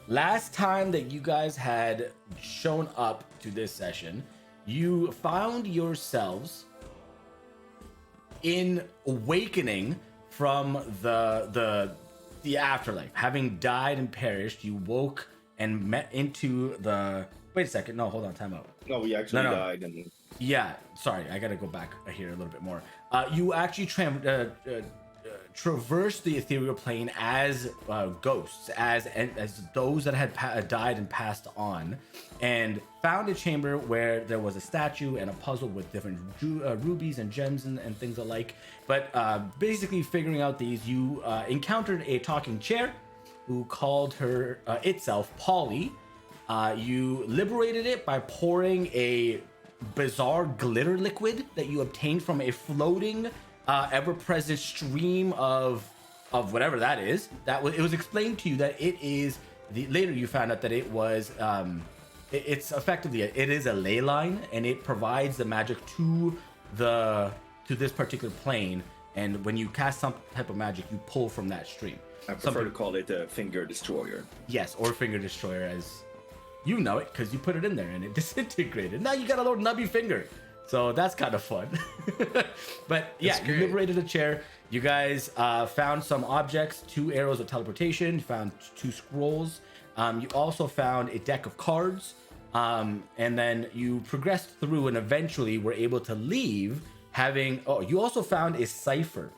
last time that you guys had shown up to this session, you found yourselves in awakening from the afterlife. Having died and perished, you woke and met into the. Wait a second. No, hold on. Time out. No, we actually died. And Yeah, sorry. I gotta go back here a little bit more. You actually traverse the ethereal plane as ghosts, as those that had died and passed on, and found a chamber where there was a statue and a puzzle with different rubies and gems and things alike. But basically, figuring out these, you encountered a talking chair who called her itself Polly. You liberated it by pouring a bizarre glitter liquid that you obtained from a floating ever-present stream of whatever that is. It was explained to you that it is later you found out that it was it's effectively it is a ley line, and it provides the magic to this particular plane, and when you cast some type of magic you pull from that stream. I prefer to call it a finger destroyer. Yes, or finger destroyer, as you know it because you put it in there and it disintegrated. Now you got a little nubby finger. So that's kind of fun. But yeah, you liberated a chair. You guys found some objects, 2 arrows of teleportation, found 2 scrolls. You also found a deck of cards. And then you progressed through and eventually were able to leave having... Oh, you also found a cipher.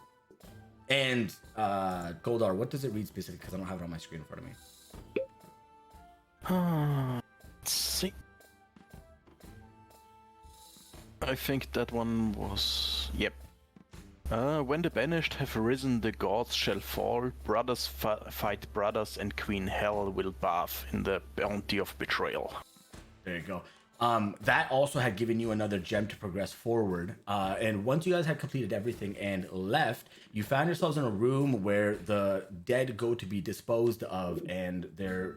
And Goldar, what does it read specifically? Because I don't have it on my screen in front of me. Let's see. I think that one was... Yep. When the banished have arisen, the gods shall fall, brothers fight brothers, and Queen Hell will bath in the bounty of betrayal. There you go. That also had given you another gem to progress forward. And once you guys had completed everything and left, you found yourselves in a room where the dead go to be disposed of and their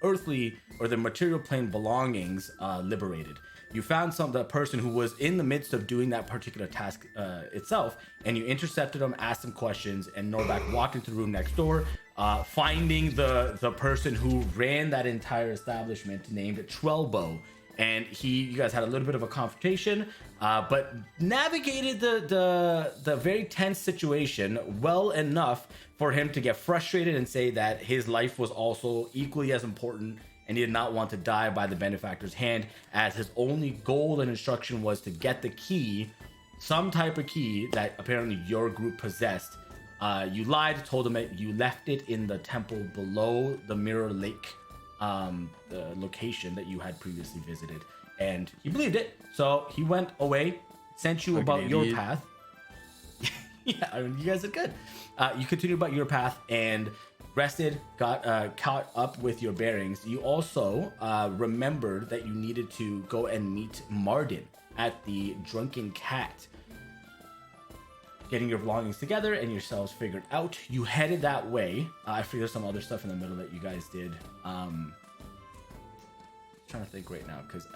earthly or their material plane belongings liberated. You found the person who was in the midst of doing that particular task itself, and you intercepted them, asked them questions, and Norback walked into the room next door, finding the person who ran that entire establishment named Trelbo. And you guys had a little bit of a confrontation, but navigated the very tense situation well enough for him to get frustrated and say that his life was also equally as important, and he did not want to die by the benefactor's hand, as his only goal and instruction was to get the key, some type of key that apparently your group possessed. You lied, told him that you left it in the temple below the Mirror Lake the location that you had previously visited, and he believed it, so he went away, sent you about your path. Yeah, I mean, you guys are good. You continued about your path and rested, got caught up with your bearings. You also remembered that you needed to go and meet Mardin at the Drunken Cat. Getting your belongings together and yourselves figured out, you headed that way. I figured some other stuff in the middle that you guys did. Trying to think right now, because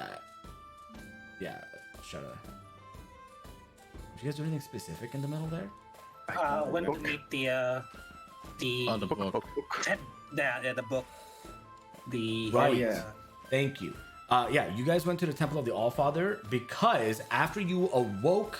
yeah, shut up. Did you guys do anything specific in the middle there? Went to meet the book. The book. Right. Yeah. Thank you. Yeah, you guys went to the Temple of the Allfather because after you awoke,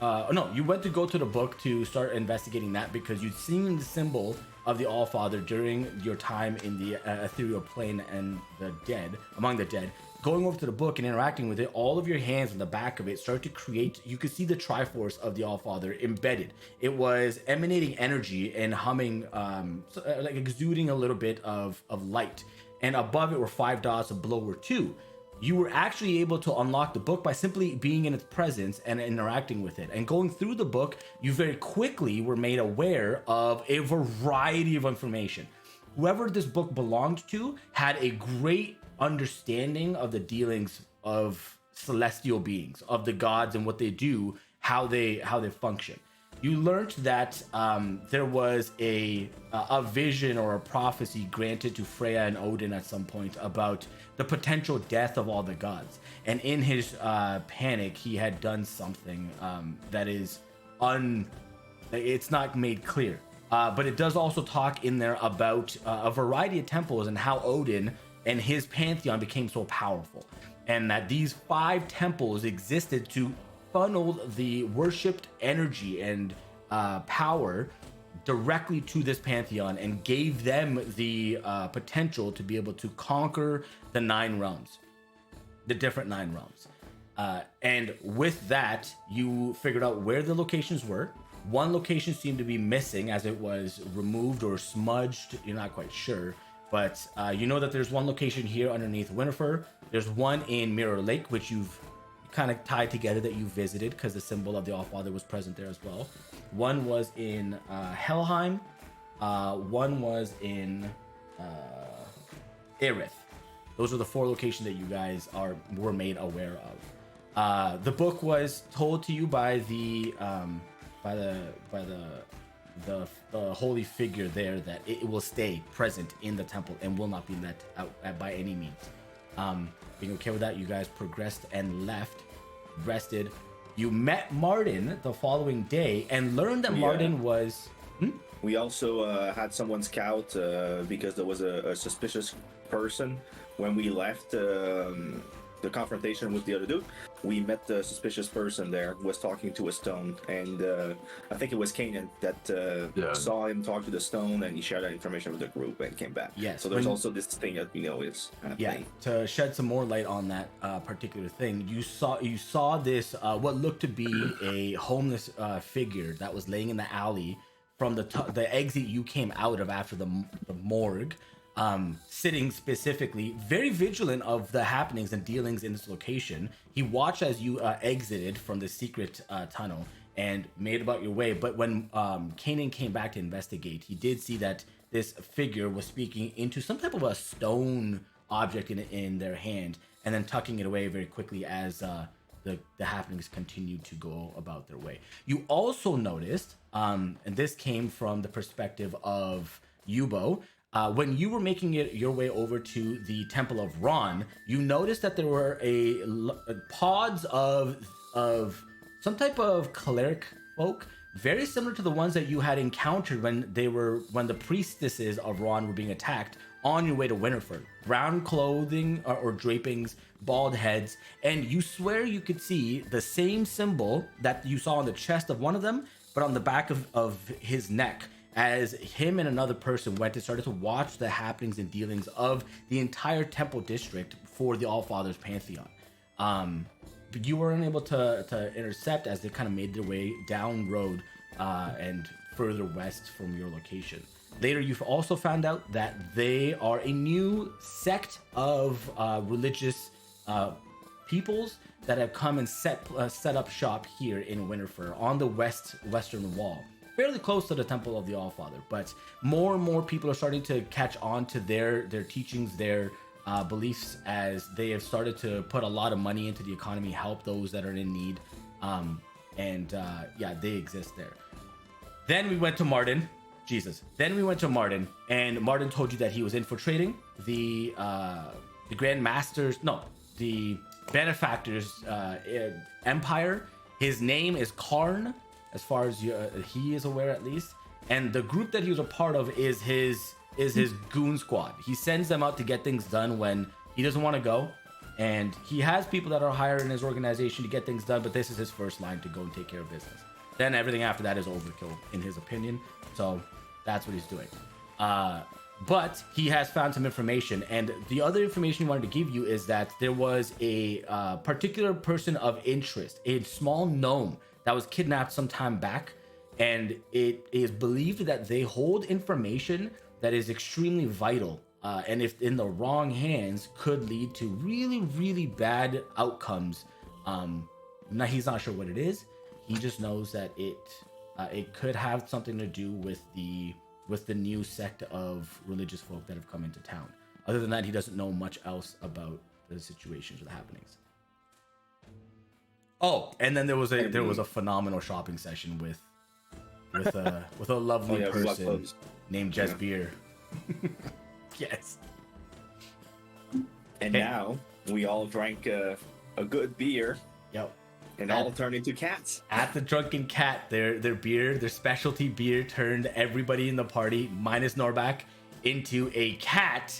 no, you went to go to the book to start investigating that because you'd seen the symbol of the Allfather during your time in the ethereal plane and the dead, among the dead. Going over to the book and interacting with it, all of your hands on the back of it start to create, you could see the Triforce of the Allfather embedded. It was emanating energy and humming, like exuding a little bit of light. And above it were 5 dots, below were 2. You were actually able to unlock the book by simply being in its presence and interacting with it. And going through the book, you very quickly were made aware of a variety of information. Whoever this book belonged to had a great understanding of the dealings of celestial beings, of the gods and what they do, how they function. You learned that there was a vision or a prophecy granted to Freya and Odin at some point about the potential death of all the gods. And in his panic, he had done something that is it's not made clear. But it does also talk in there about a variety of temples and how Odin and his pantheon became so powerful, and that these 5 temples existed to funnel the worshipped energy and power directly to this pantheon, and gave them the potential to be able to conquer the 9 realms, the different 9 realms. And with that, you figured out where the locations were. One location seemed to be missing, as it was removed or smudged. You're not quite sure, but you know that there's one location here underneath Winterfur. There's one in Mirror Lake, which you've kind of tied together that you visited because the symbol of the Allfather was present there as well. One was in Helheim. One was in Erith. Those are the 4 locations that you guys were made aware of. The book was told to you by the holy figure there that it will stay present in the temple and will not be let out by any means. Being okay with that, you guys progressed and left, rested. You met Martin the following day and learned that Martin was... We also had someone scout because there was a suspicious person when we left the confrontation with the other dude. We met the suspicious person there, was talking to a stone, and I think it was Kanan that saw him talk to the stone, and he shared that information with the group and came back. Yes. So there's also this thing that we know is happening. To shed some more light on that particular thing, you saw this what looked to be a homeless figure that was laying in the alley from the exit you came out of after the morgue. Sitting specifically, very vigilant of the happenings and dealings in this location. He watched as you exited from the secret tunnel and made about your way. But when Kanan came back to investigate, he did see that this figure was speaking into some type of a stone object in their hand, and then tucking it away very quickly as the happenings continued to go about their way. You also noticed, and this came from the perspective of Yubo, when you were making it your way over to the Temple of Ron, you noticed that there were pods of some type of cleric folk, very similar to the ones that you had encountered when the priestesses of Ron were being attacked on your way to Winterfur. Brown clothing or drapings, bald heads, and you swear you could see the same symbol that you saw on the chest of one of them, but on the back of his neck, as him and another person went and started to watch the happenings and dealings of the entire temple district for the Allfather's pantheon. But you were unable to intercept as they kind of made their way down road and further west from your location. Later, you've also found out that they are a new sect of religious peoples that have come and set up shop here in Winterfur on the western wall, fairly close to the Temple of the Allfather. But more and more people are starting to catch on to their teachings, their beliefs, as they have started to put a lot of money into the economy, help those that are in need, and they exist there. Then we went to Martin. Then we went to Martin, and Martin told you that he was infiltrating the Grand Master's, the Benefactor's empire. His name is Karn, as far as he is aware, at least. And the group that he was a part of is his goon squad. He sends them out to get things done when he doesn't want to go, and he has people that are hired in his organization to get things done, but this is his first line to go and take care of business. Then everything after that is overkill, in his opinion. So that's what he's doing. But he has found some information, and the other information he wanted to give you is that there was a particular person of interest, a small gnome that was kidnapped some time back, and it is believed that they hold information that is extremely vital, and if in the wrong hands, could lead to really, really bad outcomes. Now he's not sure what it is. He just knows that it could have something to do with the new sect of religious folk that have come into town. Other than that, he doesn't know much else about the situations or the happenings. Oh, and then there was a phenomenal shopping session with a lovely person named Jess Beer. Yes. And now we all drank a good beer. Yep. And all turn into cats. At the Drunken Cat, their beer, their specialty beer, turned everybody in the party, minus Norback, into a cat,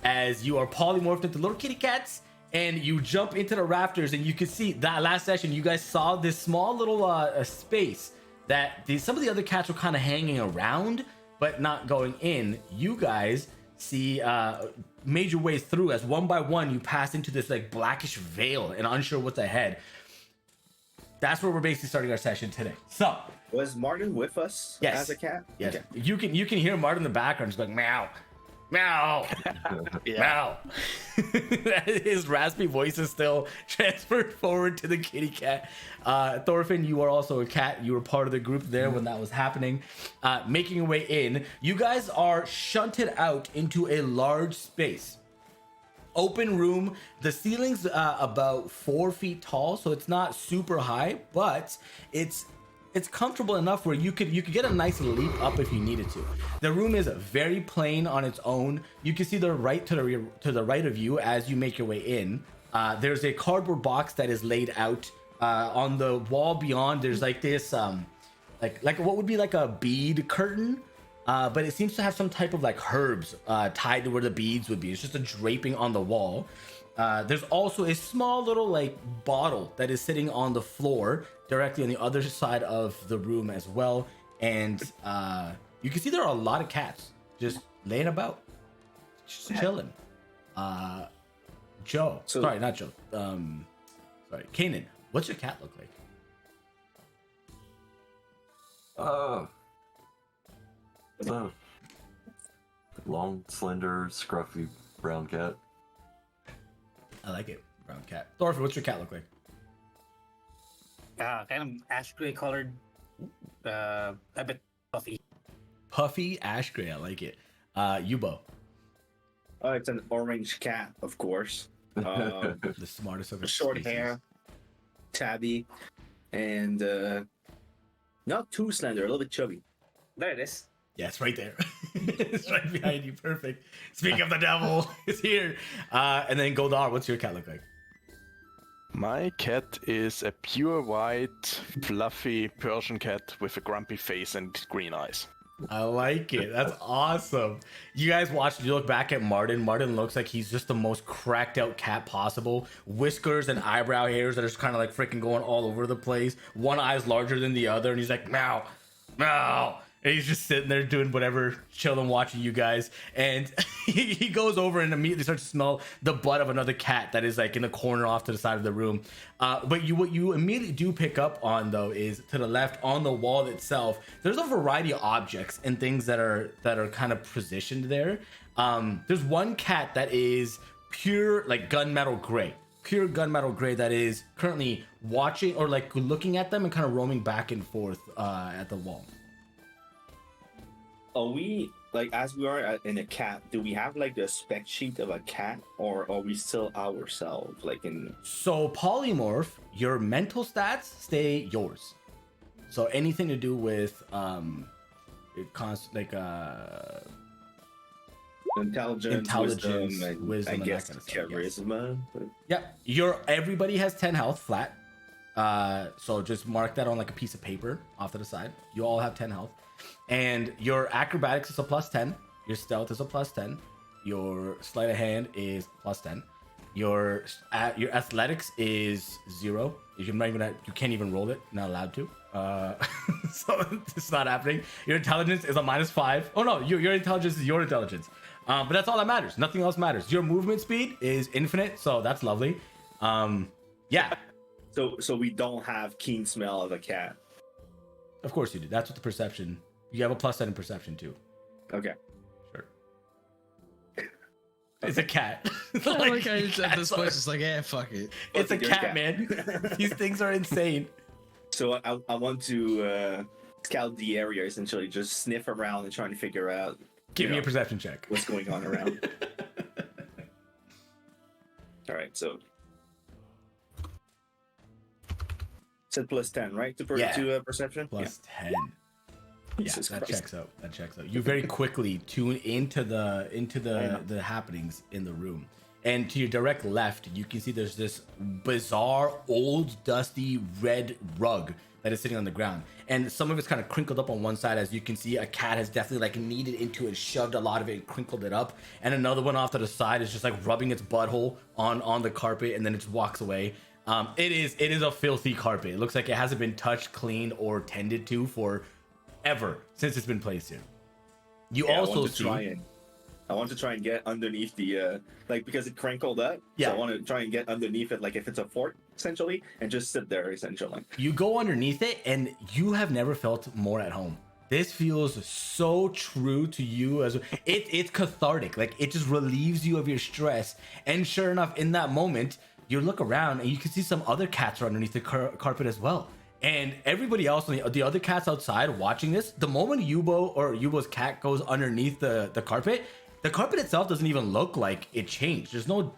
as you are polymorphed into little kitty cats, and you jump into the rafters, and you can see that last session, you guys saw this small little space that some of the other cats were kind of hanging around, but not going in. You guys see made your way through as one by one you pass into this like blackish veil and unsure what's ahead. That's where we're basically starting our session today. So was Martin with us yes, as a cat? yes, Okay. you can hear Martin in the background just going meow, meow, meow. His raspy voice is still transferred forward to the kitty cat. Thorfinn, you are also a cat. You were part of the group there when that was happening. Making your way in, you guys are shunted out into a large space. Open room. The ceiling's about 4 feet tall, so it's not super high, but it's comfortable enough where you could get a nice leap up if you needed to. The room is very plain on its own. You can see the right to the right of you as you make your way in. There's a cardboard box that is laid out on the wall beyond. There's like this like what would be like a bead curtain. But it seems to have some type of like herbs tied to where the beads would be. It's just a draping on the wall. There's also a small little like bottle that is sitting on the floor directly on the other side of the room as well. And you can see there are a lot of cats just laying about, just chilling. Joe, sorry, not Joe. Sorry, Kanan, what's your cat look like? It's a long, slender, scruffy brown cat. I like it, brown cat. Thorfinn, what's your cat look like? Kind of ash gray colored, a bit puffy. Puffy ash gray, I like it. Yubo, It's an orange cat, of course. the smartest of its Short species. hair, tabby, and not too slender, a little bit chubby. There it is. Yeah, it's right there. It's right behind you. Perfect. Speak of the devil, it's here. And then Goldar, what's your cat look like? My cat is a pure white, fluffy Persian cat with a grumpy face and green eyes. I like it. That's awesome. You guys you look back at Martin. Martin looks like he's just the most cracked out cat possible. Whiskers and eyebrow hairs that are just kind of like freaking going all over the place. One eye's larger than the other, and he's like, meow, meow. And he's just sitting there doing whatever, chilling, watching you guys. And he goes over and immediately starts to smell the butt of another cat that is like in the corner off to the side of the room. But what you immediately do pick up on though is to the left on the wall itself, there's a variety of objects and things that are kind of positioned there. There's one cat that is pure like gunmetal gray. Pure gunmetal gray that is currently watching or like looking at them and kind of roaming back and forth at the wall. Are we, like, as we are in a cat, do we have, like, the spec sheet of a cat, or are we still ourselves, like, in... So, polymorph, your mental stats stay yours. So, anything to do with, Intelligence, wisdom, I and guess that kind of stuff, yes. charisma. But... Yep, everybody has 10 health flat. So, just mark that on, like, a piece of paper off to the side. You all have 10 health. And your acrobatics is a +10. Your stealth is a +10. Your sleight of hand is +10. Your athletics is 0. You can't even roll it. Not allowed to. So it's not happening. Your intelligence is a -5. Oh no, your intelligence is your intelligence. But that's all that matters. Nothing else matters. Your movement speed is infinite, so that's lovely. Yeah. So we don't have keen smell of a cat. Of course you do. That's what the perception. You have a +10 in perception too. Okay. Sure. It's a cat. Like I just at this point, it's like, yeah, fuck it. It's a You're cat, man. These things are insane. So I want to scout the area, essentially, just sniff around and trying to figure out. Give me a perception check. What's going on around? All right, so said +10, right? To perception. +10. Yeah, Jesus that Christ. checks out. That checks out. You very quickly tune into the happenings in the room. and to your direct left, you can see there's this bizarre, old, dusty red rug that is sitting on the ground, and some of it's kind of crinkled up on one side. As you can see, a cat has definitely like kneaded into it, shoved a lot of it, and crinkled it up, and another one off to the side is just like rubbing its butthole on the carpet, and then it just walks away. It is a filthy carpet. It looks like it hasn't been touched, cleaned, or tended to for ever since it's been placed here. You also see. I want to try and get underneath the like, because it crinkled up. Yeah. So I want to try and get underneath it, like if it's a fort essentially, and just sit there essentially. You go underneath it, and you have never felt more at home. This feels so true to you as it's cathartic. Like, it just relieves you of your stress. And sure enough, in that moment, you look around and you can see some other cats are underneath the carpet as well. And everybody else, the other cats outside watching this, the moment Yubo's cat goes underneath the carpet itself doesn't even look like it changed. There's no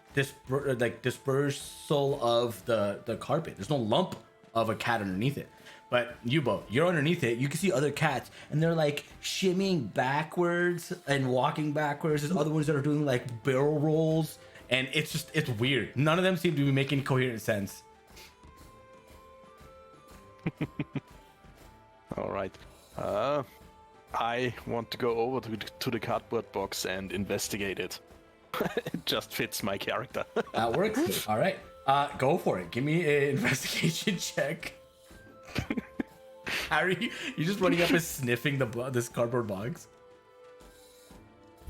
dispersal of the carpet. There's no lump of a cat underneath it. But Yubo, you're underneath it. You can see other cats, and they're like shimmying backwards and walking backwards. There's other ones that are doing like barrel rolls, and it's weird. None of them seem to be making coherent sense. All right. I want to go over to the cardboard box and investigate it. It just fits my character. That works. All right. Go for it. Give me an investigation check. Harry, you're just running up and sniffing this cardboard box.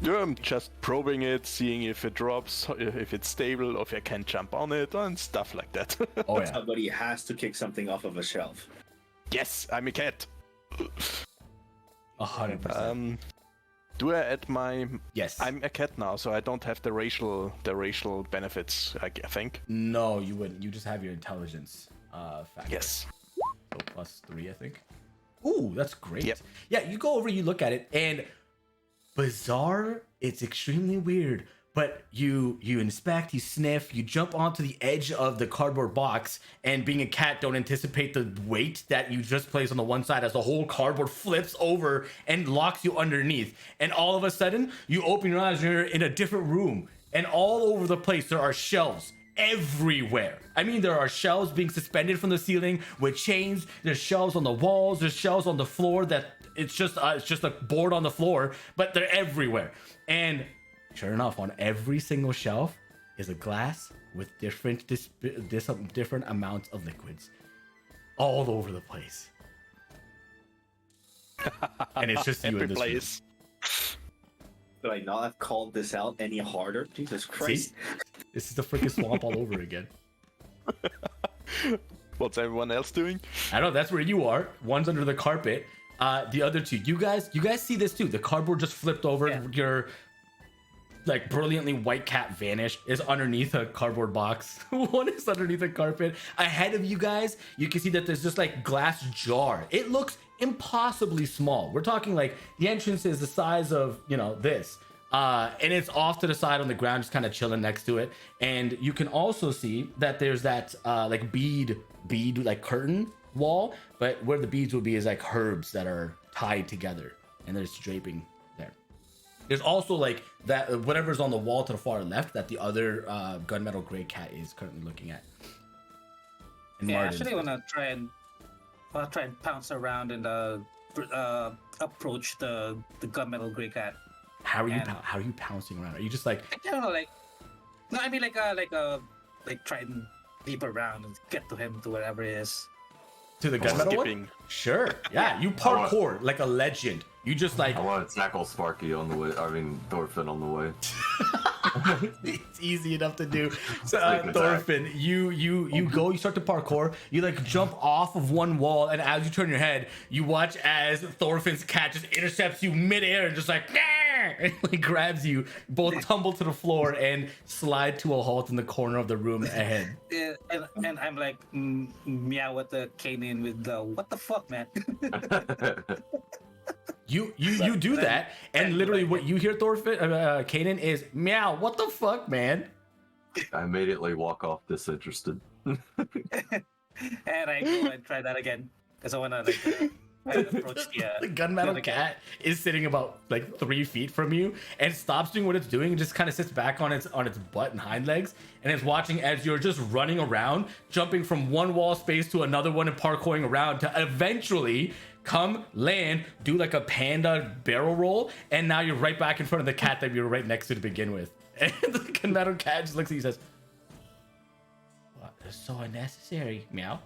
Yeah, I'm just probing it, seeing if it drops, if it's stable, or if I can jump on it, and stuff like that. Oh yeah. Somebody has to kick something off of a shelf. Yes, I'm a cat. 100%. Do I add my? Yes. I'm a cat now, so I don't have the racial benefits. I think. No, you wouldn't. You just have your intelligence factor. Yes. So +3, I think. Ooh, that's great. Yep. Yeah, you go over, you look at it, and bizarre. It's extremely weird. But you inspect, you sniff, you jump onto the edge of the cardboard box, and being a cat, don't anticipate the weight that you just placed on the one side as the whole cardboard flips over and locks you underneath. And all of a sudden, you open your eyes and you're in a different room. And all over the place, there are shelves everywhere. I mean, there are shelves being suspended from the ceiling with chains. There's shelves on the walls. There's shelves on the floor that it's just a board on the floor, but they're everywhere. And sure enough, on every single shelf is a glass with different amounts of liquids all over the place. And it's just you in Every this place. Could I not have called this out any harder? Jesus Christ. See? This is the freaking swamp all over again. What's everyone else doing? I know, that's where you are. One's under the carpet. The other two, you guys see this too. The cardboard just flipped over. Yeah. Your like brilliantly white cat vanished, is underneath a cardboard box. One is underneath a carpet. Ahead of you guys, you can see that there's this like glass jar. It looks impossibly small. We're talking like the entrance is the size of, this. And it's off to the side on the ground, just kind of chilling next to it. And you can also see that there's that like bead like curtain wall, but where the beads would be is like herbs that are tied together, and there's draping there. There's also like that whatever's on the wall to the far left that the other gunmetal gray cat is currently looking at. And Yeah, Martin's- actually, wanna try and pounce around and approach the gunmetal gray cat. How are you and- how are you pouncing around? Are you just like I don't know, no, I mean like try and leap around and get to him to wherever he is. to the gunmetal one? Skipping. Sure. Yeah, you parkour like a legend. You just like I want to tackle Sparky on the way. I mean, Thorfinn on the way. it's easy enough to do. So Sneak attack. Thorfinn, you go, you start to parkour, you like jump off of one wall, and as you turn your head, you watch as Thorfinn's cat just intercepts you midair and just like and like grabs you, both tumble to the floor and slide to a halt in the corner of the room ahead. Yeah, and I'm like meow at the canine with the what the fuck, man. You do that, and literally what you hear Thorfinn, Kanan is meow. What the fuck, man? I immediately walk off disinterested. And I go and try that again because I wanna like I approach The the gunmetal other cat is sitting about like 3 feet from you and stops doing what it's doing and just kind of sits back on its butt and hind legs and is watching as you're just running around, jumping from one wall space to another one and parkouring around to eventually come land, do like a panda barrel roll, and now you're right back in front of the cat that you were right next to begin with. And the gunmetal cat just looks at you and says, "What is so unnecessary, meow."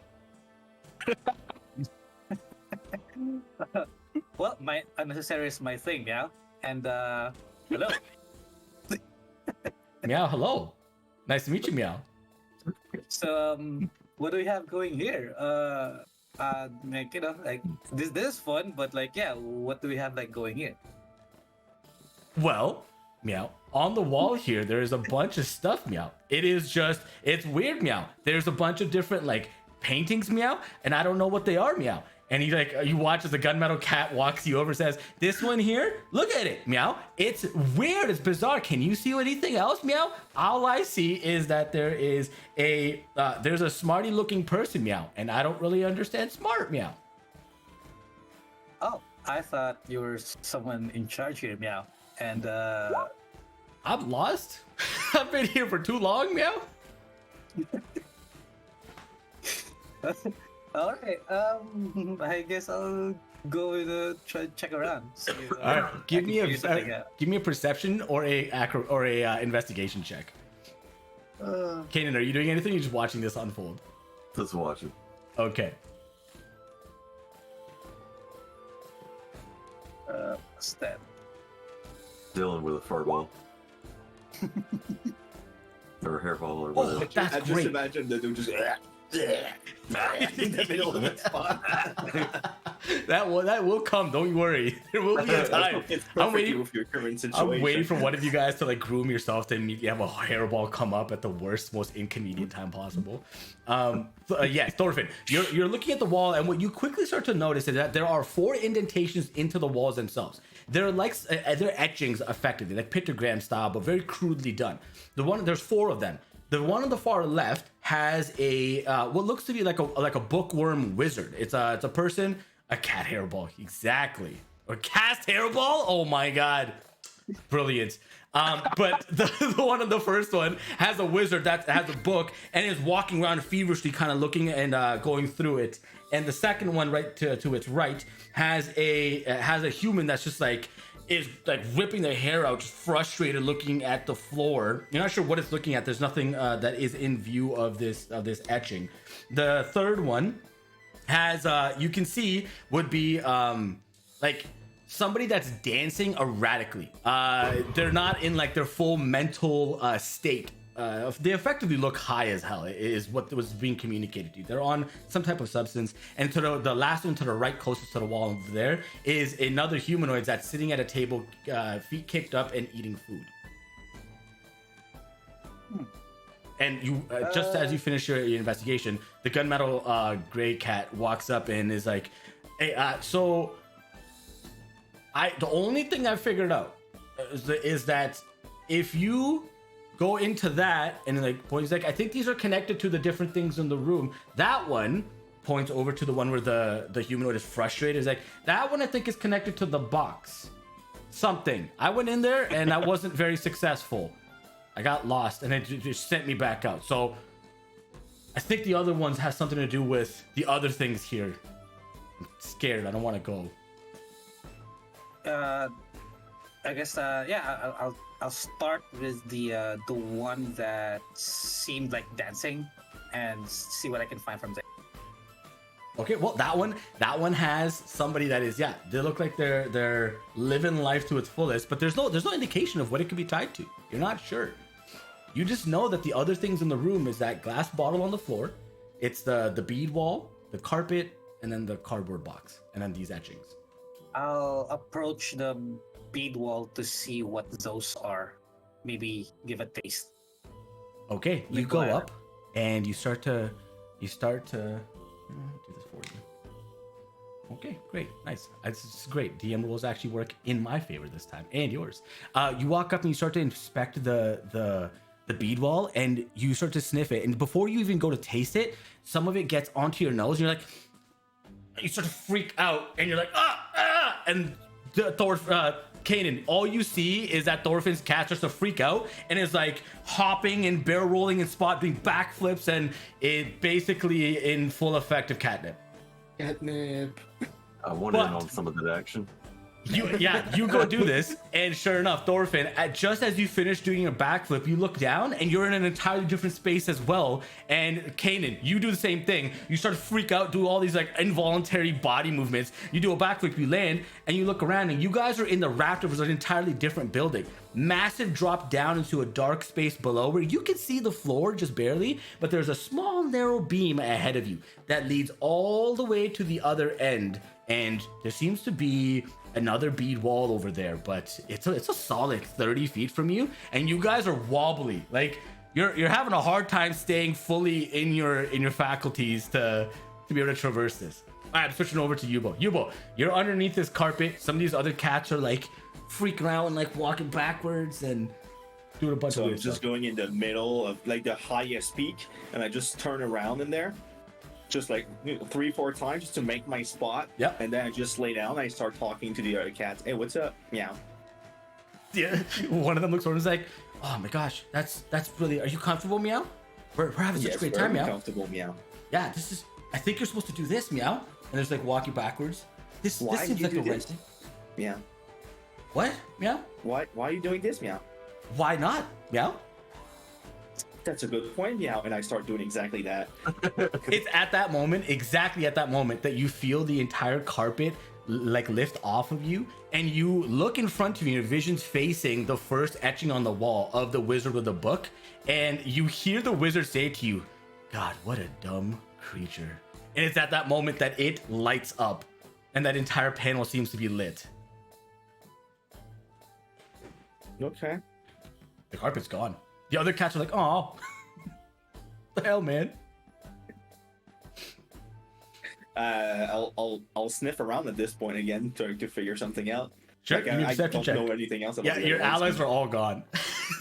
Well, my unnecessary is my thing, yeah. And hello. Meow, hello. Nice to meet you, meow. So what do we have going here? Like like this is fun, but like yeah, what do we have like going here? Well, meow, on the wall here, there is a bunch of stuff, meow. It's weird, meow. There's a bunch of different like paintings, meow, and I don't know what they are, meow. And he like, you watch as the gunmetal cat walks you over, says, "This one here, look at it, meow. It's weird, it's bizarre. Can you see anything else, meow? All I see is that there's a smarty looking person, meow, and I don't really understand smart, meow." Oh, I thought you were someone in charge here, meow. And I'm lost. I've been here for too long, meow. all right. I guess I'll go and try to check around. See, All right, give me a a perception or a investigation check. Kanan, are you doing anything? Or are you just watching this unfold? Just watch it. Okay. what's that? Dylan with a fart ball. Or a hairball or Oh, whatever. that's I just great. imagine the dude just in the middle of that spot. That will come. Don't worry. There will be a time. It's I'm perfect waiting. with your current situation. I'm waiting for one of you guys to like groom yourself to immediately have a hairball come up at the worst, most inconvenient time possible. Yes, Thorfinn, you're looking at the wall, and what you quickly start to notice is that there are 4 indentations into the walls themselves. They're like they're etchings, effectively, like pictogram style, but very crudely done. There's 4 of them. The one on the far left has a what looks to be like a bookworm wizard. It's a person, a cat hairball, exactly, or cast hairball. Oh my god, brilliant. But the one on the first one has a wizard that has a book and is walking around feverishly, kind of looking and going through it. And the second one, right to its right, has a human that's just like is like ripping their hair out, just frustrated, looking at the floor. You're not sure what it's looking at. There's nothing that is in view of this etching. The third one has you can see would be like somebody that's dancing erratically. They're not in like their full mental state. They effectively look high as hell, is what was being communicated to you. They're on some type of substance. And to the last one to the right, closest to the wall over there, is another humanoid that's sitting at a table, feet kicked up and eating food. And you, just as you finish your investigation, the gunmetal gray cat walks up and is like, "Hey, so the only thing I figured out is that if you go into that," and like points like, "I think these are connected to the different things in the room." That one points over to the one where the humanoid is frustrated. Is like, "That one I think is connected to the box. Something. I went in there and I wasn't very successful. I got lost and it just sent me back out. So I think the other ones has something to do with the other things here. I'm scared. I don't want to go." I guess yeah, I'll start with the one that seemed like dancing and see what I can find from there. Okay, well that one has somebody that is, yeah, they look like they're living life to its fullest, but there's no indication of what it could be tied to. You're not sure. You just know that the other things in the room is that glass bottle on the floor, it's the bead wall, the carpet, and then the cardboard box, and then these etchings. I'll approach the bead wall to see what those are. Maybe give a taste. Okay, you Like go what? up and you start to do this for you. Okay, great, nice. It's great. DM rules actually work in my favor this time, and yours. You walk up and you start to inspect the bead wall, and you start to sniff it. And before you even go to taste it, some of it gets onto your nose, and you're like, you start to freak out, and you're like, and Kanan, all you see is that Thorfinn's cat starts to freak out and is like hopping and barrel rolling and doing backflips, and it basically in full effect of catnip. Catnip. I want in on some of that action. You go do this, and sure enough, Thorfinn, just as you finish doing your backflip, you look down and you're in an entirely different space as well. And Kanan, you do the same thing. You start to freak out, do all these like involuntary body movements. You do a backflip, you land, and you look around, and you guys are in the rafters of an entirely different building. Massive drop down into a dark space below where you can see the floor just barely, but there's a small narrow beam ahead of you that leads all the way to the other end. And there seems to be another bead wall over there, but it's a solid 30 feet from you, and you guys are wobbly. Like you're having a hard time staying fully in your faculties to be able to traverse this. All right, I'm switching over to Yubo. Yubo, you're underneath this carpet. Some of these other cats are like freaking out and like walking backwards and doing a bunch of So I'm weird just stuff. going in the middle of like the highest peak, and I just turn around in there, just like 3-4 times just to make my spot. Yep. And then I just lay down and I start talking to the other cats. Hey, what's up? Meow. Yeah, one of them looks over and is like, "Oh my gosh, that's really. Are you comfortable, Meow? We're having such a great time, very Meow. comfortable, Meow. Yeah, this is. I think you're supposed to do this, Meow." And there's like walking backwards. This Why seems you like do a this? right thing. Meow. What, Meow? Why are you doing this, Meow? Why not, Meow? That's a good point, Meow. And I start doing exactly that. It's at that moment, exactly at that moment, that you feel the entire carpet like lift off of you, and you look in front of you, your vision's facing the first etching on the wall of the wizard with the book, and you hear the wizard say to you, "God, what a dumb creature." And it's at that moment that it lights up, and that entire panel seems to be lit. Okay. The carpet's gone. The other cats are like, "Oh, the hell, man." I'll sniff around at this point again, trying to figure something out. Sure, Like, give me a I perception don't check. know anything else about Yeah, the your other ones. allies are all gone.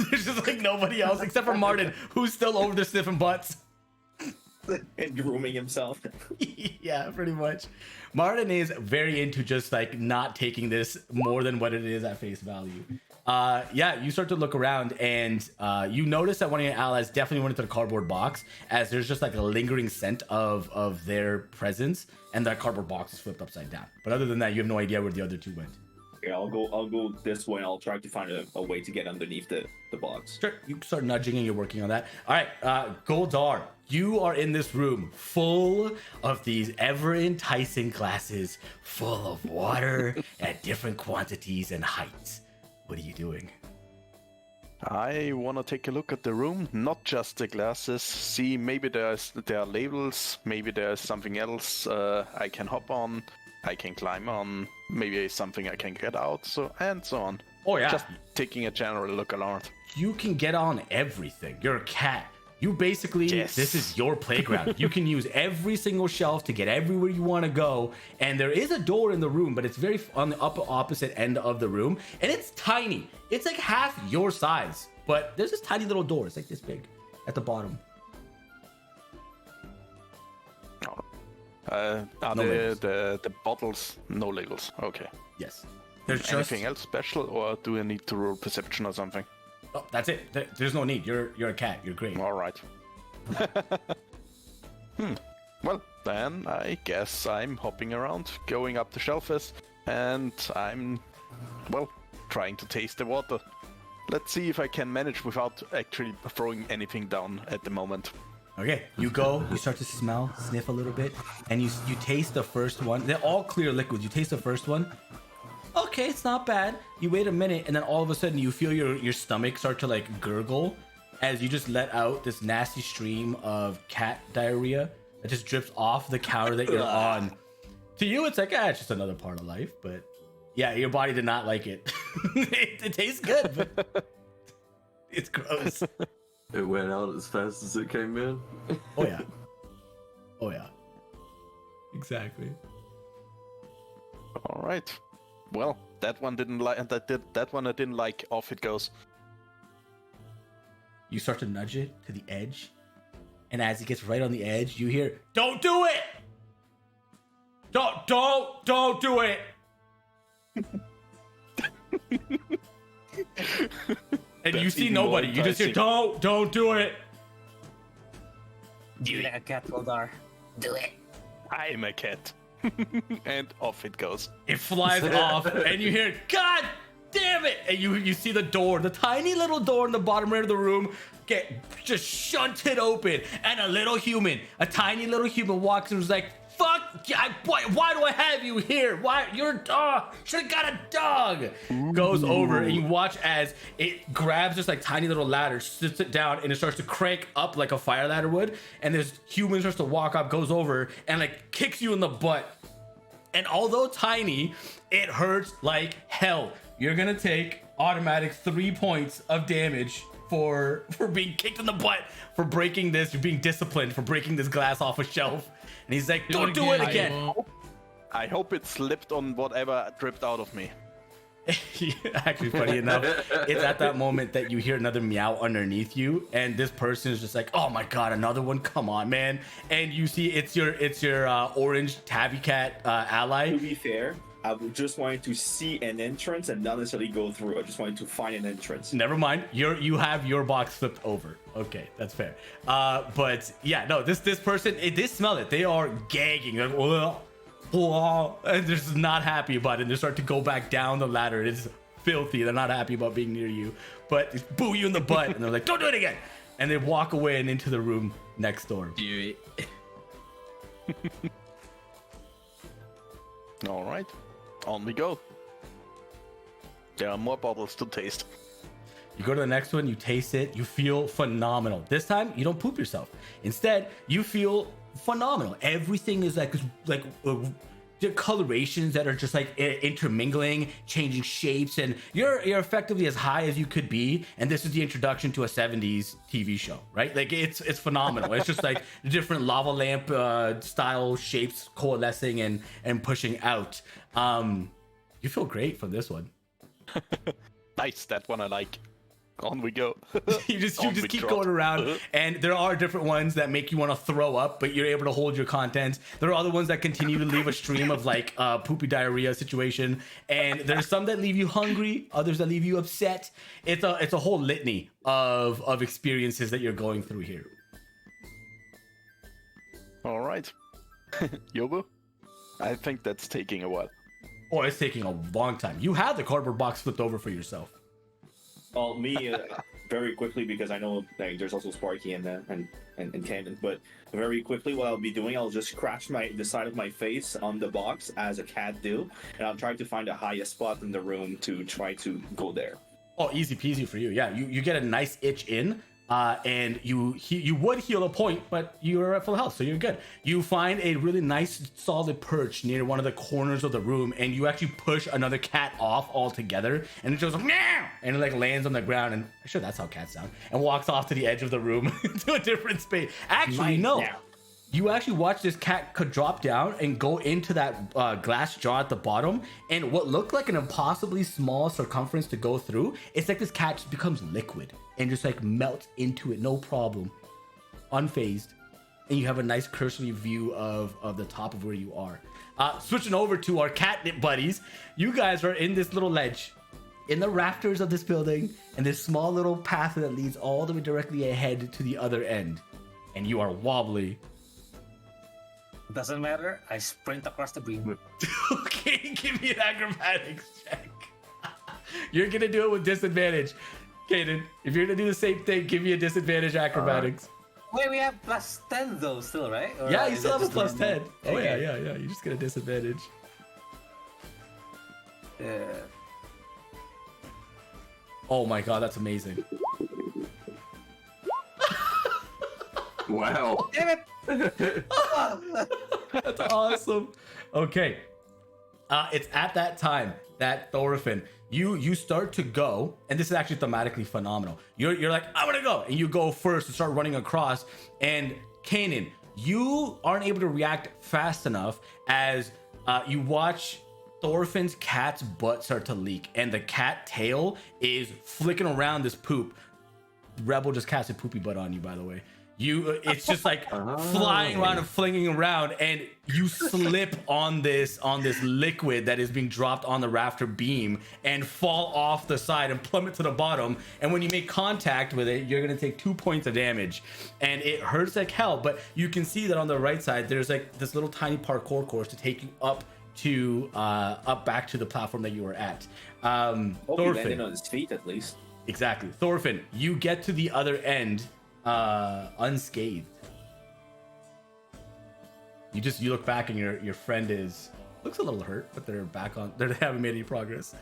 There's just like nobody else except for Martin, who's still over there sniffing butts. and grooming himself. Yeah, pretty much. Martin is very into just like not taking this more than what it is at face value. Yeah, you start to look around, and you notice that one of your allies definitely went into the cardboard box, as there's just like a lingering scent of their presence, and that cardboard box is flipped upside down. But other than that, you have no idea where the other two went. Yeah, I'll go this way, and I'll try to find a way to get underneath the box. Sure, you start nudging and you're working on that. All right, Goldar, you are in this room full of these ever enticing glasses full of water at different quantities and heights. What are you doing? I want to take a look at the room, not just the glasses. See, maybe there are labels. Maybe there's something else I can hop on. I can climb on. Maybe something I can get out. So and so on. Oh yeah, Just taking a general look around. you can get on everything. You're a cat. You basically, Yes. this is your playground. You can use every single shelf to get everywhere you want to go. And there is a door in the room, but it's very on the opposite end of the room. And it's tiny. It's like half your size. But there's this tiny little door. It's like this big at the bottom. Are No labels. the bottles no labels? Okay. Yes. There's just... Anything else special, or do I need to roll perception or something? Oh, that's it. There's no need. You're a cat. You're great. All right. Well, then I guess I'm hopping around, going up the shelves, and I'm, well, trying to taste the water. Let's see if I can manage without actually throwing anything down at the moment. Okay, you go, you start to smell, sniff a little bit, and you taste the first one. They're all clear liquids. You taste the first one. Okay, it's not bad. You wait a minute, and then all of a sudden you feel your stomach start to like gurgle as you just let out this nasty stream of cat diarrhea that just drips off the counter that you're on. To you, it's like, it's just another part of life. But yeah, your body did not like it. It tastes good, but it's gross. It went out as fast as it came in. Oh yeah. Oh yeah. Exactly. All right. Well, that one didn't like, and that one I didn't like. Off it goes. You start to nudge it to the edge, and as it gets right on the edge, you hear, "Don't do it! Don't do it. And you That's see even nobody. more You just hear, enticing. don't do it. Do you like a cat, Goldar? Do it. I'm a cat. And off it goes. It flies off, and you hear, God damn it! And you see the door, the tiny little door in the bottom right of the room, get just shunted open, and a tiny little human walks and was like, fuck, why do I have you here? Why, you're a dog, should've got a dog. Goes over, and you watch as it grabs this like tiny little ladder, sits it down, and it starts to crank up like a fire ladder would, and this human starts to walk up, goes over, and like kicks you in the butt. And although tiny, it hurts like hell. You're gonna take automatic 3 points of damage for being kicked in the butt, for breaking this. You're being disciplined for breaking this glass off a shelf. And he's like, don't do it again. I hope it slipped on whatever dripped out of me. Actually, funny enough, it's at that moment that you hear another meow underneath you, and this person is just like, oh my god, another one, come on, man. And you see it's your orange tabby cat ally. To be fair, I just wanted to see an entrance and not necessarily go through. I just wanted to find an entrance. Never mind, you have your box flipped over. Okay, that's fair. But yeah, no, this person, they smell it. They are gagging, like, and they're just not happy about it. And they start to go back down the ladder. It's filthy. They're not happy about being near you, but they boo you in the butt, and they're like, don't do it again. And they walk away and into the room next door. Do it. All right, on we go. There are more bubbles to taste. You go to the next one, you taste it, you feel phenomenal. This time, you don't poop yourself. Instead, you feel phenomenal. Everything is like the colorations that are just like intermingling, changing shapes, and you're effectively as high as you could be. And this is the introduction to a 70s TV show, right? Like it's phenomenal. It's just like different lava lamp style shapes coalescing and pushing out. You feel great from this one. Nice, that one I like. On we go. you just On we keep trot. going around, and there are different ones that make you want to throw up, but you're able to hold your contents. There are other ones that continue to leave a stream of like poopy diarrhea situation, and there's some that leave you hungry, others that leave you upset. It's a whole litany of experiences that you're going through here. All right. Yobo? I think that's taking a while. Oh, it's taking a long time. You have the cardboard box flipped over for yourself. Well, me, very quickly, because I know like there's also Sparky and Cannon, but very quickly what I'll be doing, I'll just scratch the side of my face on the box as a cat do, and I'll try to find the highest spot in the room to try to go there. Oh, easy peasy for you. Yeah, you get a nice itch in, and you would heal a point, but you're at full health, so you're good. You find a really nice solid perch near one of the corners of the room, and you actually push another cat off altogether, and it goes meow, and it like lands on the ground, and I'm sure that's how cats sound, and walks off to the edge of the room to a different space. Actually, no. Meow. You actually watch this cat could drop down and go into that glass jar at the bottom, and what looked like an impossibly small circumference to go through, it's like this cat just becomes liquid and just like melts into it, no problem, unfazed, and you have a nice cursory view of the top of where you are. Switching over to our catnip buddies, you guys are in this little ledge in the rafters of this building, and this small little path that leads all the way directly ahead to the other end, and you are wobbly. Doesn't matter. I sprint across the beam. Okay, give me an acrobatics check. You're gonna do it with disadvantage. Kaden, if you're gonna do the same thing, give me a disadvantage acrobatics. Wait, we have plus 10 though, still, right? Or Yeah, you is still it have a just plus normal? 10. Oh Okay. yeah. You just get a disadvantage. Oh my god, that's amazing. Wow. Damn it! That's awesome. Okay. It's at that time that Thorfinn, you start to go, and this is actually thematically phenomenal. You're like, I want to go, and you go first and start running across. And Kanan, you aren't able to react fast enough as you watch Thorfinn's cat's butt start to leak, and the cat tail is flicking around this poop. Rebel just casted poopy butt on you, by the way. it's just like flying around and flinging around, and you slip on this liquid that is being dropped on the rafter beam and fall off the side and plummet to the bottom. And when you make contact with it, you're gonna take 2 points of damage, and it hurts like hell. But you can see that on the right side, there's like this little tiny parkour course to take you up back to the platform that you were at. Hope he Thorfinn, landed on his feet at least. exactly. Thorfinn, you get to the other end unscathed. You look back and your friend looks a little hurt, but they're back on. They haven't made any progress.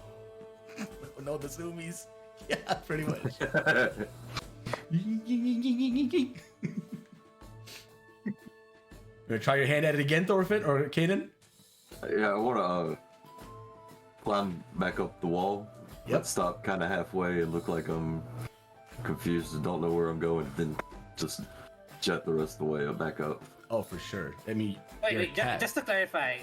No, the zoomies. Yeah, pretty much. You gonna try your hand at it again, Thorfinn or Kaden? Yeah, I want to climb back up the wall. Yep. But stop kind of halfway and look like I'm confused and don't know where I'm going. Then just jet the rest of the way back up. Oh, for sure. I mean, you're a Wait, cat. just to clarify,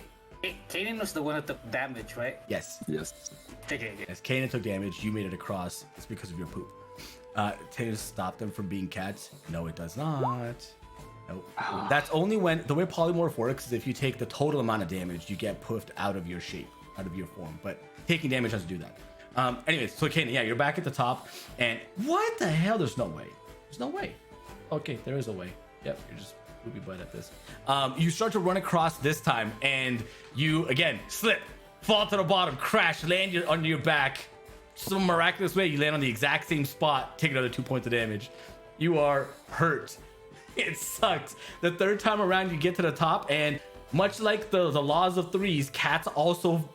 Kaden was the one who took damage, right? Yes. Yes. Okay. As Kanan took damage, you made it across. It's because of your poop. Taylor stopped them from being cats. No, it does not. Nope. That's only when the way polymorph works is if you take the total amount of damage, you get poofed out of your shape, out of your form. But taking damage doesn't do that. Anyways, so Kanan, yeah, you're back at the top, and what the hell? There's no way. There's no way. Okay, there is a way. Yep, you're just poopy butt at this. You start to run across this time, and you again slip, fall to the bottom, crash, land on your back. Some miraculous way, you land on the exact same spot, take another 2 points of damage. You are hurt. It sucks. The third time around, you get to the top, and much like the laws of threes, cats also,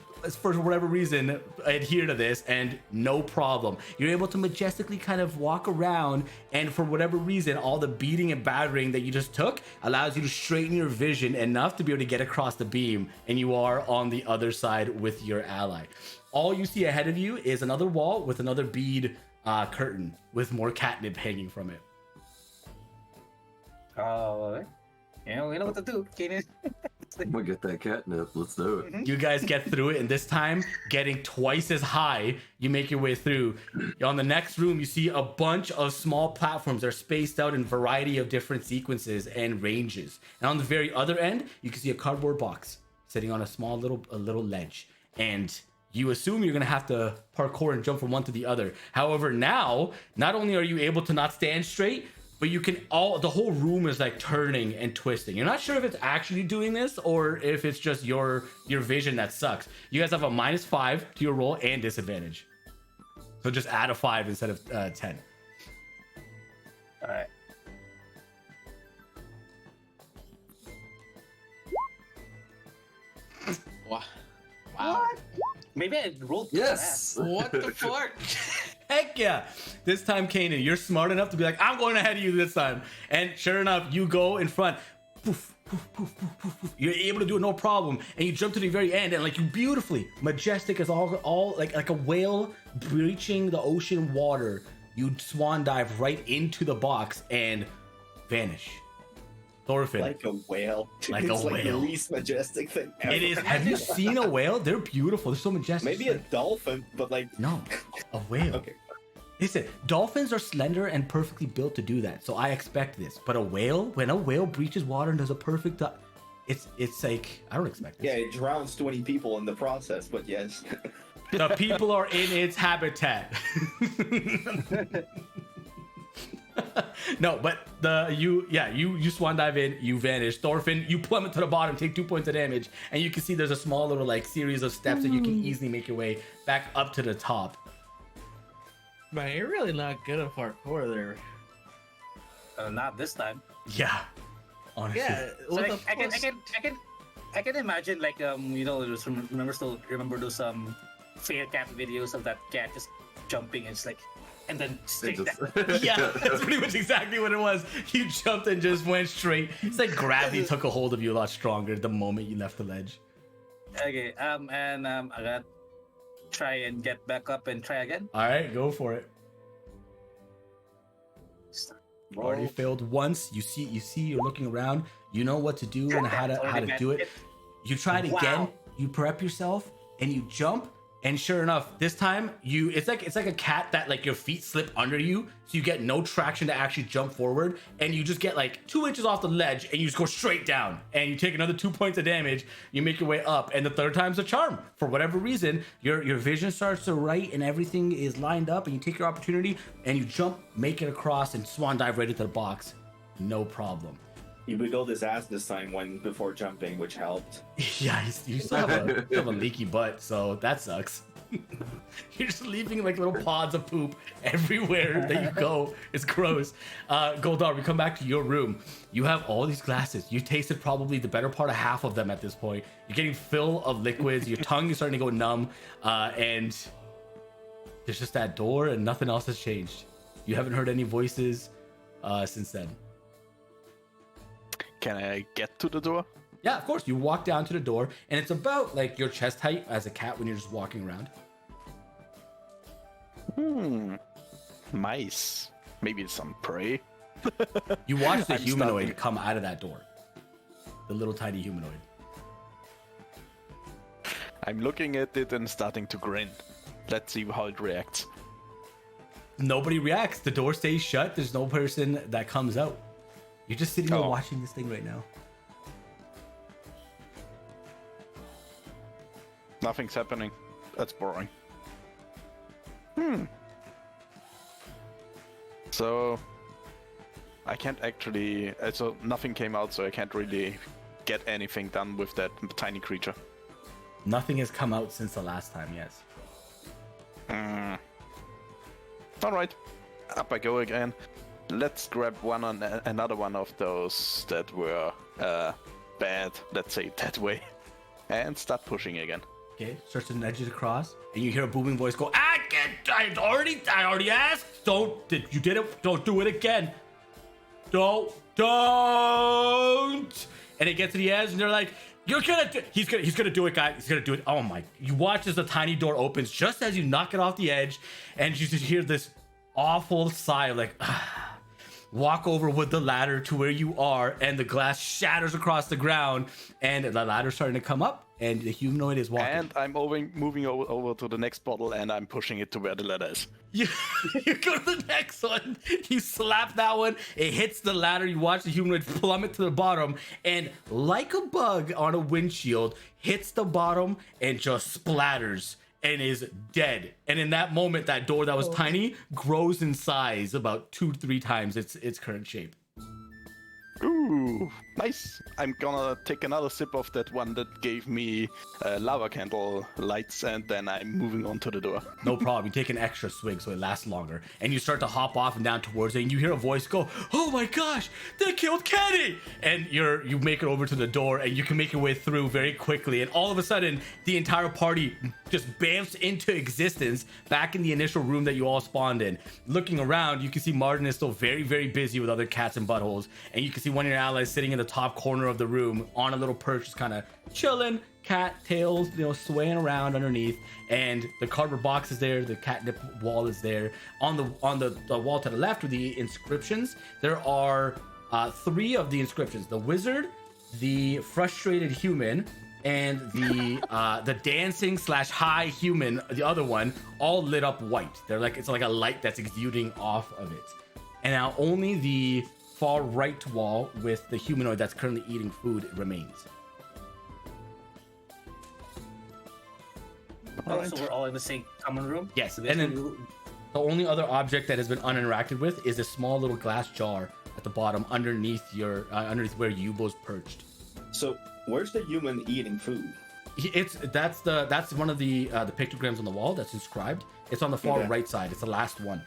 for whatever reason, adhere to this, and no problem. You're able to majestically kind of walk around, and for whatever reason, all the beating and battering that you just took allows you to straighten your vision enough to be able to get across the beam, and you are on the other side with your ally. All you see ahead of you is another wall with another bead curtain with more catnip hanging from it. Oh, we know what to do, Kaden. We'll get that catnip. Let's do it. You guys get through it, and this time, getting twice as high, you make your way through. On the next room, you see a bunch of small platforms that are spaced out in a variety of different sequences and ranges. And on the very other end, you can see a cardboard box sitting on a small little ledge. And you assume you're gonna have to parkour and jump from one to the other. However, now, not only are you able to not stand straight, but you can the whole room is like turning and twisting. You're not sure if it's actually doing this or if it's just your vision that sucks. You guys have a -5 to your roll and disadvantage. So just add a 5 instead of 10. All right. Wow. Maybe I rolled. Yes. What the fuck? Heck yeah. This time, Kanan, you're smart enough to be like, I'm going ahead of you this time. And sure enough, you go in front. Poof, poof, poof, poof, poof, poof. You're able to do it no problem. And you jump to the very end, and like you beautifully, majestic as all like a whale breaching the ocean water, you swan dive right into the box and vanish. Thorfinn. Like a whale. Like It's a like the whale. least majestic thing ever. It is. Have you seen a whale? They're beautiful. They're so majestic. Maybe a dolphin, but like No, a whale. okay. Listen, dolphins are slender and perfectly built to do that, so I expect this. But a whale, when a whale breaches water and does a perfect, it's like I don't expect this. Yeah, it drowns 20 people in the process, but yes. The people are in its habitat. No, but you swan dive in, you vanish. Thorfinn, you plummet to the bottom, take 2 points of damage, and you can see there's a small little like series of steps that you can easily make your way back up to the top. Man, you're really not good at parkour there. Not this time. Yeah, honestly. Yeah, So, what like, the I can imagine like remember those fail cat videos of that cat just jumping and it's like, and then straight just- down. Yeah, that's pretty much exactly what it was. You jumped and just went straight. It's like gravity took a hold of you a lot stronger the moment you left the ledge. Okay, I gotta try and get back up and try again. All right, go for it. You already failed once. You see, you're looking around. You know what to do and how to do it. You try it again. Wow. You prep yourself and you jump And sure enough, this time it's like a cat that like your feet slip under you, so you get no traction to actually jump forward, and you just get like 2 inches off the ledge, and you just go straight down, and you take another 2 points of damage. You make your way up, and the third time's a charm. For whatever reason, your vision starts to right, and everything is lined up, and you take your opportunity, and you jump, make it across, and swan dive right into the box, no problem. You wiggled his ass this time before jumping, which helped. Yeah, you still have a leaky butt, so that sucks. You're just leaving like little pods of poop everywhere that you go. It's gross. Goldar, we come back to your room. You have all these glasses. You tasted probably the better part of half of them at this point. You're getting fill of liquids. Your tongue is starting to go numb, and there's just that door, and nothing else has changed. You haven't heard any voices since then. Can I get to the door? Yeah, of course. You walk down to the door, and it's about like your chest height as a cat when you're just walking around. Mice. Maybe some prey. You watch the I'm humanoid starting- come out of that door. The little tiny humanoid. I'm looking at it and starting to grin. Let's see how it reacts. Nobody reacts. The door stays shut. There's no person that comes out. You're just sitting there Oh. watching this thing right now. Nothing's happening. That's boring. So I can't actually. So nothing came out, so I can't really get anything done with that tiny creature. Nothing has come out since the last time, yes. All right, up I go again. Let's grab another one of those that were bad. Let's say it that way, and start pushing again. Okay, starts to nudge it across, and you hear a booming voice go, I already asked. Don't do it again. Don't. And it gets to the edge, and they're like, he's gonna do it, guys. He's gonna do it. Oh my, you watch as the tiny door opens just as you knock it off the edge, and you just hear this awful sigh of like, walk over with the ladder to where you are, and the glass shatters across the ground, and the ladder's starting to come up, and the humanoid is walking. And I'm moving over to the next bottle, and I'm pushing it to where the ladder is. You go to the next one, you slap that one, it hits the ladder, you watch the humanoid plummet to the bottom, and like a bug on a windshield, hits the bottom and just splatters and is dead. And in that moment, that door that was tiny grows in size about 2 to 3 times its current shape. Ooh, nice. I'm gonna take another sip of that one that gave me lava candle lights, and then I'm moving on to the door. No problem. You take an extra swig so it lasts longer, and you start to hop off and down towards it, and you hear a voice go, "Oh my gosh, they killed Kenny!" And you make it over to the door, and you can make your way through very quickly, and all of a sudden the entire party just bamfs into existence back in the initial room that you all spawned in. Looking around, you can see Martin is still very, very busy with other cats and buttholes, and you can see one of your allies sitting in the top corner of the room on a little perch, just kind of chilling, cat tails, swaying around underneath, and the cardboard box is there, the catnip wall is there. On the wall to the left with the inscriptions, there are 3 of the inscriptions: the wizard, the frustrated human, and the dancing / high human, the other one, all lit up white. It's like a light that's exuding off of it. And now only the far right wall with the humanoid that's currently eating food remains. So we're all in the same common room? Yes, So and then basically, the only other object that has been uninteracted with is a small little glass jar at the bottom underneath underneath where Yubo's perched. So where's the human eating food? That's one of the pictograms on the wall that's inscribed. It's on the far Okay. right side. It's the last one.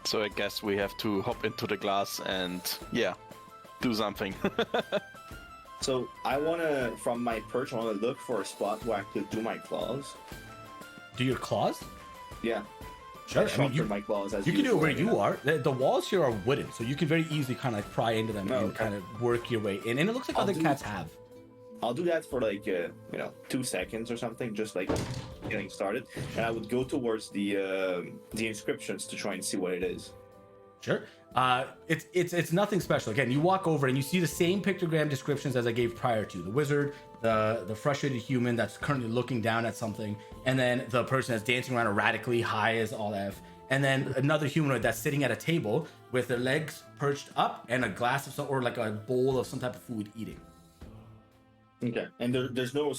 So I guess we have to hop into the glass and, yeah, do something. So I wanna, from my perch, I wanna look for a spot where I could do my claws. Do your claws? Yeah. Sure. I sharpened my claws as You can do it where usual, you are. The walls here are wooden, so you can very easily kind of pry into them and okay. kind of work your way in. And it looks like I'll other do- cats have. I'll do that for like 2 seconds or something, just like getting started, and I would go towards the inscriptions to try and see what it is. Sure. It's nothing special. Again, you walk over and you see the same pictogram descriptions as I gave prior to: the wizard, the frustrated human that's currently looking down at something, and then the person that's dancing around erratically, high as all F, and then another humanoid that's sitting at a table with their legs perched up and a glass of some, or like a bowl of some type of food eating. Okay, and there's no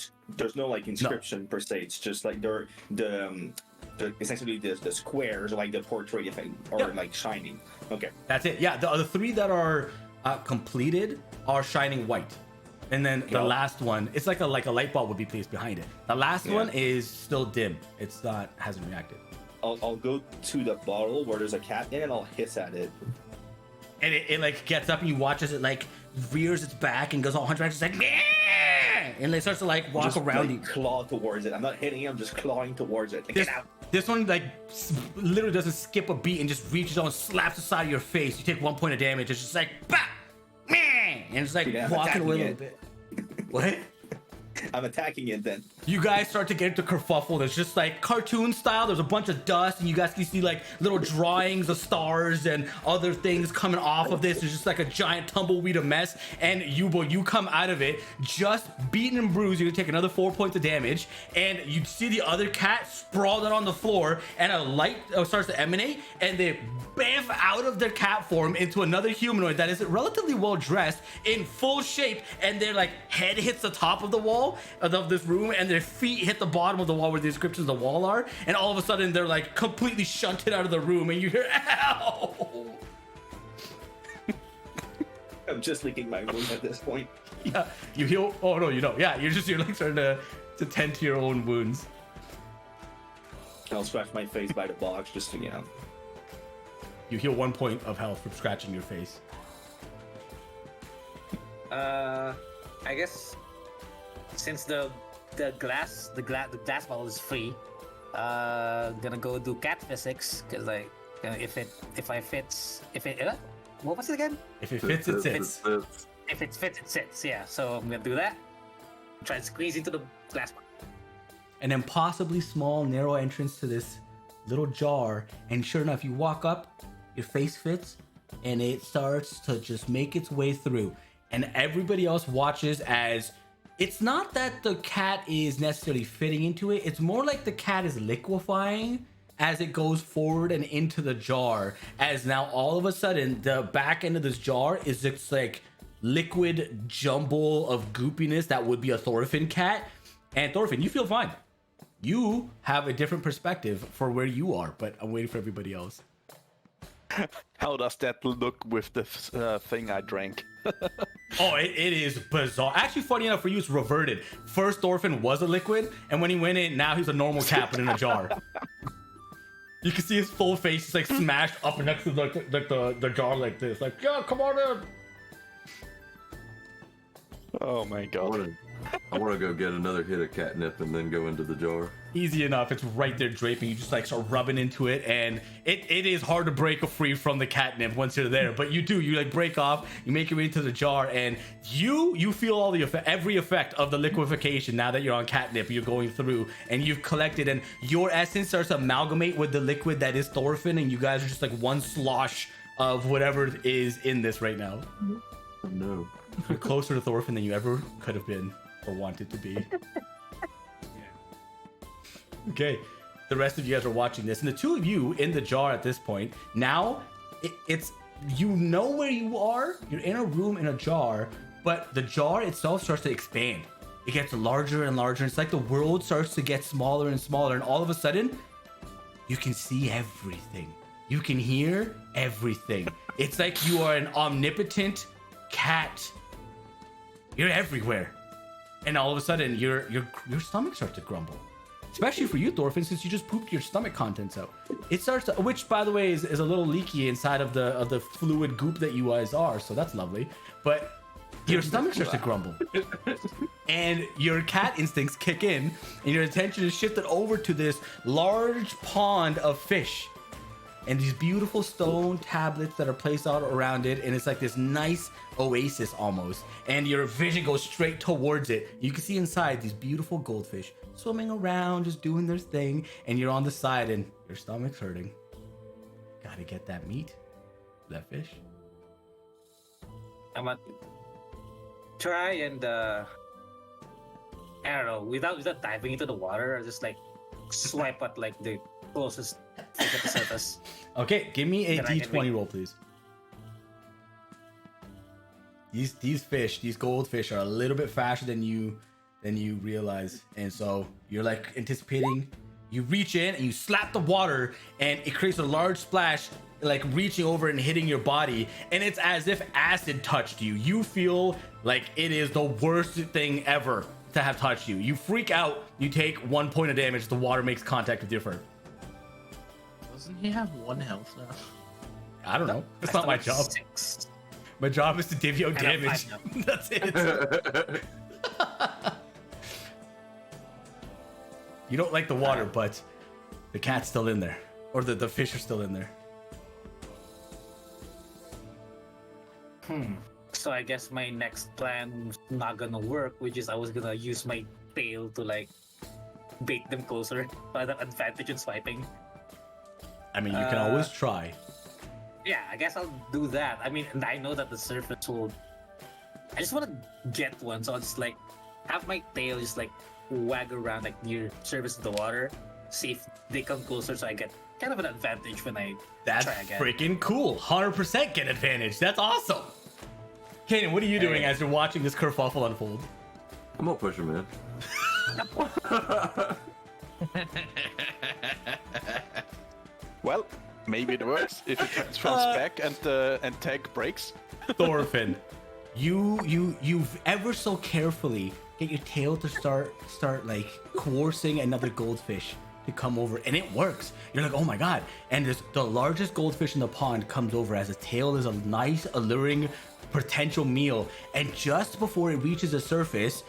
like inscription per se. It's just like essentially the squares, like the portrait effect, are like shining. Okay, that's it. Yeah, the three that are completed are shining white, and then the last one, it's like a light bulb would be placed behind it. The last one is still dim. It's not, hasn't reacted. I'll go to the bottle where there's a cat in, and I'll hiss at it. And it like gets up and you watch as it like rears its back and goes all 100 actions like, yeah! And it starts to like walk around you. Claw towards it. I'm not hitting it, I'm just clawing towards it. Like, get out. This one like literally doesn't skip a beat and just reaches on and slaps the side of your face. You take 1 point of damage. It's just like, bah! Meh! And it's like walking away a little bit. What? I'm attacking it then. You guys start to get into kerfuffle. There's just like cartoon style. There's a bunch of dust, and you guys can see like little drawings of stars and other things coming off of this. There's just like a giant tumbleweed of mess. And you come out of it just beaten and bruised. You're gonna take another 4 points of damage, and you see the other cat sprawled out on the floor, and a light starts to emanate, and they bamf out of their cat form into another humanoid that is relatively well dressed in full shape, and their like head hits the top of the wall of this room, and their feet hit the bottom of the wall where the inscriptions of the wall are, and all of a sudden they're like completely shunted out of the room, and you hear ow. I'm just licking my wound at this point. Yeah, you heal. Oh no, you don't. Yeah, you're like starting to tend to your own wounds. I'll scratch my face by the box just to, You heal 1 point of health from scratching your face. I guess since the glass bottle is free, gonna go do cat physics, because like if it what was it again? If it fits, it sits. If it fits, it sits. Yeah, so I'm gonna do that. Try and squeeze into the glass bottle. An impossibly small, narrow entrance to this little jar, and sure enough, you walk up, your face fits, and it starts to just make its way through, and everybody else watches as it's not that the cat is necessarily fitting into it, it's more like the cat is liquefying as it goes forward and into the jar, as now all of a sudden the back end of this jar is just like liquid jumble of goopiness that would be a Thorfinn cat. And Thorfinn, you feel fine. You have a different perspective for where you are, but I'm waiting for everybody else. How does that look with the thing I drank? Oh, it is bizarre. Actually, funny enough for you, it's reverted. First, Thorfinn was a liquid, and when he went in, now he's a normal cat, but in a jar. You can see his full face is like smashed up next to the jar like this. Like, yeah, come on in. Oh my god. I want to go get another hit of catnip and then go into the jar. Easy enough. It's right there draping. You just like start rubbing into it, and it is hard to break free from the catnip once you're there. But you like break off. You make your way into the jar, and you feel all the every effect of the liquefaction now that you're on catnip. You're going through, and you've collected, and your essence starts to amalgamate with the liquid that is Thorfinn, and you guys are just like one slosh of whatever is in this right now. No. You're closer to Thorfinn than you ever could have been or wanted to be. Okay, the rest of you guys are watching this, and the two of you in the jar at this point, now it's you know where you are. You're in a room in a jar, but the jar itself starts to expand. It gets larger and larger. It's like the world starts to get smaller and smaller, and all of a sudden, you can see everything. You can hear everything. It's like you are an omnipotent cat. You're everywhere, and all of a sudden, your stomach starts to grumble. Especially for you, Thorfinn, since you just pooped your stomach contents out. It starts to, which by the way is a little leaky inside of the fluid goop that you guys are, so that's lovely. But your stomach starts to grumble, and your cat instincts kick in, and your attention is shifted over to this large pond of fish, and these beautiful stone tablets that are placed out around it, and it's like this nice oasis almost. And your vision goes straight towards it. You can see inside these beautiful goldfish swimming around, just doing their thing, and you're on the side, and your stomach's hurting. Gotta get that meat. that fish. I'm gonna try and I don't know, without diving into the water, I'll just like swipe at like the closest fish at the surface. Okay, give me a Then I can d20 read. roll, please. These fish, these goldfish, are a little bit faster than you realize, and so you're like anticipating. You reach in and you slap the water, and it creates a large splash, like reaching over and hitting your body, and it's as if acid touched you. You feel like it is the worst thing ever to have touched you. You freak out. You take 1 point of damage. The water makes contact with your fur. Doesn't he have 1 health now? I don't know. It's I not my still job. have 6. My job is to divvy out I have damage. 5 That's it. You don't like the water, but the cat's still in there. Or the fish are still in there. So I guess my next plan's not gonna work, which is I was gonna use my tail to like bait them closer by the advantage in swiping. I mean, you can always try. Yeah, I guess I'll do that. I mean, and I know that the surface will. I just want to get one, so I'll just like have my tail just like wag around like near surface of the water, see if they come closer, so I get kind of an advantage when I That's try again. freaking cool. 100% get advantage. That's awesome. Kaden, what are you doing Hey. as you're watching this kerfuffle unfold? I'm gonna push him, man. Well, maybe it works if it transforms back and the tag breaks. Thorfinn, you've ever so carefully get your tail to start like coercing another goldfish to come over, and it works. You're like, oh my god! And the largest goldfish in the pond comes over as the tail is a nice, alluring potential meal, and just before it reaches the surface,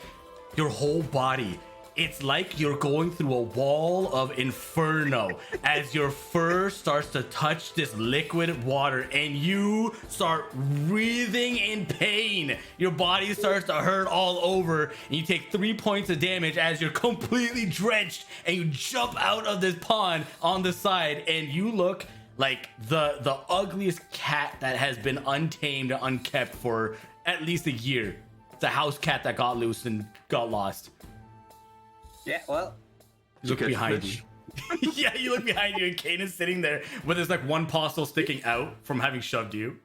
your whole body. It's like you're going through a wall of inferno as your fur starts to touch this liquid water and you start breathing in pain. Your body starts to hurt all over and you take 3 points of damage as you're completely drenched and you jump out of this pond on the side and you look like the ugliest cat that has been untamed and unkept for at least a year. It's a house cat that got loose and got lost. Yeah, well, You look catch behind fish? you. Yeah, you look behind you, and Kane's sitting there with there's like one paw still sticking out from having shoved you.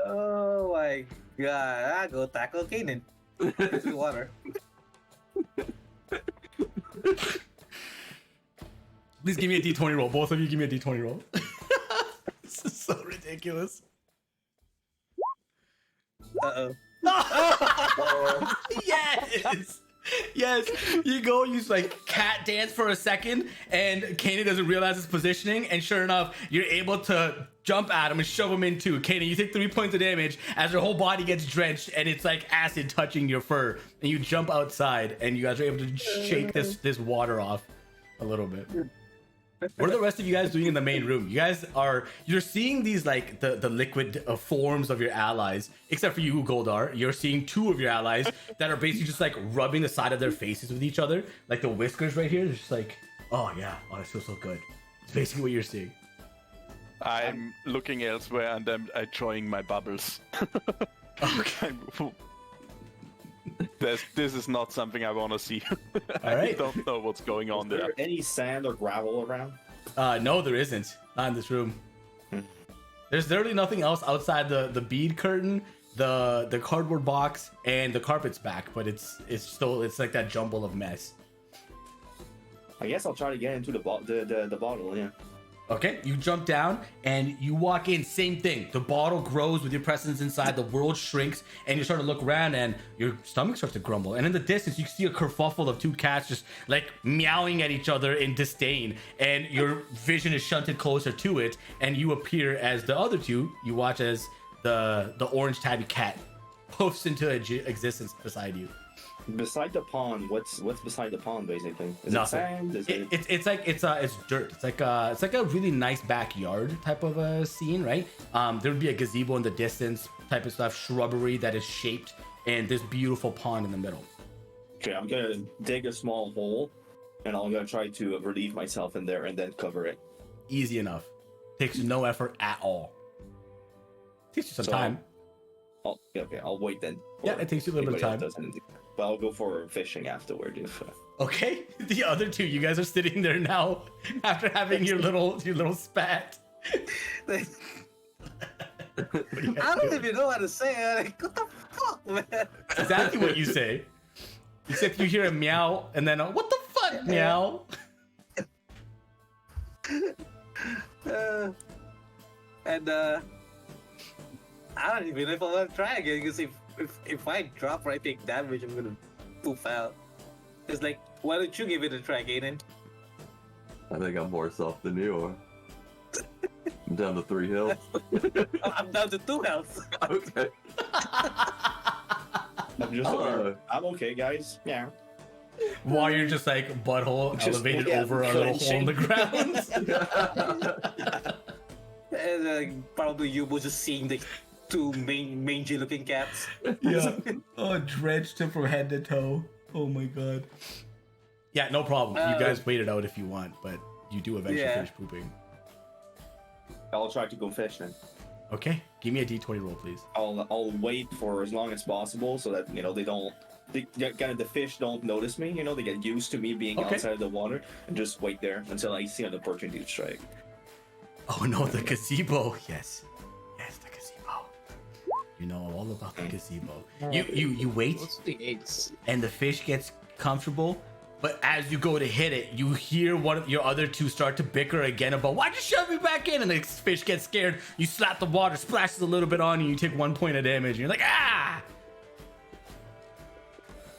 oh my god, I go tackle Kanan. It's the water. Please give me a d20 roll. Both of you give me a d20 roll. This is so ridiculous. Uh-oh. Yes! Yes, you go use like cat dance for a second, and Kanan doesn't realize his positioning, and sure enough, you're able to jump at him and shove him in too. Kanan, you take 3 points of damage as your whole body gets drenched, and it's like acid touching your fur, and you jump outside, and you guys are able to shake this water off a little bit. What are the rest of you guys doing in the main room? You're seeing these like the liquid forms of your allies, except for you, Goldar. You're seeing 2 of your allies that are basically just like rubbing the side of their faces with each other, like the whiskers right here. They're just like, oh yeah, oh it feels so good. It's basically what you're seeing. I'm looking elsewhere and I'm enjoying my bubbles. Okay. This is not something I want to see. All I right. don't know what's going on Is there. there any sand or gravel around? No, there isn't. Not in this room. There's literally nothing else outside the bead curtain, the cardboard box, and the carpet's back. But it's like that jumble of mess. I guess I'll try to get into the bottle. Yeah. Okay, you jump down and you walk in, same thing. The bottle grows with your presence inside, the world shrinks, and you start to look around and your stomach starts to grumble. And in the distance, you see a kerfuffle of 2 cats just like meowing at each other in disdain. And your vision is shunted closer to it, and you appear as the other 2. You watch as the orange tabby cat poofs into existence beside you. Beside the pond, what's beside the pond basically? Is Nothing. it sand? Is it... It's dirt. It's like a really nice backyard type of a scene, right? There would be a gazebo in the distance, type of stuff, shrubbery that is shaped, and this beautiful pond in the middle. Okay, I'm gonna dig a small hole, and I'm gonna try to relieve myself in there and then cover it. Easy enough. Takes no effort at all. Takes you some So- time. Okay, I'll wait then. Yeah, it takes you a little bit of Anybody else time. doesn't- But I'll go for fishing afterward if. Okay, the other two, you guys are sitting there now after having your little spat. I don't even know what to say. I'm like, what the fuck, man? Exactly what you say. Except you hear a meow and then a what the fuck meow. And I don't even know if I want to try again because if I drop or I take damage, I'm gonna poof out. It's like, why don't you give it a try, Kaden? I think I'm worse off than you are. I'm down to 3 health. I'm down to 2 health. Okay. I'm just. I'm okay, guys. Yeah. While you're just like butthole Just, elevated yeah, over a little hole in the ground. And probably you were just seeing the 2 mangy looking cats. Yeah. Oh, drenched him from head to toe. Oh my god. Yeah, no problem. You guys wait it out if you want, but you do eventually Yeah. finish pooping. I'll try to go fish then. Okay, give me a d20 roll, please. I'll wait for as long as possible so that the fish don't notice me. They get used to me being Okay. outside the water and just wait there until I see an opportunity to strike. Oh no, the gazebo. Yes, the gazebo. You know all about the gazebo. You wait, What's the 8s? and the fish gets comfortable. But as you go to hit it, you hear one of your other two start to bicker again about why'd you shove me back in? And the fish gets scared. You slap the water, splashes a little bit on you. You take 1 point of damage. And you're like, ah.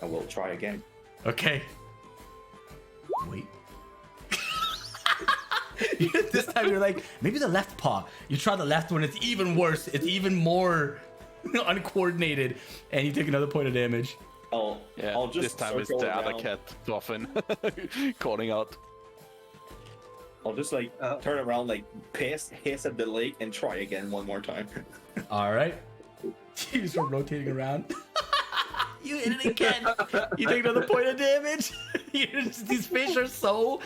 I will try again. Okay. Wait. This time you're like, maybe the left paw. You try the left one, it's even worse. It's even more uncoordinated. And you take another point of damage. I'll just this time it's circle the other around. cat, Dolphin, calling out. I'll just turn around, hiss at the lake, and try again one more time. All right. You start rotating around. You hit it again. You take another point of damage. These fish are so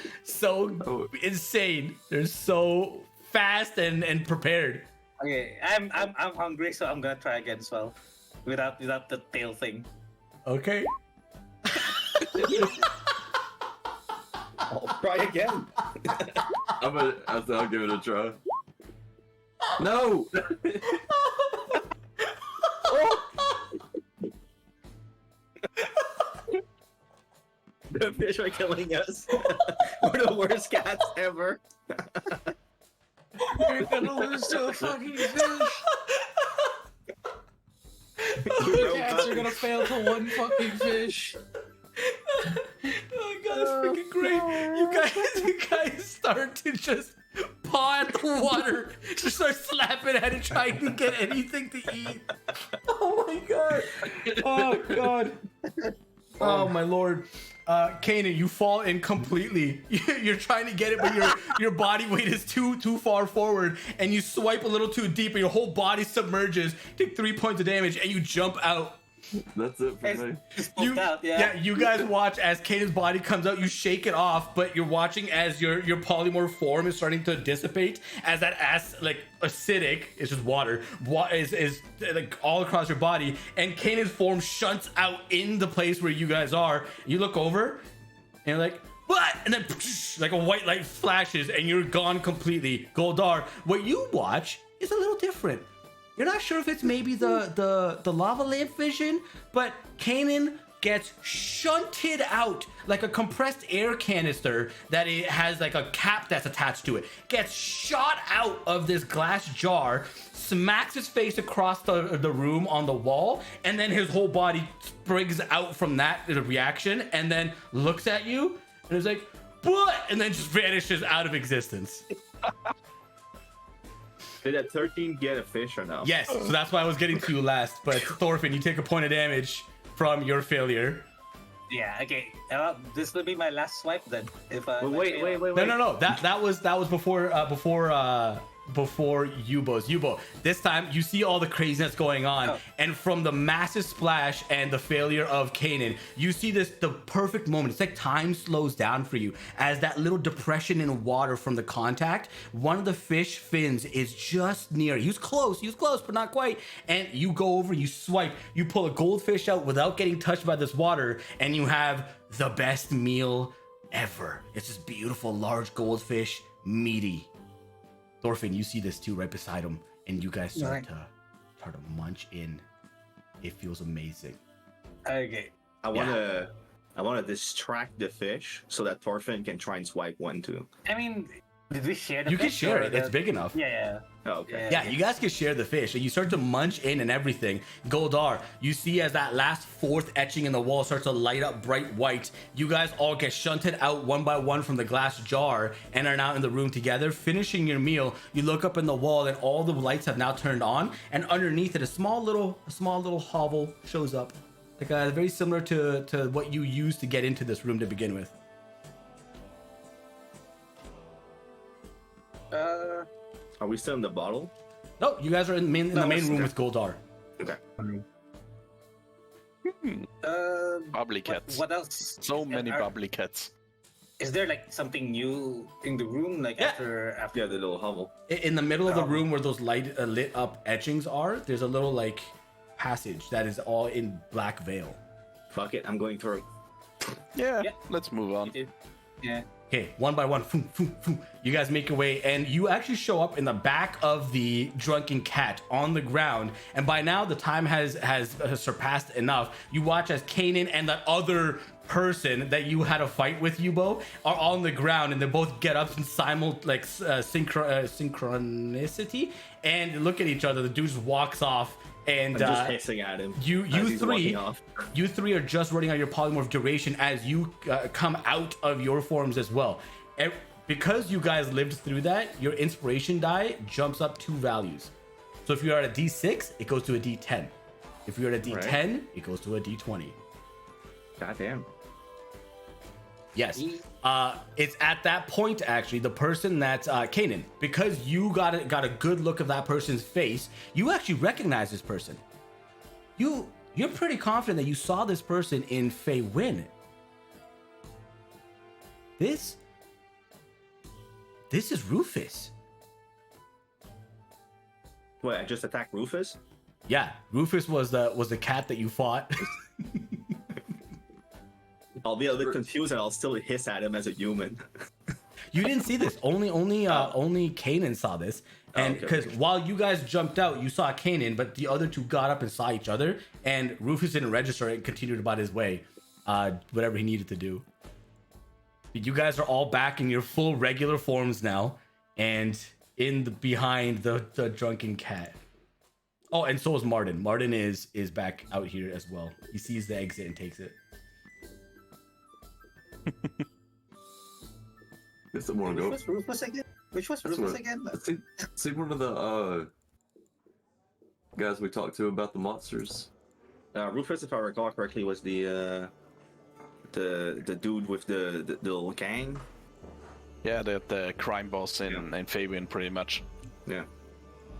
insane. They're so fast and prepared. Okay, I'm hungry, so I'm gonna try again as well, without the tail thing. Okay. I'll try again. I'll give it a try. No! The fish are killing us. We're the worst cats ever. You're gonna lose to a fucking fish. You The know, cats are gonna fail to 1 fucking fish. Oh god, that's freaking great. You guys start to just paw at the water. Just start slapping at it, trying to get anything to eat. Oh my god. Oh god. Oh my lord. Kanan, you fall in completely. You're trying to get it, but your body weight is too far forward, and you swipe a little too deep, and your whole body submerges. Take 3 points of damage, and you jump out. That's it for me. It's pulled out, yeah. You guys watch as Kanan's body comes out. You shake it off, but you're watching as your polymorph form is starting to dissipate. As that acidic, it's just water, is like all across your body, and Kanan's form shunts out in the place where you guys are. You look over, and you're like, what? And then like a white light flashes, and you're gone completely. Goldar, what you watch is a little different. You're not sure if it's maybe the lava lamp vision, but Kanan gets shunted out like a compressed air canister that it has like a cap that's attached to it. Gets shot out of this glass jar, smacks his face across the room on the wall, and then his whole body sprigs out from that reaction, and then looks at you and is like, what? And then just vanishes out of existence. Did that 13 get a fish or no? Yes, so that's why I was getting to you last. But Thorfinn, you take a point of damage from your failure. Yeah, okay. This will be my last swipe then. If Wait. No. That was before before Yubo's. Yubo, this time you see all the craziness going on, and from the massive splash and the failure of Kanan, you see the perfect moment. It's like time slows down for you as that little depression in water from the contact. One of the fish fins is just near. He was close, but not quite. And you go over, you swipe, you pull a goldfish out without getting touched by this water, and you have the best meal ever. It's this beautiful large goldfish, meaty. Thorfinn, you see this too right beside him, and you guys start to munch in. It feels amazing. Okay. I wanna distract the fish so that Thorfinn can try and swipe one too. I mean, did we share the You can fish, share or it. It's big enough. Yeah. Oh, okay. Yeah, you guys can share the fish, and you start to munch in and everything. Goldar, you see as that last fourth etching in the wall starts to light up bright white. You guys all get shunted out one by one from the glass jar and are now in the room together, finishing your meal. You look up in the wall, and all the lights have now turned on. And underneath it, a small little hovel shows up, like very similar to what you used to get into this room to begin with. Are we still in the bottle? No, you guys are in the main room with Goldar. Okay. Bubbly cats. What else? So many bubbly cats. Is there like something new in the room? Like Yeah. after Yeah, the little hovel. In the middle of the room where those lit up etchings are, there's a little like passage that is all in black veil. Fuck it, I'm going through. Yeah, Yeah. let's move on. Yeah. Okay, one by one, you guys make your way, and you actually show up in the back of the drunken cat on the ground. And by now, the time has surpassed enough. You watch as Kanan and that other person that you had a fight with, Yubo, are on the ground, and they both get up in synchronicity and look at each other. The dude just walks off. And I'm just hissing at him. you he's three walking off. you three are just running out your polymorph duration as you come out of your forms as well. Because you guys lived through that, your inspiration die jumps up 2 values. So if you're at a D6, it goes to a D10. If you're at a D10, it goes to a D20. Goddamn. Yes. It's at that point, actually, the person that's Kanan, because you got a good look of that person's face, you actually recognize this person. You're pretty confident that you saw this person in Fey Win. This is Rufus. Wait, I just attacked Rufus? Yeah, Rufus was the cat that you fought. I'll be a bit confused and I'll still hiss at him as a human. You didn't see this. Only Kanan saw this. And because while you guys jumped out, you saw Kanan, but the other two got up and saw each other, and Rufus didn't register and continued about his way, whatever he needed to do. You guys are all back in your full regular forms now, and behind the drunken cat. Oh, and so is Martin. Martin is back out here as well. He sees the exit and takes it. Guess I'm gonna go. Which was Rufus again? Which was Rufus again? See one of the guys we talked to about the monsters. Rufus, if I recall correctly, was the dude with the little gang. Yeah, the crime boss in Fabian, pretty much. Yeah.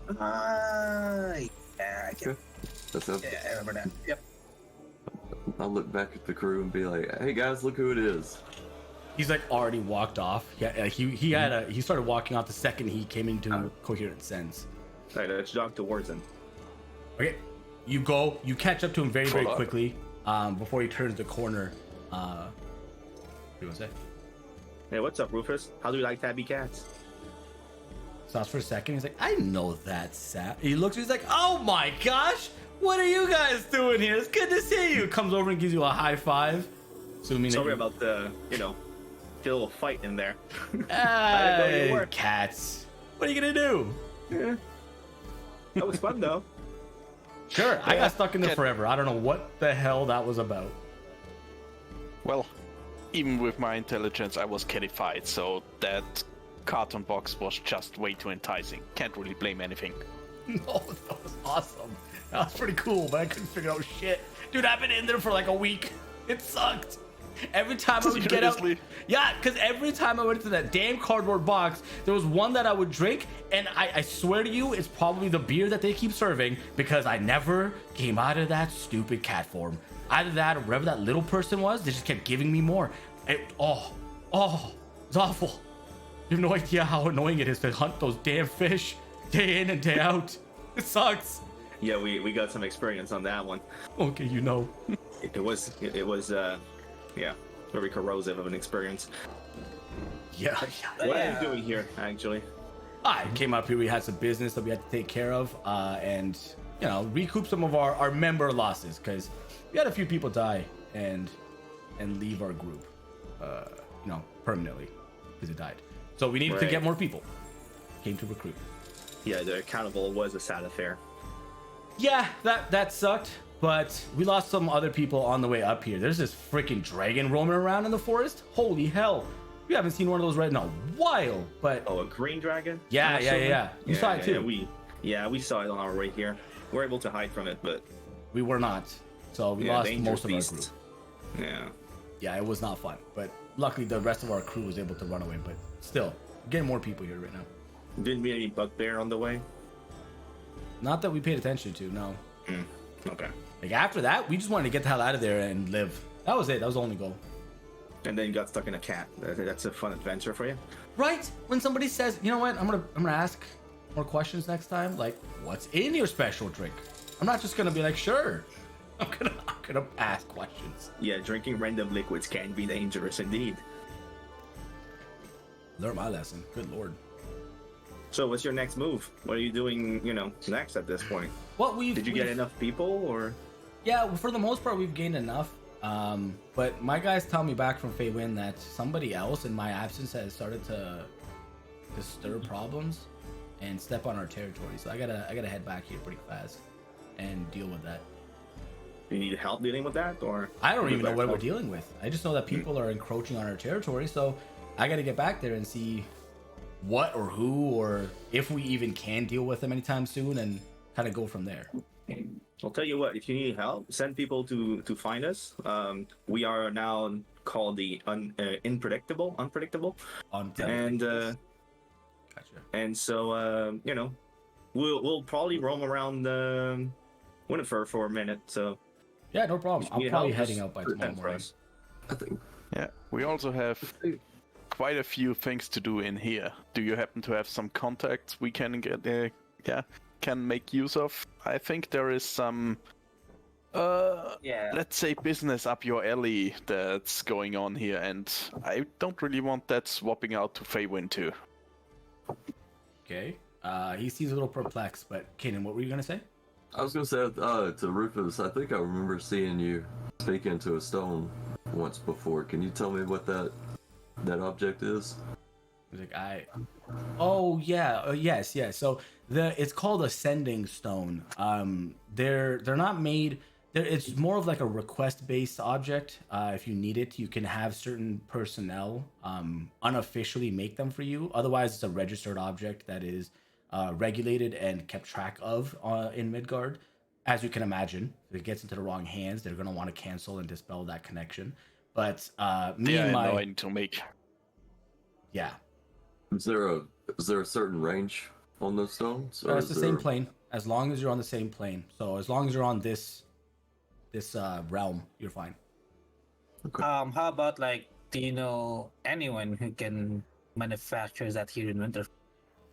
Yeah, I can. That's it. Yeah, I remember that. Yep. I'll look back at the crew and be like, "Hey guys, look who it is." He's like already walked off. Yeah, he started walking off the second he came into coherent sense. Alright, let's jog towards him. Okay, you catch up to him very quickly before he turns the corner. What do you want to say? Hey, what's up, Rufus? How do you like tabby cats? Stops for a second. He's like, I know that sap. He looks. He's like, oh my gosh, what are you guys doing here? It's good to see you. Comes over and gives you a high five. Assuming Sorry that about the little fight in there. Cats. What are you gonna do? Yeah. That was fun though. Sure, I got stuck in there forever. I don't know what the hell that was about. Well, even with my intelligence, I was catified, so that carton box was just way too enticing. Can't really blame anything. No, that was awesome. That was pretty cool, but I couldn't figure out shit. Dude, I've been in there for like a week. It sucked. Every time I would get out, Seriously? yeah, because every time I went into that damn cardboard box, there was one that I would drink, and I swear to you, it's probably the beer that they keep serving, because I never came out of that stupid cat form. Either that or whatever that little person was, they just kept giving me more. It's awful. You have no idea how annoying it is to hunt those damn fish day in and day out. It sucks. Yeah, we got some experience on that one. Okay, you know. It was yeah, very corrosive of an experience. Yeah. What are you doing here, actually? I came up here. We had some business that we had to take care of, and recoup some of our member losses, because we had a few people die and leave our group, permanently, because it died. So we needed to get more people. Came to recruit. Yeah, the carnival was a sad affair. Yeah, that sucked. But we lost some other people on the way up here. There's this freaking dragon roaming around in the forest. Holy hell. We haven't seen one of those right in a while, but... Oh, a green dragon? Yeah. You saw it too. We saw it on our way here. We're able to hide from it, but... We were not. So we lost dangerous most of our beasts. group. Yeah. Yeah, it was not fun. But luckily the rest of our crew was able to run away. But still, we're getting more people here right now. Didn't meet any bugbear on the way? Not that we paid attention to, no. Okay. Like after that, we just wanted to get the hell out of there and live. That was it. That was the only goal. And then you got stuck in a cat. That's a fun adventure for you. Right? When somebody says, you know what, I'm gonna ask more questions next time. Like, what's in your special drink? I'm not just gonna be like, sure. I'm gonna ask questions. Yeah, drinking random liquids can be dangerous indeed. Learn my lesson. Good lord. So what's your next move? What are you doing, next at this point? Well, Did you get enough people, or? Yeah, for the most part, we've gained enough. But my guys tell me back from Feywind that somebody else in my absence has started to stir problems and step on our territory. So I gotta head back here pretty fast and deal with that. Do you need help dealing with that, or? I don't even know what we're dealing with. I just know that people are encroaching on our territory, so I gotta get back there and see what or who or if we even can deal with them anytime soon, and kind of go from there. I'll tell you what, if you need help, send people to find us. We are now called the unpredictable, and Gotcha. and so we'll probably roam around Winterfur for a minute. So Yeah, no problem. if you I'm need probably help, heading just out by pretend tomorrow for morning. us. I think Yeah, we also have quite a few things to do in here. Do you happen to have some contacts we can get? Can make use of? I think there is some, Yeah. let's say, business up your alley that's going on here, and I don't really want that swapping out to Feywind too. Okay. He seems a little perplexed, but Kanan, what were you gonna say? I was gonna say to Rufus, I think I remember seeing you speaking to a stone once before. Can you tell me what that object is? He's like, Oh yeah, yes. So it's called ascending stone. They're not made. It's more of like a request-based object. If you need it, you can have certain personnel unofficially make them for you. Otherwise, it's a registered object that is regulated and kept track of in Midgard. As you can imagine, if it gets into the wrong hands, they're gonna want to cancel and dispel that connection. But me and my I need to make. yeah. Is there a certain range on those stones? Or It's the is same there- plane. As long as you're on the same plane. So as long as you're on this realm, you're fine. How about do you know anyone who can manufacture that here in Winter?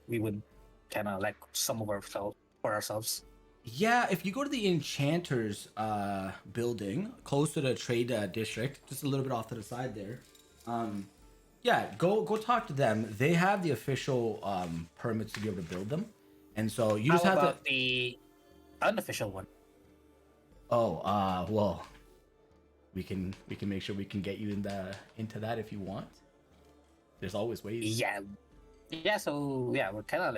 We would kind of some of ourselves for ourselves. Yeah, if you go to the Enchanters building, close to the trade district, just a little bit off to the side there. Yeah, go talk to them. They have the official permits to be able to build them, and so you just How have about to. the unofficial one? Oh, well, we can make sure we can get you into that if you want. There's always ways. Yeah. So yeah, we're kind of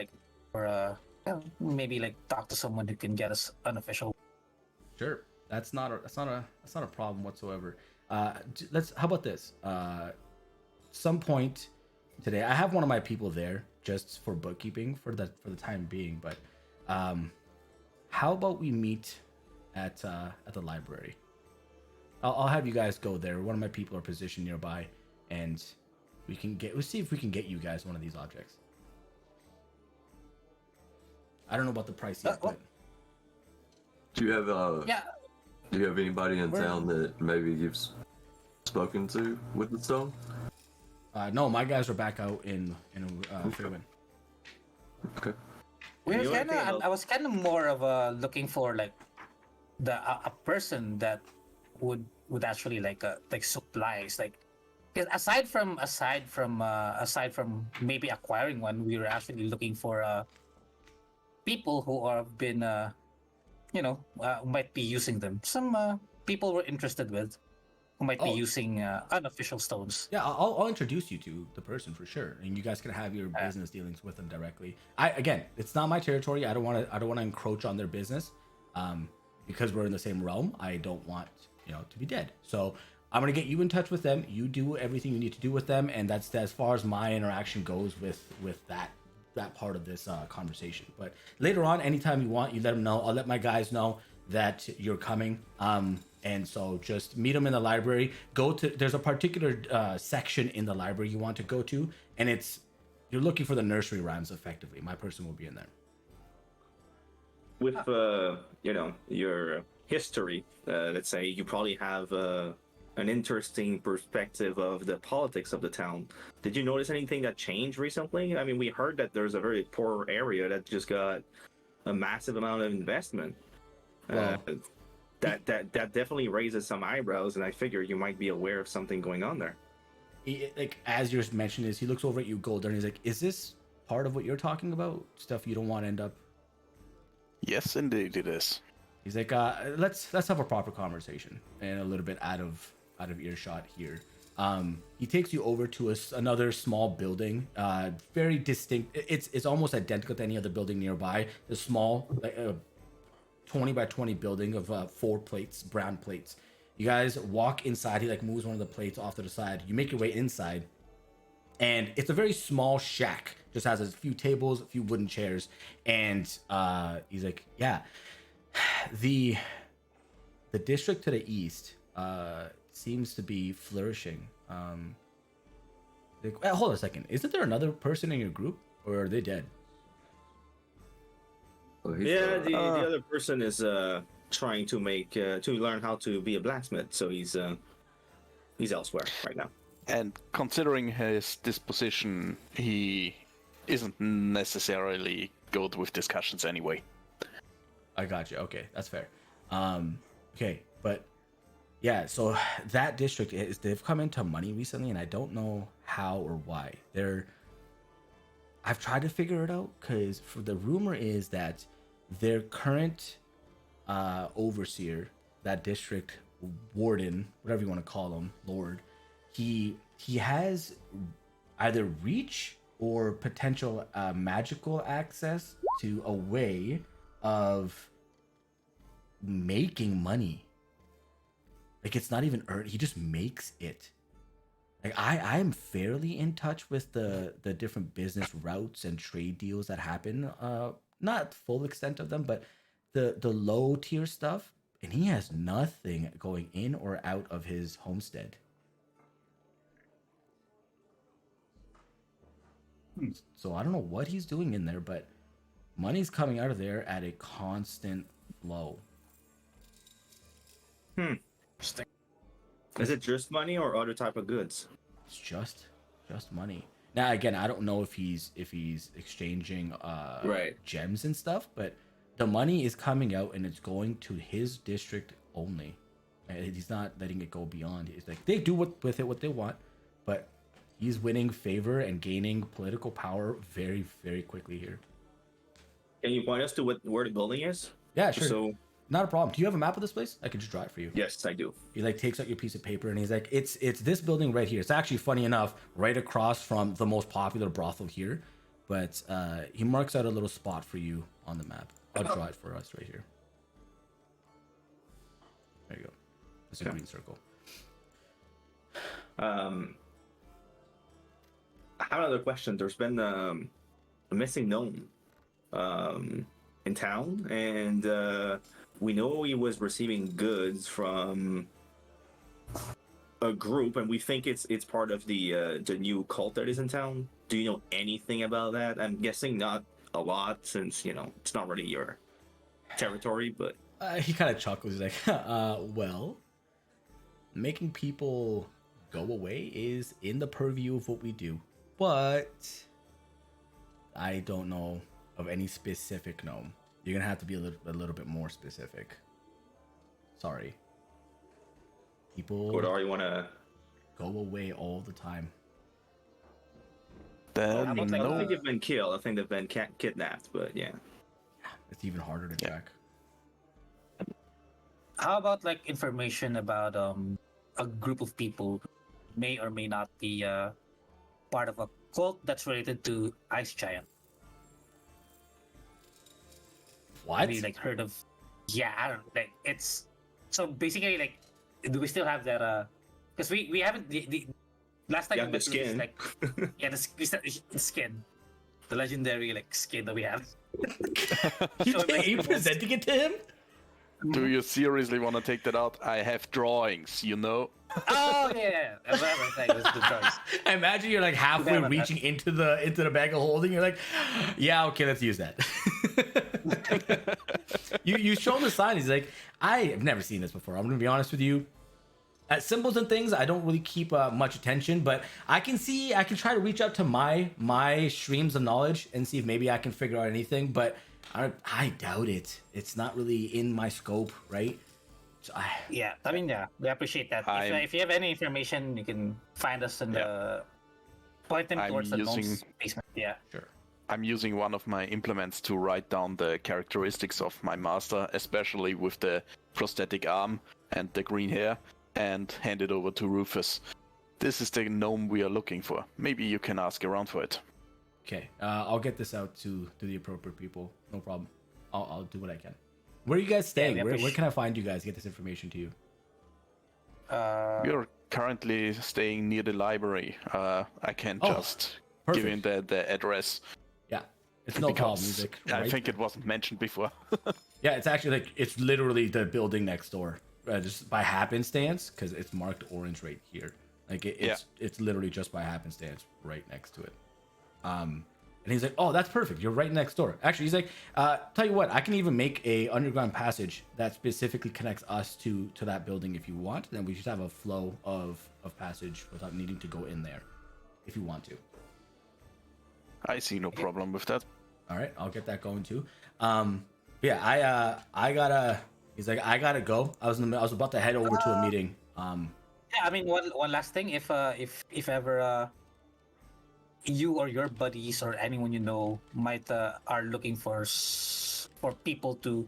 maybe talk to someone who can get us unofficial. Sure, that's not a problem whatsoever. How about this? Some point today, I have one of my people there just for bookkeeping for the time being. But how about we meet at the library? I'll have you guys go there. One of my people are positioned nearby, and we'll see if we can get you guys one of these objects. I don't know about the price yet, but Do you have Yeah. Do you have anybody in Where- town that maybe you've spoken to with the stone? no, my guys are back out in Fairwind. Okay. We were The only kind thing of. about- I was kind of more of looking for like a person that would actually like supplies like. 'Cause aside from maybe acquiring one, we were actually looking for people who have been might be using them. Some people were interested with who might be Oh. using unofficial stones. Yeah, I'll introduce you to the person for sure, and you guys can have your business dealings with them directly. Again, it's not my territory. I don't want to encroach on their business, because we're in the same realm. I don't want to be dead. So I'm gonna get you in touch with them. You do everything you need to do with them, and that's as far as my interaction goes with that part of this conversation. But later on, anytime you want, you let them know. I'll let my guys know that you're coming. And so just meet them in the library. There's a particular section in the library you want to go to, and you're looking for the nursery rhymes effectively. My person will be in there. With your history, let's say you probably have an interesting perspective of the politics of the town. Did you notice anything that changed recently? I mean, we heard that there's a very poor area that just got a massive amount of investment. Well, That definitely raises some eyebrows, and I figure you might be aware of something going on there. Like as you're mentioning this, he looks over at you, Golden, and he's like, "Is this part of what you're talking about? Stuff you don't want to end up?" Yes, indeed it is. He's like, let's have a proper conversation and a little bit out of earshot here. He takes you over to another small building, very distinct. It's almost identical to any other building nearby. The small, 20 by 20 building of 4 plates, brown plates. You guys walk inside. He moves one of the plates off to the side. You make your way inside, and it's a very small shack. Just has a few tables, a few wooden chairs, and he's like, "Yeah, the district to the east seems to be flourishing." Hold on a second. Isn't there another person in your group, or are they dead? Well, he's, Yeah, the other person is trying to learn how to be a blacksmith, so he's elsewhere right now. And considering his disposition, he isn't necessarily good with discussions anyway. I got you. Okay, that's fair. Okay, but yeah, so that district they've come into money recently, and I don't know how or why. I've tried to figure it out because the rumor is that their current overseer, that district warden, whatever you want to call him, lord, he has either reach or potential magical access to a way of making money. It's not even earned, he just makes it. I am fairly in touch with the different business routes and trade deals that happen. Not full extent of them, but the low tier stuff, and he has nothing going in or out of his homestead. So I don't know what he's doing in there, but money's coming out of there at a constant flow. Interesting. Is it just money or other type of goods? It's just money. Now again, I don't know if he's exchanging Right. gems and stuff, but the money is coming out and it's going to his district only. And he's not letting it go beyond. It's like they do with it what they want, but he's winning favor and gaining political power very, very quickly here. Can you point us to where the building is? Yeah, sure. So Not a problem. Do you have a map of this place? I could just draw it for you. yes, I do. He takes out your piece of paper and he's like, it's this building right here. It's actually, funny enough, right across from the most popular brothel here. But he marks out a little spot for you on the map. I'll draw it for us right here. There you go. It's a green circle. I have another question. There's been a missing gnome in town, and we know he was receiving goods from a group, and we think it's part of the new cult that is in town. Do you know anything about that? I'm guessing not a lot, since it's not really your territory. But He kind of chuckles. He's like, well, making people go away is in the purview of what we do, but I don't know of any specific gnome. You're gonna have to be a little bit more specific. Sorry. People Kodar, you wanna? go away all the time. Then I don't no. think they've been killed. I think they've been kidnapped. But yeah. It's even harder to track. How about like information about a group of people who may or may not be part of a cult that's related to Ice Giant? What? Have you like heard of? Yeah, I don't like it's. So basically, like, do we still have that? Because we haven't the last time Yeah, we the went through this, skin. like, yeah, the skin, the legendary like skin that we have. Are you presenting it to him? Do you seriously want to take that out? I have drawings, you know. Oh yeah, it was the choice. Imagine you're like halfway Forgot about reaching into the bag of holding. You're like, yeah, okay, let's use that. you show him the sign. He's like, I have never seen this before. I'm gonna be honest with you. At symbols and things, I don't really keep much attention, but I can try to reach out to my streams of knowledge and see if maybe I can figure out anything. But I doubt it. It's not really in my scope, right? So Yeah, I mean, yeah, we appreciate that. If you have any information, you can find us in the point them I'm towards the using- gnome's basement. Yeah. sure. I'm using one of my implements to write down the characteristics of my master, especially with the prosthetic arm and the green hair, and hand it over to Rufus. This is the gnome we are looking for. Maybe you can ask around for it. Okay, I'll get this out to the appropriate people. No problem. I'll do what I can. Where are you guys staying? we Where can I find you guys? Get this information to you. We are currently staying near the library. I can just give perfect. him the address. Yeah, it's no problem. He's Because like, I right think there. it wasn't mentioned before. Yeah, it's actually like it's literally the building next door, just by happenstance because it's marked orange right here. Like it's literally just by happenstance right next to it. And he's like, oh, that's perfect. You're right next door. Actually, he's like, tell you what, I can even make a underground passage that specifically connects us to that building if you want. Then we just have a flow of passage without needing to go in there, if you want to. I see no problem with that. All right, I'll get that going too. Yeah, I gotta. He's like, I gotta go. I was about to head over to a meeting. Yeah, I mean, one last thing. If ever you or your buddies or anyone you know might are looking for people to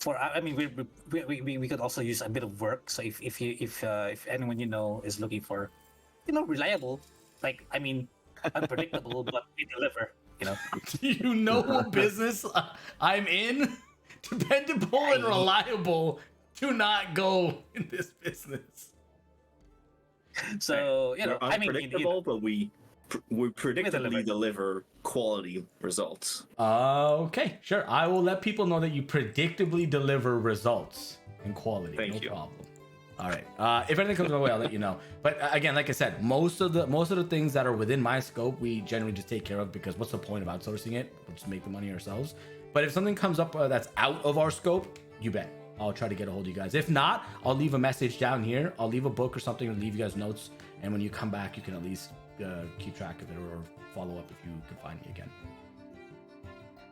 I mean we could also use a bit of work. So if anyone you know is looking for reliable, like I mean unpredictable but we deliver. Do you know what business I'm in? Dependable and reliable do not go in this business. So They're I mean unpredictable, but we predictably deliver quality results. Okay, sure. I will let people know that you predictably deliver results and quality. Thank you. No problem. All right. If anything comes my way, I'll let you know. But again, like I said, most of the things that are within my scope, we generally just take care of because what's the point of outsourcing it? We'll just make the money ourselves. But if something comes up that's out of our scope, you bet I'll try to get a hold of you guys. If not, I'll leave a message down here. I'll leave a book or something and leave you guys notes. And when you come back, you can at least keep track of it or follow up if you can find me again.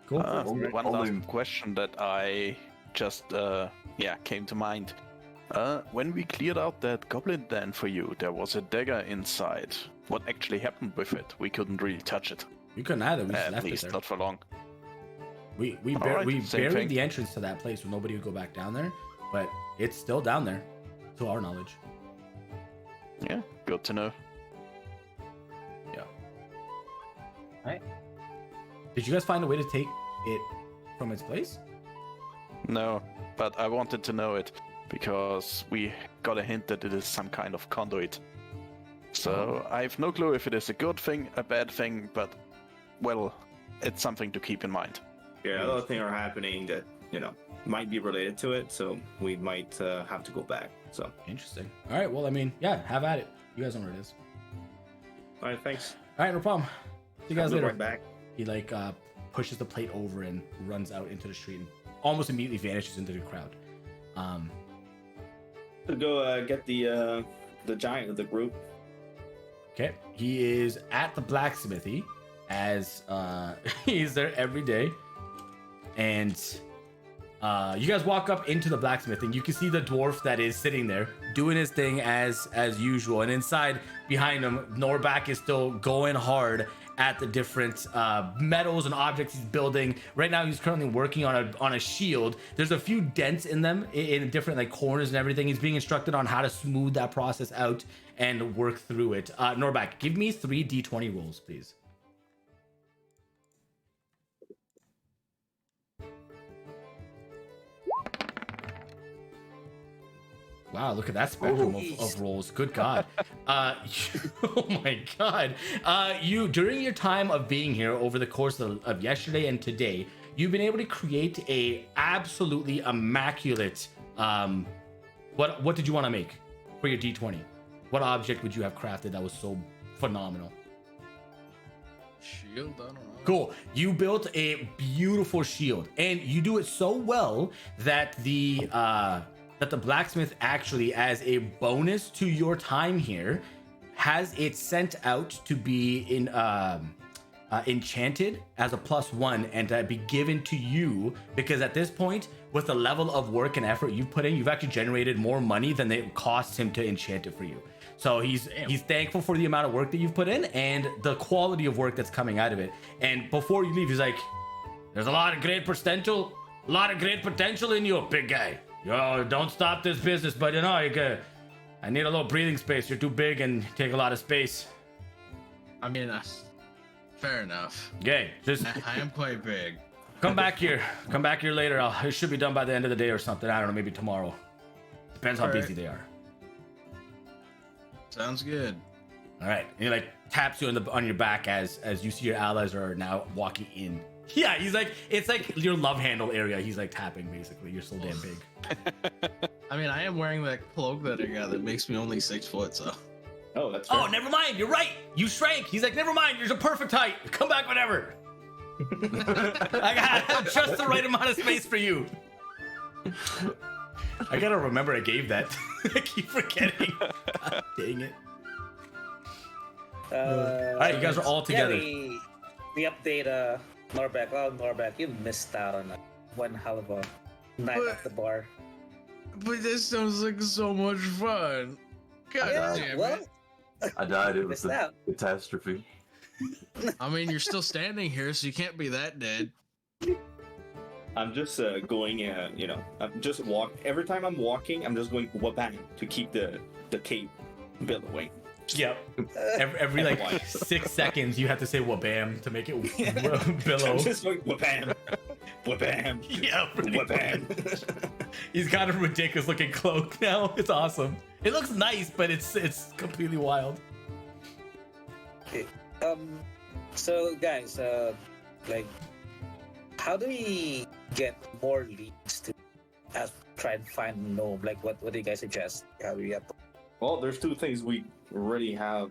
Cool. One last question that I just came to mind. When we cleared out that goblin den for you, there was a dagger inside. What actually happened with it? We couldn't really touch it. We couldn't either. We just At left it least there. not for long. We Alright, we same buried thing. the entrance to that place so nobody would go back down there, but it's still down there, to our knowledge. Yeah, good to know. Yeah. Alright. Did you guys find a way to take it from its place? No, but I wanted to know it because we got a hint that it is some kind of conduit. So I have no clue if it is a good thing, a bad thing, but well, it's something to keep in mind. Yeah, a lot of things are happening that might be related to it. So we might have to go back. So Interesting. All right. Well, I mean, yeah, have at it. You guys know where it is. all right, thanks. All right, no problem. See you guys I'll be later. right back. He like pushes the plate over and runs out into the street and almost immediately vanishes into the crowd. To go get the giant of the group. Okay, he is at the blacksmithy as he's there every day, and you guys walk up into the blacksmith and you can see the dwarf that is sitting there doing his thing as usual, and inside behind him Norbak is still going hard at the different metals and objects he's building. Right now he's currently working on a shield. There's a few dents in them in different like corners and everything. He's being instructed on how to smooth that process out and work through it. Norbak, give me 3 d20 rolls, please. Wow, look at that spectrum of rolls. Good God. Oh my God. You, during your time of being here over the course of yesterday and today, you've been able to create a absolutely immaculate, what did you want to make for your D20? What object would you have crafted that was so phenomenal? Shield, I don't know. Cool. You built a beautiful shield, and you do it so well that the blacksmith actually, as a bonus to your time here, has it sent out to be enchanted as a +1 and to be given to you, because at this point, with the level of work and effort you've put in, you've actually generated more money than it costs him to enchant it for you. So he's thankful for the amount of work that you've put in and the quality of work that's coming out of it. And before you leave, he's like, "There's a lot of great potential in you, big guy. Yo, don't stop this business, but I need a little breathing space. You're too big and take a lot of space." I mean, fair enough. Okay, just I am quite big. come back here. Come back here later. It should be done by the end of the day or something. I don't know, maybe tomorrow. Depends how busy they are. Sounds good. All right. And he like taps you on your back as you see your allies are now walking in. Yeah, he's like, it's like your love handle area. He's like tapping basically. You're so damn big. I mean, I am wearing that cloak that I got that makes me only 6 foot, so. Oh, that's fair. Oh, never mind. You're right. You shrank. He's like, never mind. You're the perfect height. Come back whenever. I got just the right amount of space for you. I gotta remember I gave that. I keep forgetting. God dang it. All right, you guys are all together. Yeah, we update Norbak. Oh, Norbak, you missed out on one hell of a night at the bar. But this sounds like so much fun. God damn it. I died. It was Missed a out. catastrophe. I mean, you're still standing here, so you can't be that dead. I'm just going, I'm just every time I'm walking, I'm just going wabang to keep the cape billowing. Yep. Every like 6 seconds, you have to say "wabam" to make it billow. I'm just going wabam, wabam, Yeah, wabam. He's got a ridiculous looking cloak now. It's awesome. It looks nice, but it's completely wild. So guys, like, how do we get more leads to try and find a gnome? Like, what do you guys suggest? How do we get? Well, there's 2 things we already have.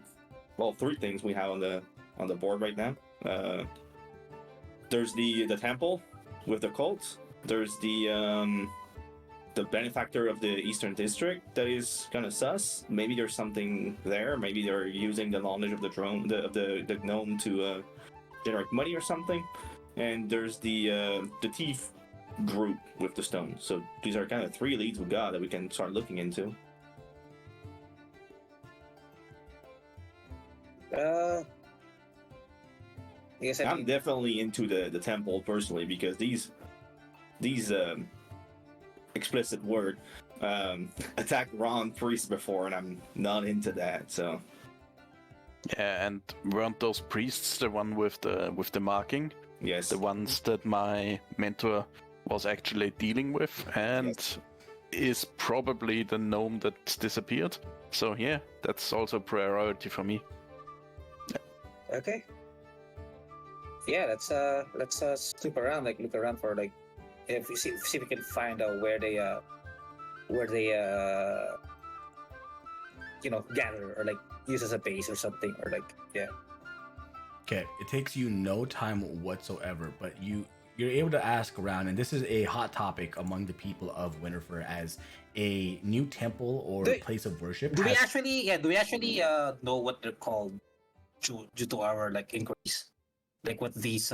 Well, 3 things we have on the board right now. There's the temple with the cult. There's the benefactor of the Eastern District that is kind of sus. Maybe there's something there. Maybe they're using the knowledge of the gnome to generate money or something. And there's the thief group with the stone. So these are kind of 3 leads we got that we can start looking into. Yes, I'm definitely into the temple personally, because these explicit word attacked Ron Priest before, and I'm not into that. So Yeah, and weren't those priests the one with the marking? yes, The ones that my mentor was actually dealing with, and is probably the gnome that disappeared. So yeah, that's also a priority for me. Okay. Yeah, let's snoop around, like look around for like if we see if we can find out where they gather or like use as a base or something, or like Okay, it takes you no time whatsoever, but you're able to ask around, and this is a hot topic among the people of Winterfur as a new temple or place of worship. Do we actually know what they're called due to our like inquiries, like what these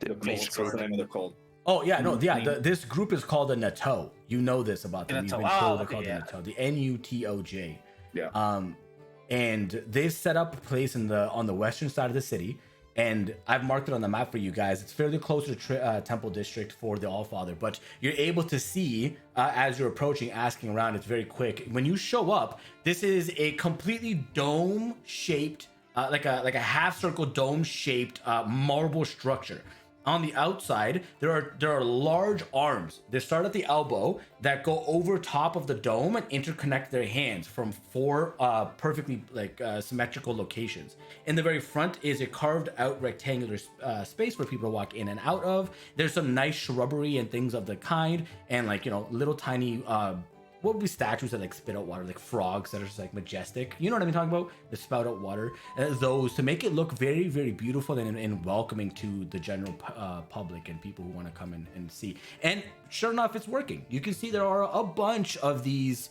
The cult. Mage What's the name of the cult? Oh yeah, no, yeah. This group is called the Nato. You know this about them. You've been Nato. told Oh, they're called okay, the Nato, the NUTOJ. Yeah. And they've set up a place on the western side of the city, and I've marked it on the map for you guys. It's fairly close to Temple District for the Allfather, but you're able to see as you're approaching, asking around. It's very quick. When you show up, this is a completely dome-shaped, like a half-circle dome-shaped marble structure. On the outside, there are large arms. They start at the elbow that go over top of the dome and interconnect their hands from 4 perfectly symmetrical locations. In the very front is a carved out rectangular space where people walk in and out of. There's some nice shrubbery and things of the kind, and little tiny what would be statues that like spit out water, like frogs that are just like majestic. You know what I'm talking about? They spout out water. Those to make it look very, very beautiful and welcoming to the general public and people who want to come and see. And sure enough, it's working. You can see there are a bunch of these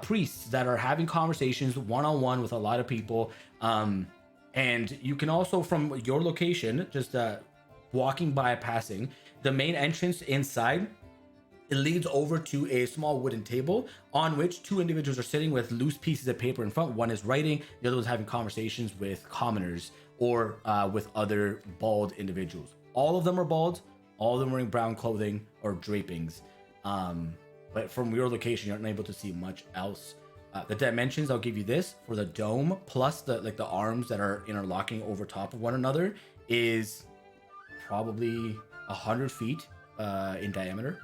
priests that are having conversations one-on-one with a lot of people. And you can also, from your location, just walking by, passing, the main entrance inside, it leads over to a small wooden table on which 2 individuals are sitting with loose pieces of paper in front. One is writing, the other was having conversations with commoners or with other bald individuals. All of them are bald, all of them wearing brown clothing or drapings. But from your location, you're unable to see much else. The dimensions, I'll give you this, for the dome plus the arms that are interlocking over top of one another is probably 100 feet in diameter.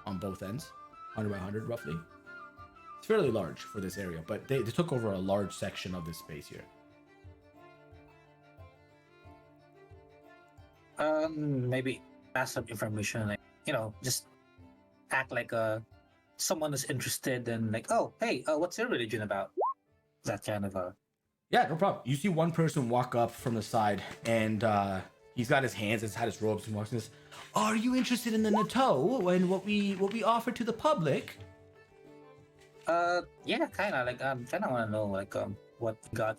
On both ends, 100 by 100 roughly. It's fairly large for this area, but they took over a large section of this space here. Maybe ask some information, like just act like someone is interested and like, oh hey, what's your religion about? That kind of Yeah, no problem. You see one person walk up from the side, and he's got his hands, he's had his robes, and walks in this. Are you interested in the Nato and what we offer to the public? yeah, kind of like kind of want to know like what God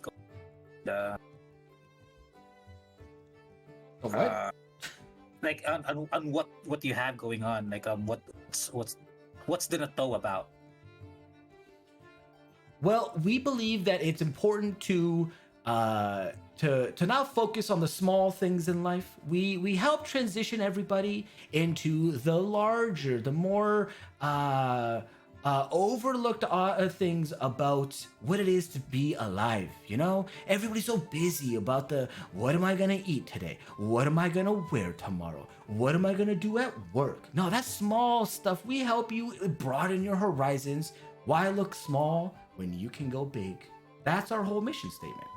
What? like on what you have going on, like what's the Nato about? Well, we believe that it's important to not focus on the small things in life. We help transition everybody into the larger, the more overlooked things about what it is to be alive. Everybody's so busy about what am I gonna eat today? What am I gonna wear tomorrow? What am I gonna do at work? No, that's small stuff. We help you broaden your horizons. Why look small when you can go big? That's our whole mission statement.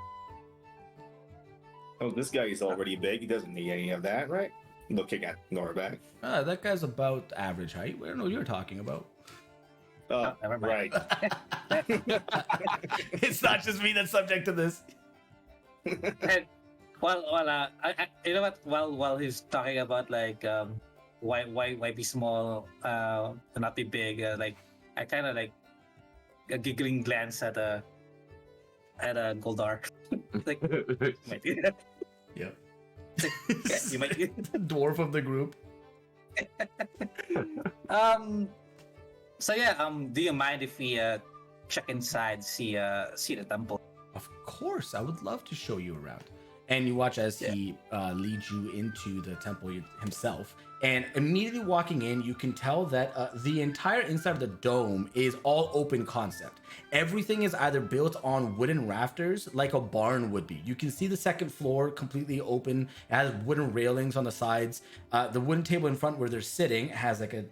Oh, this guy is already big. He doesn't need any of that, right? Looking at Norback. That guy's about average height. I don't know what you're talking about. Oh, never mind. right. It's not just me that's subject to this. And you know what? While he's talking about like why be small and not be big, like I kind of like a giggling glance at a Goldar. Like, Yep. yeah, you might. The dwarf of the group. So yeah. Do you mind if we check inside, see the temple? Of course, I would love to show you around. And you watch as he leads you into the temple himself. And immediately walking in, you can tell that the entire inside of the dome is all open concept. Everything is either built on wooden rafters like a barn would be. You can see the second floor completely open. It has wooden railings on the sides. The wooden table in front where they're sitting has like a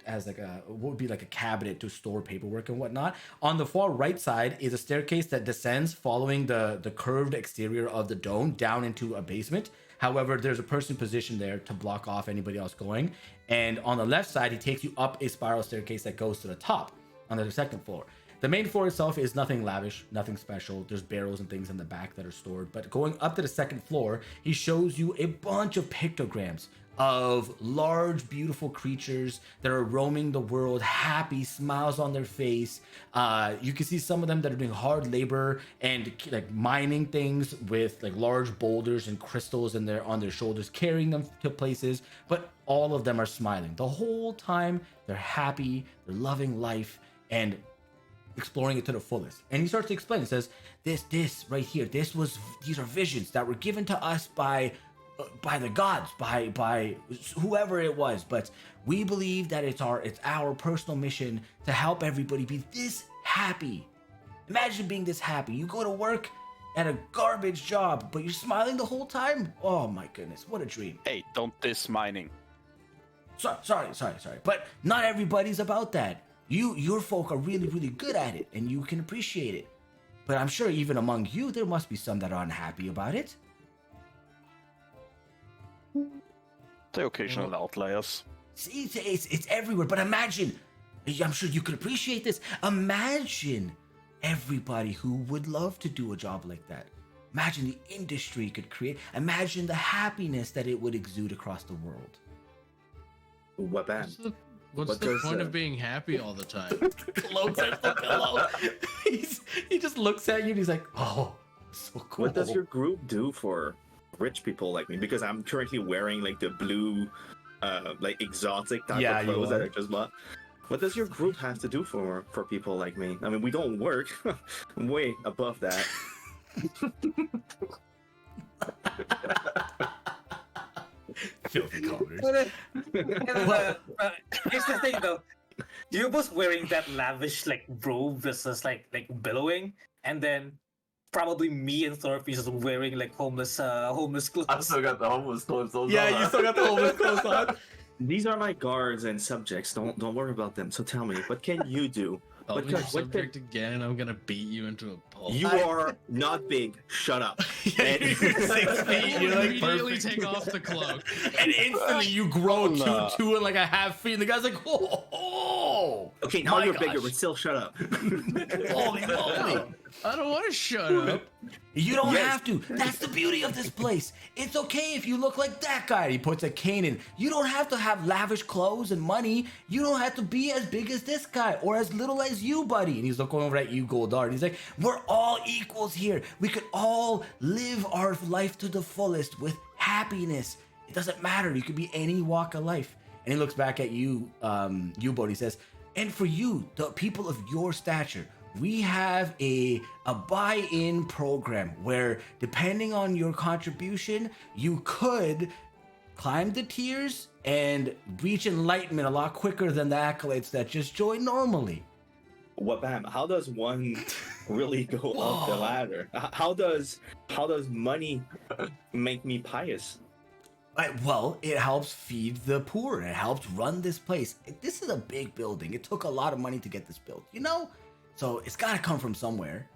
what would be like a cabinet to store paperwork and whatnot. On the far right side is a staircase that descends following the curved exterior of the dome down into a basement. However, there's a person positioned there to block off anybody else going. And on the left side, he takes you up a spiral staircase that goes to the top on the second floor. The main floor itself is nothing lavish, nothing special. There's barrels and things in the back that are stored. But going up to the second floor, he shows you a bunch of pictograms of large, beautiful creatures that are roaming the world, happy, smiles on their face. You can see some of them that are doing hard labor and like mining things with like large boulders and crystals on their shoulders, carrying them to places. But all of them are smiling the whole time. They're happy, they're loving life, and exploring it to the fullest. And he starts to explain. He says, this right here, these are visions that were given to us by the gods, by whoever it was. But we believe that it's our personal mission to help everybody be this happy. Imagine being this happy. You go to work at a garbage job, but you're smiling the whole time. Oh my goodness, what a dream. Hey, don't diss mining. Sorry. But not everybody's about that. Your folk are really, really good at it, and you can appreciate it. But I'm sure even among you, there must be some that are unhappy about it. The occasional outliers. See, it's everywhere. But imagine, I'm sure you could appreciate this. Imagine everybody who would love to do a job like that. Imagine the industry could create. Imagine the happiness that it would exude across the world. Wabam. What's the point of being happy all the time? Floats at the pillow. He just looks at you and he's like, oh, so cool. What does your group do for rich people like me? Because I'm currently wearing like the blue, like exotic type of clothes that I just bought. What does your group have to do for people like me? I mean, we don't work. I'm way above that. Filthy colors. Here's the thing though. You're both wearing that lavish like robe versus like billowing, and then probably me and Thorpe is wearing like homeless clothes. I still got the homeless clothes on. Yeah, you still got the homeless clothes on. These are my guards and subjects. Don't worry about them. So tell me, what can you do? I'll be your subject again, and I'm gonna beat you into a pulp. You are not big. Shut up. Yeah, you're 6 feet. You're like immediately perfect. take off the cloak. And instantly you grow two and like a half feet. And the guy's like, oh. Okay, now my you're gosh. bigger, but still shut up. Holy moly. I don't want to shut up. You don't have to. That's the beauty of this place. It's okay if you look like that guy. He puts a cane in. You don't have to have lavish clothes and money. You don't have to be as big as this guy or as little as you, buddy. And he's looking over at you, Goldard. He's like, we're all equals here. We could all live our life to the fullest with happiness. It doesn't matter. You could be any walk of life. And he looks back at you, U-Boat. He says, and for you, the people of your stature, we have a buy-in program where depending on your contribution, you could climb the tiers and reach enlightenment a lot quicker than the acolytes that just join normally. Wabam, how does one really go up the ladder? How does money make me pious? Well, it helps feed the poor. It helps run this place. This is a big building. It took a lot of money to get this built, you know? So it's got to come from somewhere.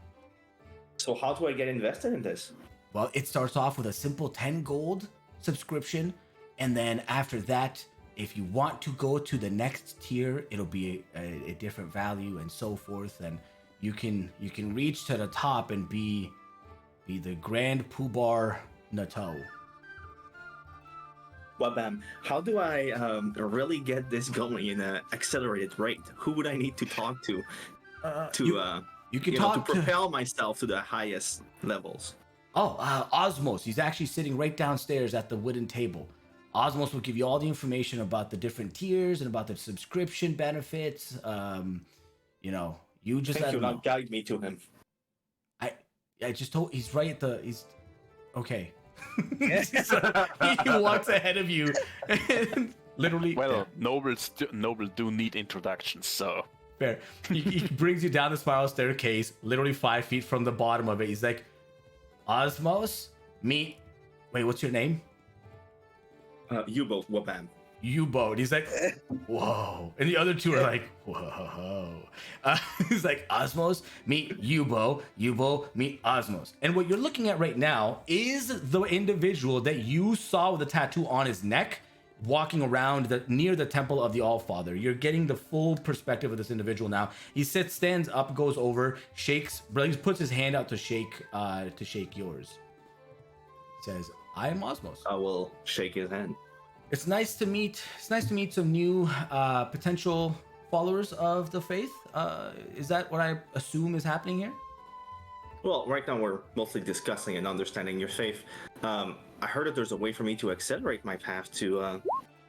So how do I get invested in this? Well, it starts off with a simple 10 gold subscription. And then after that, if you want to go to the next tier, it'll be a different value and so forth. And you can reach to the top and be the Grand Poobah Nato. Wabam, how do I really get this going in an accelerated rate? Who would I need to talk to you can talk to propel myself to the highest levels? Osmos. He's actually sitting right downstairs at the wooden table. Osmos will give you all the information about the different tiers and about the subscription benefits. You just let him know. Guide me to him. I just told. He's right at the. He's okay. So he walks ahead of you, and literally. Well, nobles do need introductions, so. Fair. He brings you down the spiral staircase, literally 5 feet from the bottom of it. He's like, Osmos, meet. Wait, what's your name? U-Boat, Wabam. Yubo. And he's like, whoa. And the other two are like, whoa. He's like, Osmos, meet Yubo. Yubo, meet Osmos. And what you're looking at right now is the individual that you saw with the tattoo on his neck walking around near the temple of the Allfather. You're getting the full perspective of this individual now. He stands up, goes over, shakes, puts his hand out to shake yours. He says, I am Osmos. I will shake his hand. It's nice to meet some new potential followers of the faith. Is that what I assume is happening here? Well, right now we're mostly discussing and understanding your faith. I heard that there's a way for me to accelerate my path to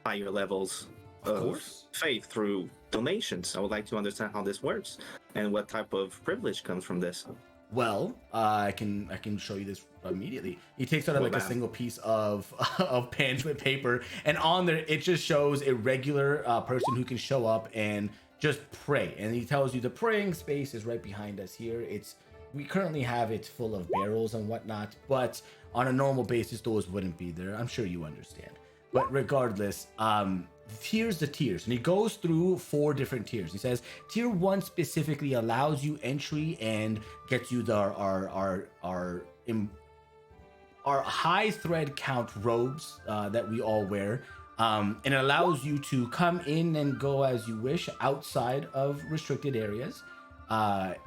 higher levels of faith through donations. I would like to understand how this works and what type of privilege comes from this. Well, I can show you this immediately. He takes out a single piece of parchment paper, and on there it just shows a regular person who can show up and just pray. And he tells you the praying space is right behind us here. We currently have it full of barrels and whatnot, but on a normal basis, those wouldn't be there. I'm sure you understand. But regardless, here's the tiers. And he goes through 4 different tiers. He says, tier 1 specifically allows you entry and gets you our high thread count robes that we all wear. And it allows you to come in and go as you wish outside of restricted areas.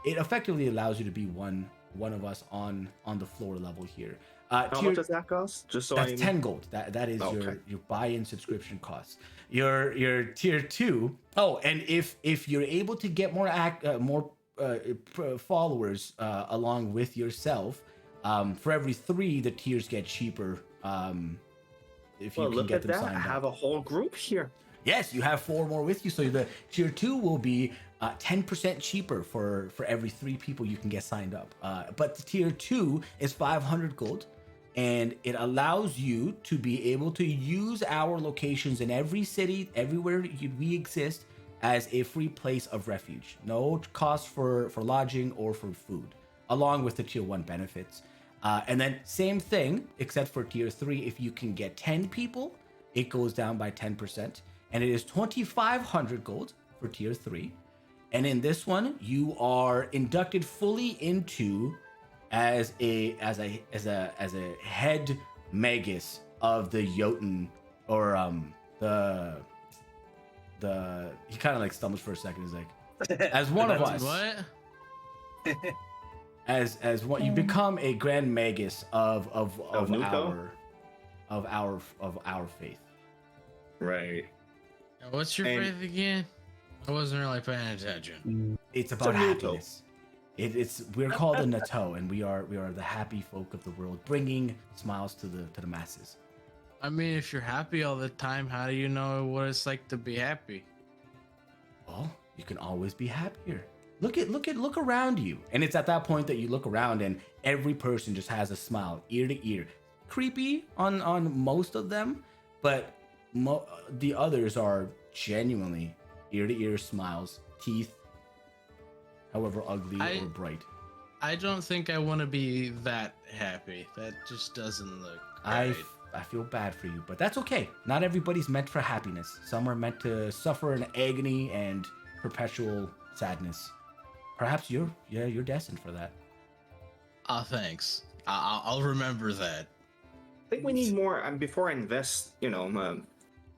It effectively allows you to be one of us on the floor level here. How much does that cost? Just so that's 10 gold. That is your buy-in subscription cost. Your tier 2. Oh, and if you're able to get more followers along with yourself, for every 3 the tiers get cheaper. If you can get them signed up. I have a whole group here. Yes, you have 4 more with you, so the tier 2 will be 10% cheaper for every 3 people you can get signed up. But the tier 2 is 500 gold, and it allows you to be able to use our locations in every city, everywhere we exist, as a free place of refuge. No cost for lodging or for food, along with the tier 1 benefits. And then same thing, except for tier 3, if you can get 10 people, it goes down by 10%. And it is 2,500 gold for tier 3. And in this one, you are inducted fully into as a head magus of the Jotun, or the he kind of like stumbles for a second. He's like, as one of us. What? As what you become a grand magus of Nuko? our faith. Right. What's your faith again? I wasn't really paying attention. It's about happiness. We're called a Nato, and we are the happy folk of the world, bringing smiles to the masses. I mean, if you're happy all the time, how do you know what it's like to be happy? Well, you can always be happier. Look around you. And it's at that point that you look around and every person just has a smile, ear to ear. Creepy on most of them, but the others are genuinely ear to ear smiles, teeth, however ugly or bright. I don't think I want to be that happy. That just doesn't look right. I feel bad for you, but that's okay. Not everybody's meant for happiness. Some are meant to suffer in agony and perpetual sadness. Perhaps you're destined for that. Thanks. I'll remember that. I think we need more. Before I invest,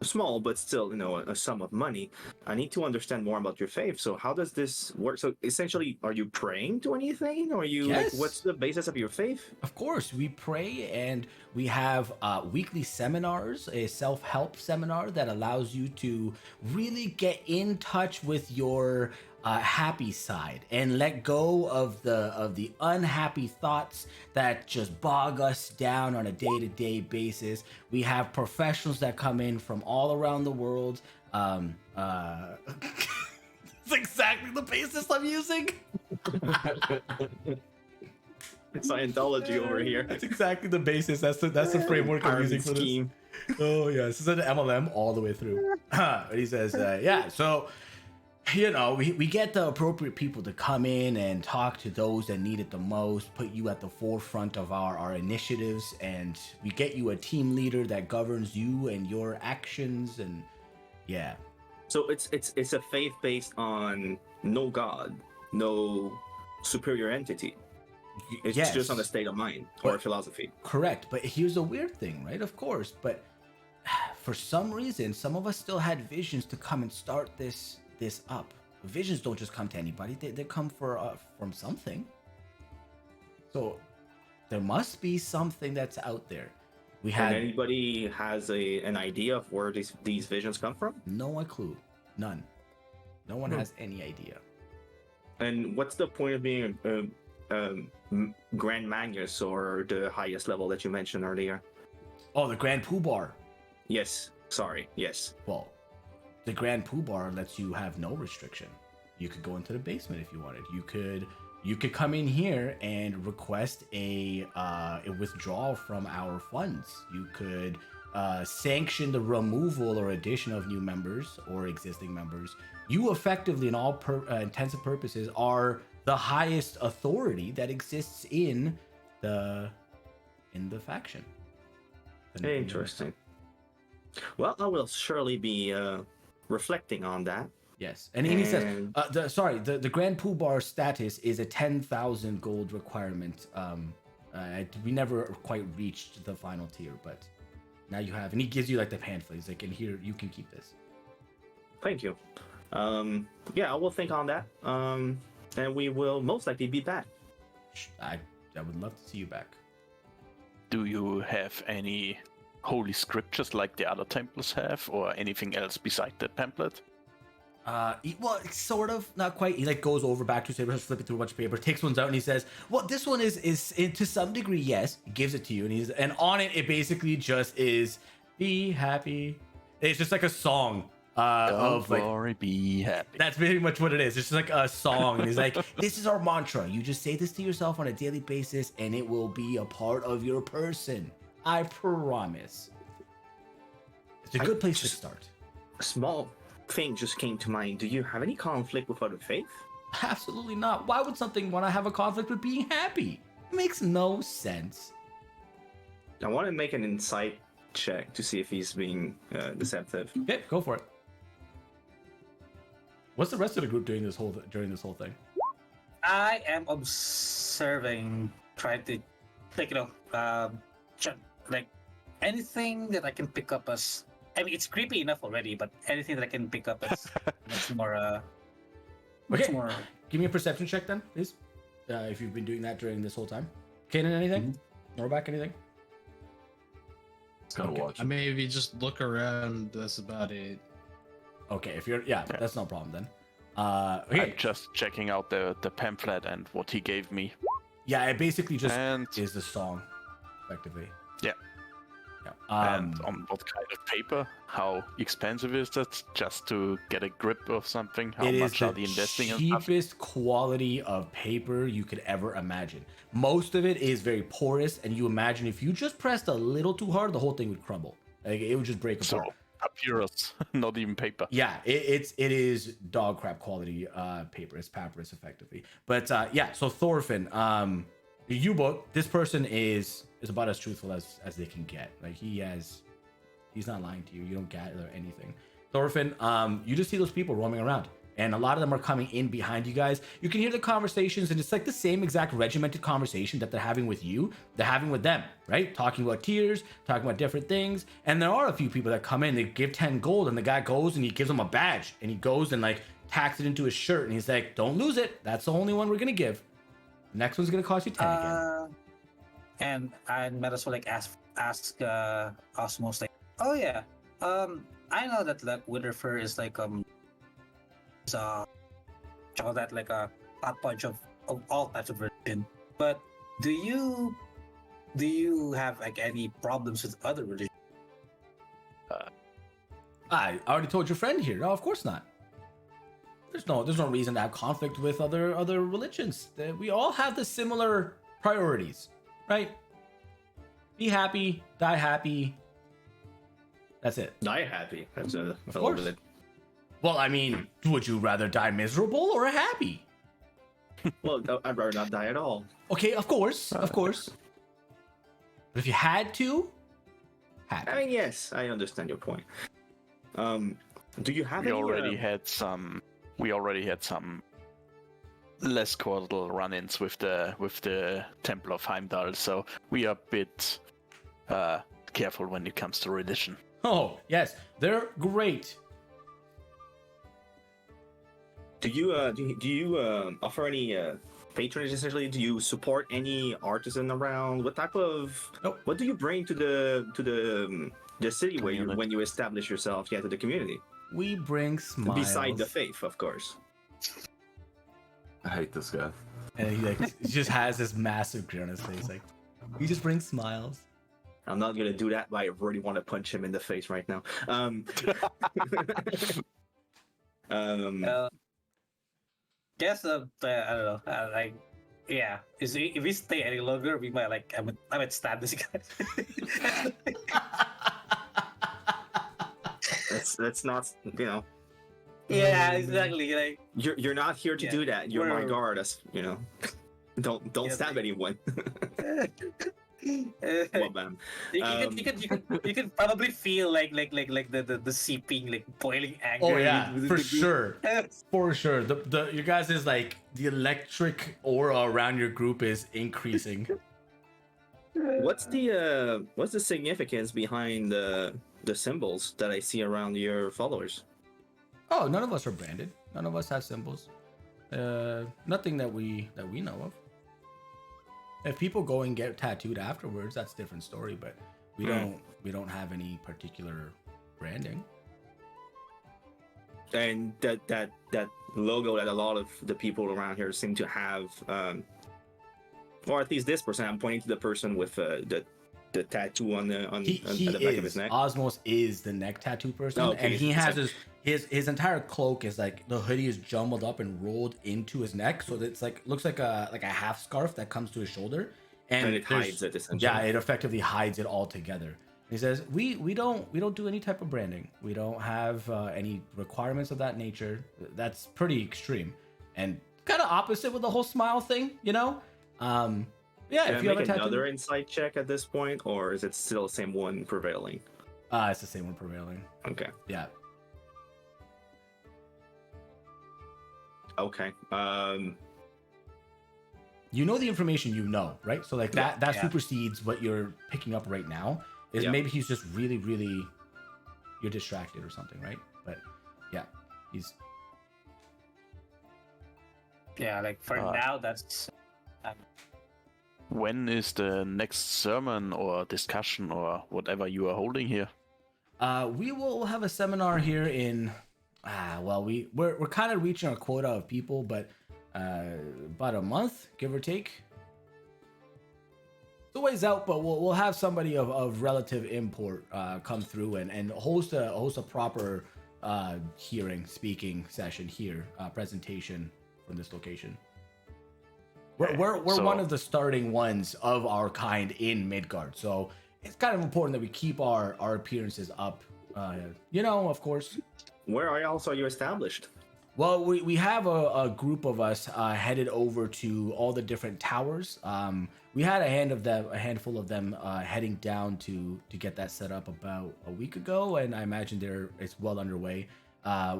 small but still, a sum of money, I need to understand more about your faith. So how does this work? So essentially, are you praying to anything, or are you Yes. what's the basis of your faith? Of course, we pray, and we have weekly seminars, a self-help seminar that allows you to really get in touch with your happy side and let go of the unhappy thoughts that just bog us down on a day-to-day basis. We have professionals that come in from all around the world. It's exactly the basis I'm using. Scientology over here. That's exactly the basis. That's the framework I'm using for this. Oh yeah, this is an MLM all the way through. And he says, yeah, so we get the appropriate people to come in and talk to those that need it the most, put you at the forefront of our initiatives, and we get you a team leader that governs you and your actions, and Yeah. So it's a faith based on no god, no superior entity. It's Yes. just on a state of mind or But- philosophy. Correct. But here's the weird thing, right? Of course. But for some reason, some of us still had visions to come and start this up. Visions don't just come to anybody. They come from something. So there must be something that's out there. We And had anybody has an idea of where these visions come from? no clue. None. No one has any idea. And what's the point of being Grand Magnus or the highest level that you mentioned earlier? Oh, the Grand Poobah. Yes. Sorry. Yes. Well, the Grand Poobah lets you have no restriction. You could go into the basement if you wanted. You could come in here and request a withdrawal from our funds. You could sanction the removal or addition of new members or existing members. You effectively, in all intents and purposes, are the highest authority that exists in the faction. Interesting. Well, I will surely be reflecting on that. Yes, and Amy says, And- the Grand Poobah status is a 10,000 gold requirement. We never quite reached the final tier, but now you have, and he gives you like the pamphlet. He's like, and here you can keep this. Thank you. Yeah, I will think on that. And we will most likely be back. I would love to see you back. Do you have any holy scriptures like the other temples have, or anything else beside the pamphlet? Well, sort of, not quite. He like goes over back to his paper, flipping through a bunch of paper, takes ones out, and he says, "Well, this one is to some degree, yes." He gives it to you, and on it basically just is "Be happy." It's just like a song of like. Glory be happy. That's pretty much what it is. It's just like a song. And he's like, this is our mantra. You just say this to yourself on a daily basis, and it will be a part of your person. I promise. It's a good place to start. A small thing just came to mind. Do you have any conflict with other faith? Absolutely not. Why would something want to have a conflict with being happy? It makes no sense. I want to make an insight check to see if he's being deceptive. Okay, go for it. What's the rest of the group doing during this whole thing? I am observing, trying to, like, like anything that I can pick up as. I mean, it's creepy enough already, but anything that I can pick up as much more. Much Okay. more. Give me a perception check then, please. If you've been doing that during this whole time. Kanan, anything? Norback, anything? It's kind of Okay. watching. Maybe just look around. That's about it. Okay, if you're that's no problem then. I'm Okay. just checking out the pamphlet and what he gave me. Yeah, it basically just And is the song, effectively. Yeah. Yeah. and on what kind of paper? How expensive is that? Just to get a grip of something? How it is much the are they investing in stuff? cheapest quality of paper you could ever imagine. Most of it is very porous, and you imagine if you just pressed a little too hard, the whole thing would crumble. Like it would just break So apart. papyrus, not even paper. Yeah, it is dog crap quality paper. It's papyrus effectively. But yeah, so Thorfinn, the U-boat, this person is about as truthful as they can get. Like he's not lying to you. You don't gather anything. Thorfinn, you just see those people roaming around. And a lot of them are coming in behind you guys. You can hear the conversations, and it's like the same exact regimented conversation that they're having with you, they're having with them, right? Talking about tiers, talking about different things. And there are a few people that come in, they give 10 gold, and the guy goes and he gives them a badge, and he goes and like tacks it into his shirt, and he's like, don't lose it. That's the only one we're gonna give. The next one's gonna cost you 10 again. And I might as well like ask Osmos like, oh yeah, I know that like Winterfur is like all that like a hot punch of all types of religion. But do you have like any problems with other religions? I already told your friend here. No, of course not. There's no reason to have conflict with other religions. We all have the similar priorities, right? Be happy, die happy. That's it. Die happy. That's a Of little course. bit. Well, I mean, would you rather die miserable or happy? Well, I'd rather not die at all. Okay, of course. But if you had to, happy. I mean, yes, I understand your point. Do you have We any? already had some. We already had some less cordial run-ins with the Temple of Heimdall, so we are a bit careful when it comes to religion. Oh, yes, they're great. Do you offer any patronage essentially? Do you support any artisan around? What type of Nope. what do you bring to the city where you Community. when you establish yourself? Yeah, to the community. We bring smiles. Beside the faith, of course. I hate this guy. And he just has this massive grin on his face. Like, he just brings smiles. I'm not gonna do that, but I really want to punch him in the face right now. Guess I don't know. Like, yeah. If we stay any longer, we might like I might stab this guy. That's not, you know. Yeah, exactly. Like, You're not here to Yeah, do that. You're my we're- guard, as you know. Don't Yeah, stab like- anyone. you Well, man. can probably feel like the seeping, like boiling anger. Oh yeah, within for the group. sure, for sure. The you guys is like the electric aura around your group is increasing. What's the significance behind the symbols that I see around your followers? Oh, none of us are branded. None of us have symbols. Nothing that we know of. If people go and get tattooed afterwards, that's a different story. But we don't have any particular branding. And that logo that a lot of the people around here seem to have, or at least this person. I'm pointing to the person with the tattoo on the He the back of his neck. Osmos is the neck tattoo person, Oh, okay. and he has his entire cloak is like the hoodie is jumbled up and rolled into his neck, so that it's like looks like a half scarf that comes to his shoulder, And it there's- hides it, essentially. Yeah, it effectively hides it all together. He says we don't do any type of branding. We don't have any requirements of that nature. That's pretty extreme, and kind of opposite with the whole smile thing, you know. Yeah, Can if I you have a make tattoo, another insight check at this point, or is it still the same one prevailing? it's the same one prevailing. Okay. Yeah. Okay. You know the information you know, right? So like that Yeah. supersedes what you're picking up right now. Is Yeah. maybe he's just really you're distracted or something, right? But yeah, he's Yeah, like for now, that's. When is the next sermon or discussion or whatever you are holding here? we will have a seminar here in well, we're kind of reaching our quota of people, but about a month, give or take. It's a ways out, but we'll have somebody of relative import come through and host a proper speaking session here, presentation from this location. We're So- one of the starting ones of our kind in Midgard, so it's kind of important that we keep our appearances up. Of course. Where else are you established? Well, we have a group of us headed over to all the different towers. We had a handful of them heading down to get that set up about a week ago, and I imagine it's well underway.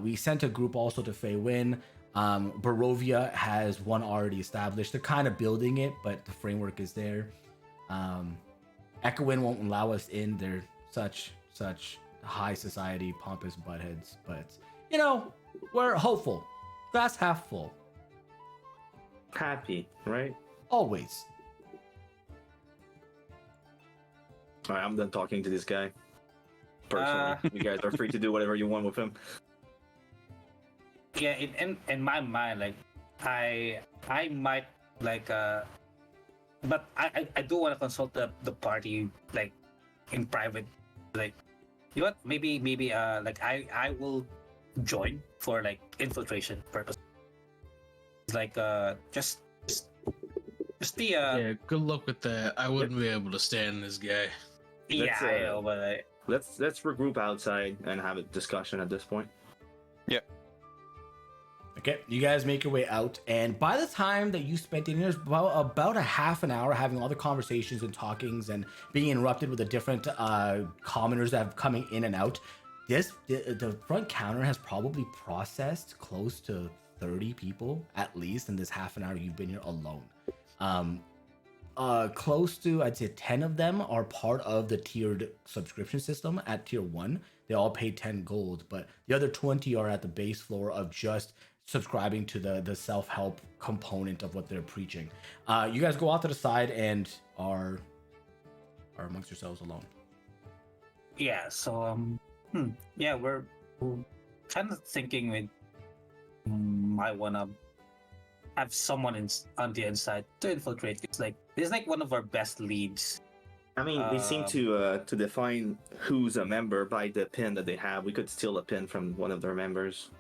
We sent a group also to Feywin. Barovia has one already established. They're kind of building it, but the framework is there. Echoin won't allow us in. They're such high society, pompous buttheads, but we're hopeful. Glass half full. Happy, right? Always. All right, I'm done talking to this guy. Personally, you guys are free to do whatever you want with him. Yeah, in my mind, like I might like but I do want to consult the party like in private, like you know what, maybe like I will join for like infiltration purpose. It's like just the Yeah, good luck with that. I wouldn't be able to stand this guy. yeah, Let's, I know, but Let's regroup outside and have a discussion at this point. Okay, you guys make your way out, and by the time that you spent in here, about a half an hour having all the conversations and talkings and being interrupted with the different commoners that have coming in and out, the front counter has probably processed close to 30 people at least in this half an hour you've been here alone. Close to, I'd say 10 of them are part of the tiered subscription system at tier 1. They all pay 10 gold, but the other 20 are at the base floor of just subscribing to the self-help component of what they're preaching. You guys go out to the side and are amongst yourselves alone. Yeah, so yeah, we're kind of thinking we might wanna have someone on the inside to infiltrate. It's like this is like one of our best leads. I mean, we seem to define who's a member by the pin that they have. We could steal a pin from one of their members.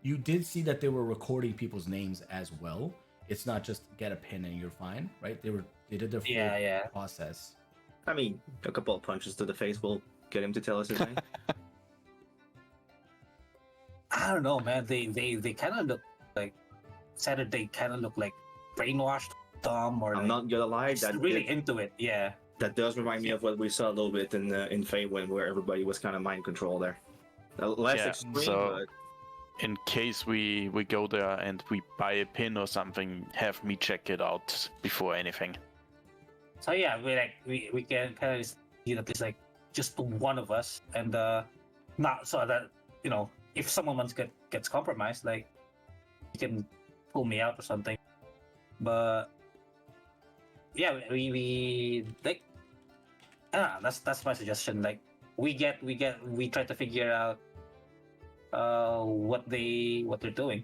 You did see that they were recording people's names as well. It's not just get a pin and you're fine, right? They did their full process. I mean, a couple of punches to the face will get him to tell us his name. I don't know, man. They kind of look like Saturday. Kind of look like brainwashed, dumb, or I'm like, not gonna lie, just really into it. Yeah. That does remind me of what we saw a little bit in Feywind, where everybody was kind of mind control there. Less Yeah, extreme, so- but In case we go there and we buy a pin or something, have me check it out before anything. So yeah, we can kind of see that there's like just one of us, and not so that if someone once gets compromised, like you can pull me out or something. But yeah, we like that's my suggestion. Like we try to figure out what they're doing,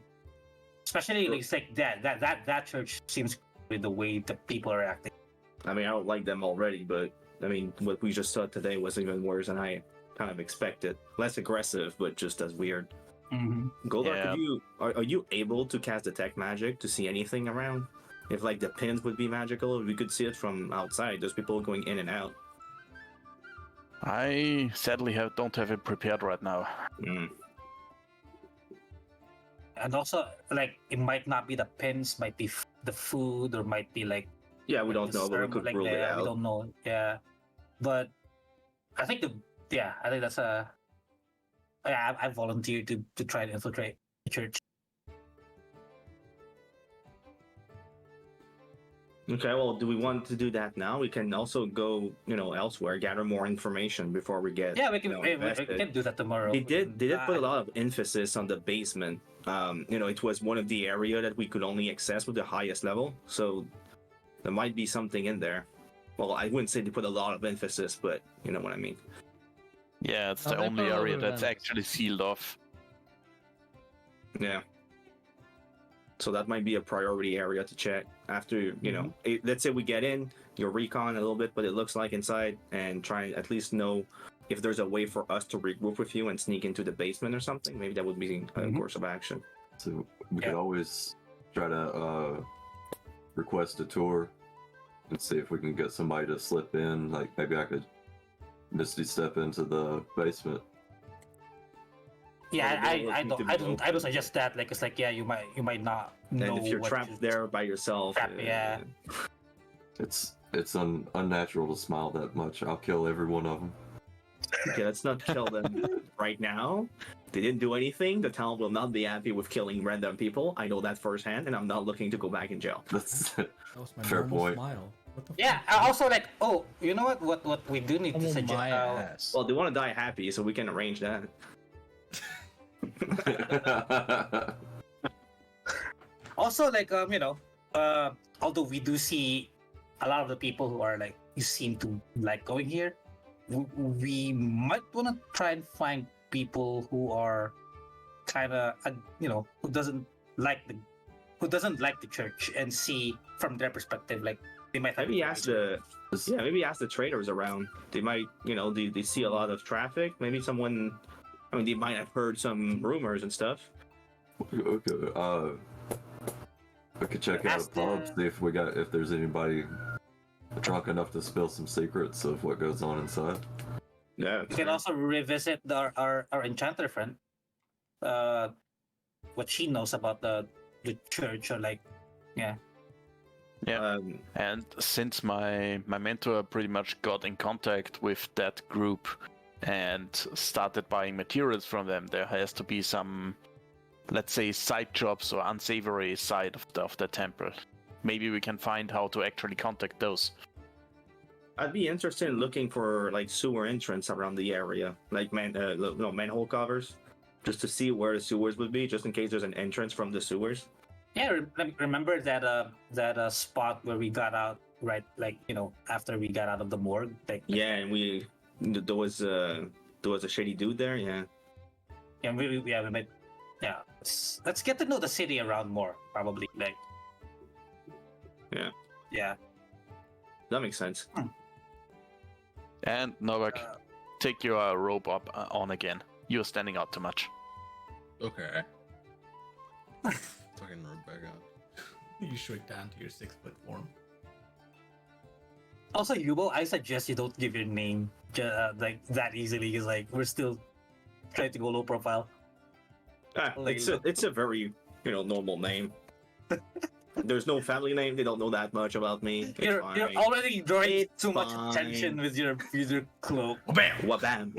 especially like, it's like that church seems with the way the people are acting. I mean, I don't like them already, but I mean, what we just saw today was even worse than I kind of expected. Less aggressive, but just as weird. Goldar, Yeah. are you able to cast detect magic to see anything around? If like the pins would be magical, we could see it from outside. There's people going in and out. I sadly don't have it prepared right now. And also, like, it might not be the pins, might be the food, or might be like. Yeah, we don't the know, but we sermon, could like, rule it We out. don't know. Yeah, but I think I think that's a. Yeah, I volunteered to try to infiltrate the church. Okay, well, do we want to do that now? We can also go, elsewhere, gather more information before we get. Yeah, we can invested. we can do that tomorrow. They did put a lot of emphasis on the basement. It was one of the area that we could only access with the highest level, so there might be something in there. Well, I wouldn't say they put a lot of emphasis, but you know what I mean. Yeah, it's Oh, the they only put a area little that's bit. actually sealed off. Yeah. So that might be a priority area to check after, let's say we get in, you recon a little bit, but it looks like inside, and try and at least know if there's a way for us to regroup with you and sneak into the basement or something. Maybe that would be a course of action. So we Yeah. could always try to request a tour and see if we can get somebody to slip in. Like maybe I could misty step into the basement. Yeah, Well, the door seems to be I don't suggest that. Like it's like you might not know. And if you're what trapped there by yourself, Trapped, yeah. It's unnatural to smile that much. I'll kill every one of them. Okay, let's not kill them right now. They didn't do anything. The town will not be happy with killing random people. I know that firsthand, and I'm not looking to go back in jail. That's That was my Fair normal point. smile. What the Yeah. fuck? Also, like, you know what we do need to Oh suggest. my ass. Well, they want to die happy, so we can arrange that. Also, like, although we do see a lot of the people who are like, you seem to like going here, we might want to try and find people who are kind of, who doesn't like the church, and see from their perspective, like they might have. Maybe ask the traders around. They might, they see a lot of traffic. Maybe someone, they might have heard some rumors and stuff. okay. We could check out a Ask pub, the- see if there's anybody drunk enough to spill some secrets of what goes on inside. Yeah. We can also revisit our enchanter friend, what she knows about the church, or like, yeah. Yeah. And since my mentor pretty much got in contact with that group, and started buying materials from them, there has to be some, let's say, side jobs or unsavory side of the temple. Maybe we can find how to actually contact those. I'd be interested in looking for like sewer entrance around the area, like manhole covers, just to see where the sewers would be, just in case there's an entrance from the sewers. Yeah, remember that spot where we got out, right? Like, you know, after we got out of the morgue. Like, Yeah, and there was a shady dude there. Yeah. yeah, we might. Yeah, let's get to know the city around more, probably. Like, Yeah. yeah. That makes sense. And Novak, take your rope up on again. You're standing out too much. Okay. Fucking rope back up. You shrink down to your 6-foot form. Also, Yubo, I suggest you don't give your name like that easily, because like we're still trying to go low profile. It's a very normal name. There's no family name. They don't know that much about me. It's You're fine. already drawing It's too much fine. attention with your cloak. Bam! Wabam.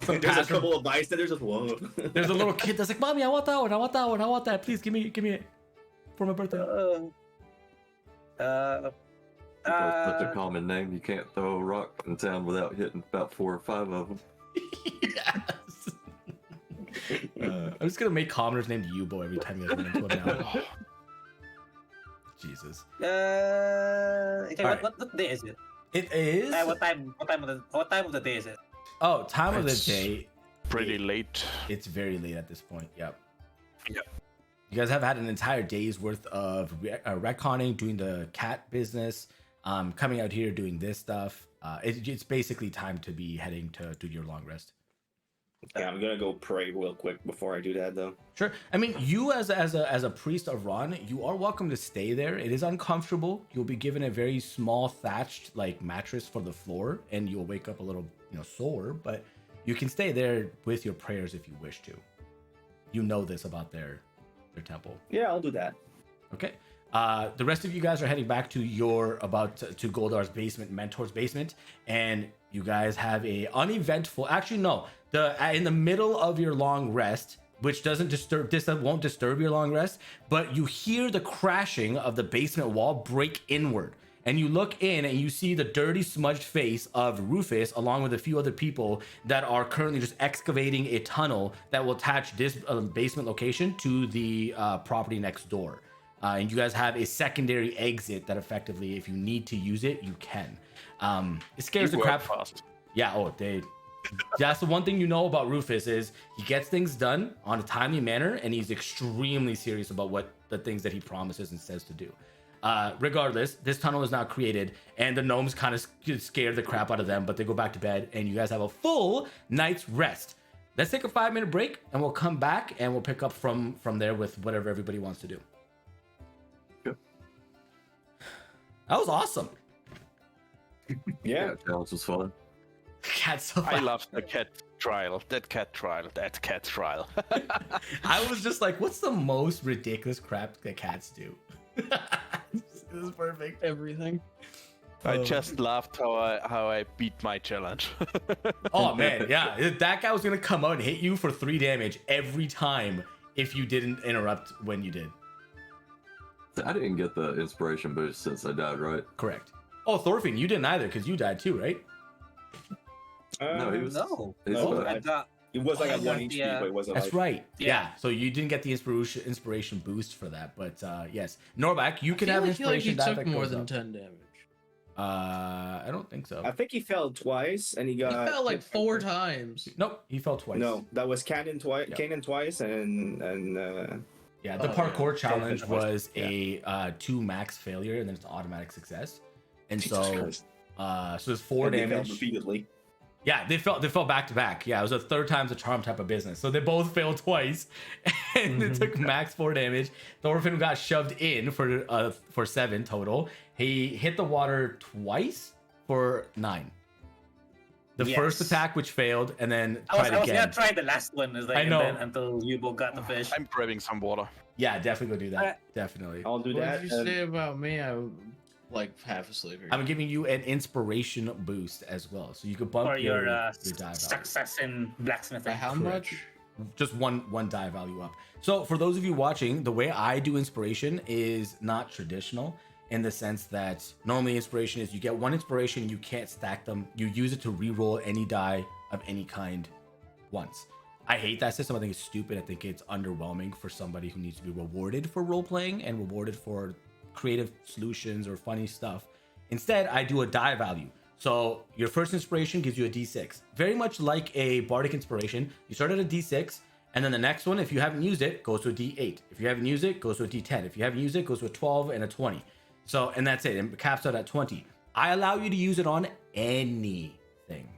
Some There's a passer- couple of bystanders just whoa. There's a little kid that's like, "Mommy, I want that one. I want that one. I want that. Please give me it for my birthday." That's such a common name. You can't throw a rock in town without hitting about 4 or 5 of them. Yes. I'm just gonna make commoners named Yubo every time you guys run into him now. Jesus. Okay, Alright. what day is it? It is. What time of the day is it? Oh, time of the It's day. Pretty late. It's very late at this point. Yep. Yep. You guys have had an entire day's worth of retconning, doing the cat business, coming out here doing this stuff. It's basically time to be heading to do your long rest. Yeah, I'm gonna go pray real quick before I do that though. Sure. I mean, you as a priest of Ron, you are welcome to stay there. It is uncomfortable. You'll be given a very small thatched mattress for the floor, and you'll wake up a little sore. But you can stay there with your prayers if you wish to. You know this about their temple. Yeah, I'll do that. Okay. The rest of you guys are heading back to to Goldar's basement, Mentor's basement, and you guys have a uneventful. Actually, no. In the middle of your long rest, which won't disturb your long rest, but you hear the crashing of the basement wall break inward, and you look in and you see the dirty, smudged face of Rufus, along with a few other people that are currently just excavating a tunnel that will attach this basement location to the property next door. And you guys have a secondary exit that effectively, if you need to use it, you can. It scares the crap. Fast. Yeah, that's the one thing you know about Rufus is he gets things done on a timely manner, and he's extremely serious about what the things that he promises and says to do. Regardless, this tunnel is now created, and the gnomes kind of scare the crap out of them, but they go back to bed, and you guys have a full night's rest. Let's take a 5-minute break, and we'll come back, and we'll pick up from there with whatever everybody wants to do. Yep. That was awesome. Yeah. Challenge was fun. Cat's so I loved the cat trial. That cat trial. I was just like, what's the most ridiculous crap that cats do? This is perfect. Everything. I just laughed how I beat my challenge. Oh man, yeah. That guy was gonna come out and hit you for 3 damage every time if you didn't interrupt when you did. I didn't get the inspiration boost since I died, right? Correct. Oh, Thorfinn, you didn't either because you died too, right? No, he was. No. He's Oh, fine. I got It was like I at got 1 HP, the, but it wasn't That's like... right. Yeah. Yeah. So you didn't get the inspiration boost for that, but yes, Norbak, you can I have feel like he inspiration die took that more goes than up. 10 damage. I don't think so. I think he fell twice, and he He got... fell like 4 times. Nope, he fell twice. No, that was Cannon twice, Yep. Kanan twice, and Yeah, the Oh, parkour yeah. challenge Thorfinn was- was a 2 max failure, and then it's an automatic success. And Jesus so, Christ. so there's 4 And they fell damage. repeatedly. Yeah, they fell back to back. Yeah, it was a 3rd time's a charm type of business. So they both failed twice, and it took max 4 damage. Thorfinn got shoved in for 7 total. He hit the water twice for 9. The Yes. first attack, which failed, and then I was tried gonna again. try the last one, is like, I know. And then, until Yubo got the fish. I'm grabbing some water. Yeah, definitely go do that. Alright. Definitely. I'll do What that. did you say about me? like half asleep. Here. I'm giving you an inspiration boost as well, so you could bump Or your die value. success in blacksmithing. By how Correct. much? Just one die value up. So for those of you watching, the way I do inspiration is not traditional in the sense that normally inspiration is you get one inspiration, you can't stack them, you use it to re-roll any die of any kind once. I hate that system. I think it's stupid. I think it's underwhelming for somebody who needs to be rewarded for role playing and rewarded for creative solutions or funny stuff. Instead, I do a die value. So your first inspiration gives you a d6. Very much like a bardic inspiration. You start at a d6, and then the next one, if you haven't used it, goes to a d8. If you haven't used it, goes to a d10. If you haven't used it, goes to a 12 and a 20. So, and that's it. It caps out at 20. I allow you to use it on anything.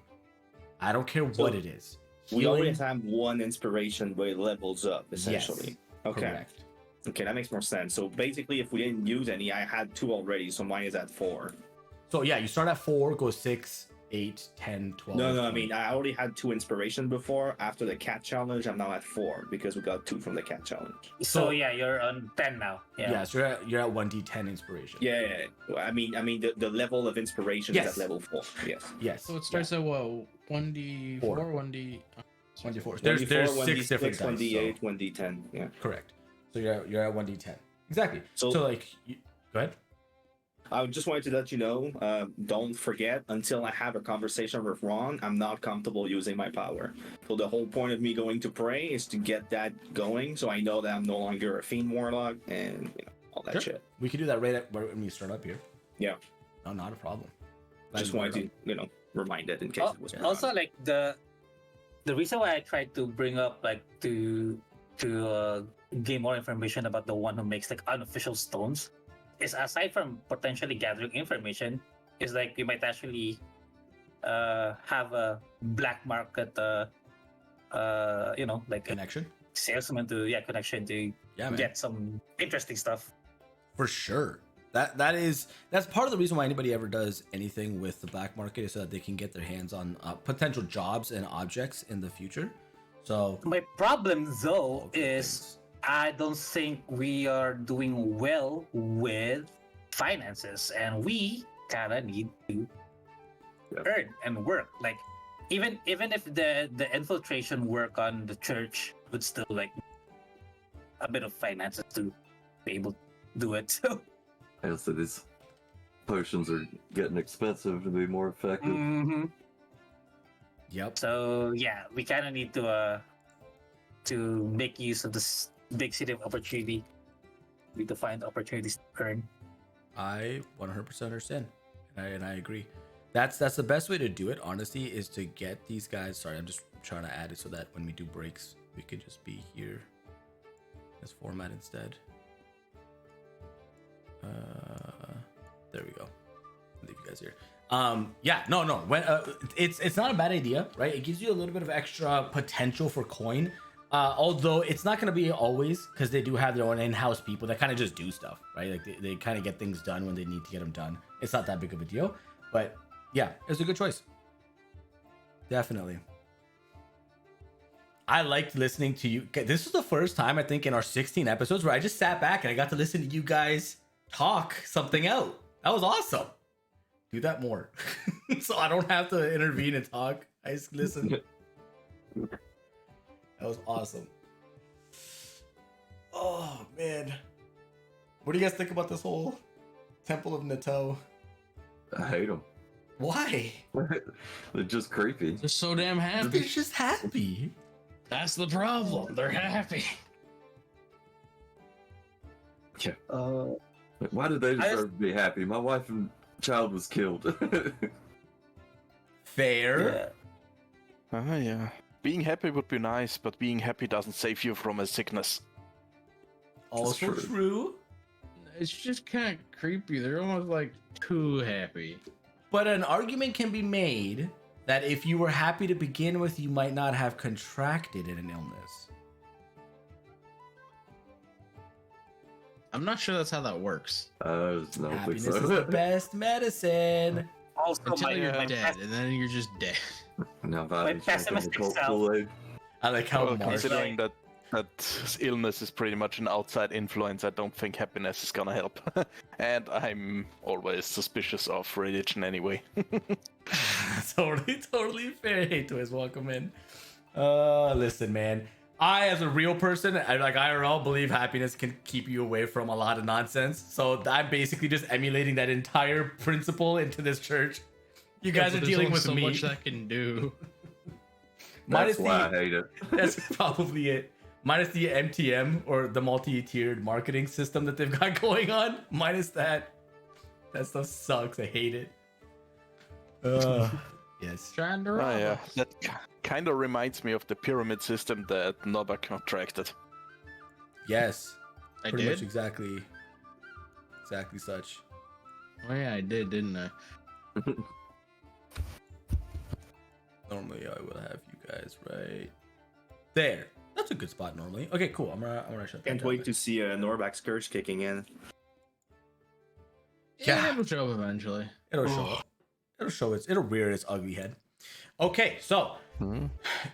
I don't care what it is. We always have one inspiration where it levels up, essentially. Yes, Okay. correct. Okay, that makes more sense. So basically, if we didn't use any, I had 2 already, so mine is at 4. So yeah, you start at 4, go 6, 8, 10, 12. No, I 20. mean, I already had 2 inspiration before. After the cat challenge, I'm now at 4 because we got 2 from the cat challenge. So yeah, you're on 10 now. Yeah. Yeah, so you're at 1d10 inspiration. Yeah. I mean, the level of inspiration Yes. is at level 4. Yes. Yes. So it starts at what? 1d4, Four. 1d. 1d4. There's 6 different dice. 1d8, So, 1d10. Yeah. correct. So you're at 1d10. Exactly. So like, go ahead. I just wanted to let you know, don't forget, until I have a conversation with Ron, I'm not comfortable using my power. So the whole point of me going to pray is to get that going, so I know that I'm no longer a fiend warlock and all that Sure. shit. We can do that when we start up here. Yeah. No, not a problem. Just wanted to, remind it in case it was Also, like the reason why I tried to bring up like to gain more information about the one who makes like unofficial stones is, aside from potentially gathering information, is like we might actually have a black market like a Connection. salesman to connection to Yeah, man. get some interesting stuff. For sure. That's part of the reason why anybody ever does anything with the black market is so that they can get their hands on potential jobs and objects in the future. So My problem though Okay, is thanks. I don't think we are doing well with finances, and we kind of need to earn and work. Like even if the infiltration work on the church would still like a bit of finances to be able to do it. So And so these potions are getting expensive to be more effective. mhm. Yep. So yeah, we kind of need to make use of this big city of opportunity. We need to find opportunities to earn. I 100% understand, and I agree. That's the best way to do it. Honestly, is to get these guys. Sorry, I'm just trying to add it so that when we do breaks, we can just be here. This format instead. There we go. I'll leave you guys here. No. When it's not a bad idea, right? It gives you a little bit of extra potential for coin. Although it's not going to be always, because they do have their own in-house people that kind of just do stuff, right? Like they kind of get things done when they need to get them done. It's not that big of a deal, but yeah, it's a good choice. Definitely. I liked listening to you. This was the first time I think in our 16 episodes where I just sat back and I got to listen to you guys talk something out. That was awesome. Do that more. So I don't have to intervene and talk. I just listen. That was awesome. Oh, man. What do you guys think about this whole Temple of Nato? I hate them. Why? They're just creepy. They're so damn They're happy. just happy. That's the problem. They're happy. Why did they I deserve to be happy? My wife and child was killed. Fair. Yeah. Being happy would be nice, but being happy doesn't save you from a sickness. Also true. true. It's just kind of creepy. They're almost like too happy. But an argument can be made that if you were happy to begin with, you might not have contracted an illness. I'm not sure that's how that works. I don't think Happiness so. is the best medicine. Also, Until you're my dead, and then you're just dead. Now My Vibes drinking the pessimistic Colt self. Kool-Aid. I like how Well, Marsh. considering that That illness is pretty much an outside influence. I don't think happiness is gonna help. And I'm always suspicious of religion anyway. Totally fair. Hey, Twist, welcome in. Listen, man. I, as a real person, like IRL, believe happiness can keep you away from a lot of nonsense. So I'm basically just emulating that entire principle into this church. You guys are there's dealing only with so me. much that can do. That's why I hate it. That's probably it. Minus the MTM or the multi-tiered marketing system that they've got going on. Minus that. That stuff sucks. I hate it. Yes. Trying to Oh rob yeah, us. that kind of reminds me of the pyramid system that Nobak contracted. Yes. I Pretty did? much exactly such. Oh yeah, I did, didn't I? Normally I will have you guys right there. That's a good spot normally. Okay, cool. I'm gonna shut that Can't down. wait to see Norbak's curse kicking in. Yeah. It'll show up eventually. It'll show up. It'll rear its ugly head. Okay, so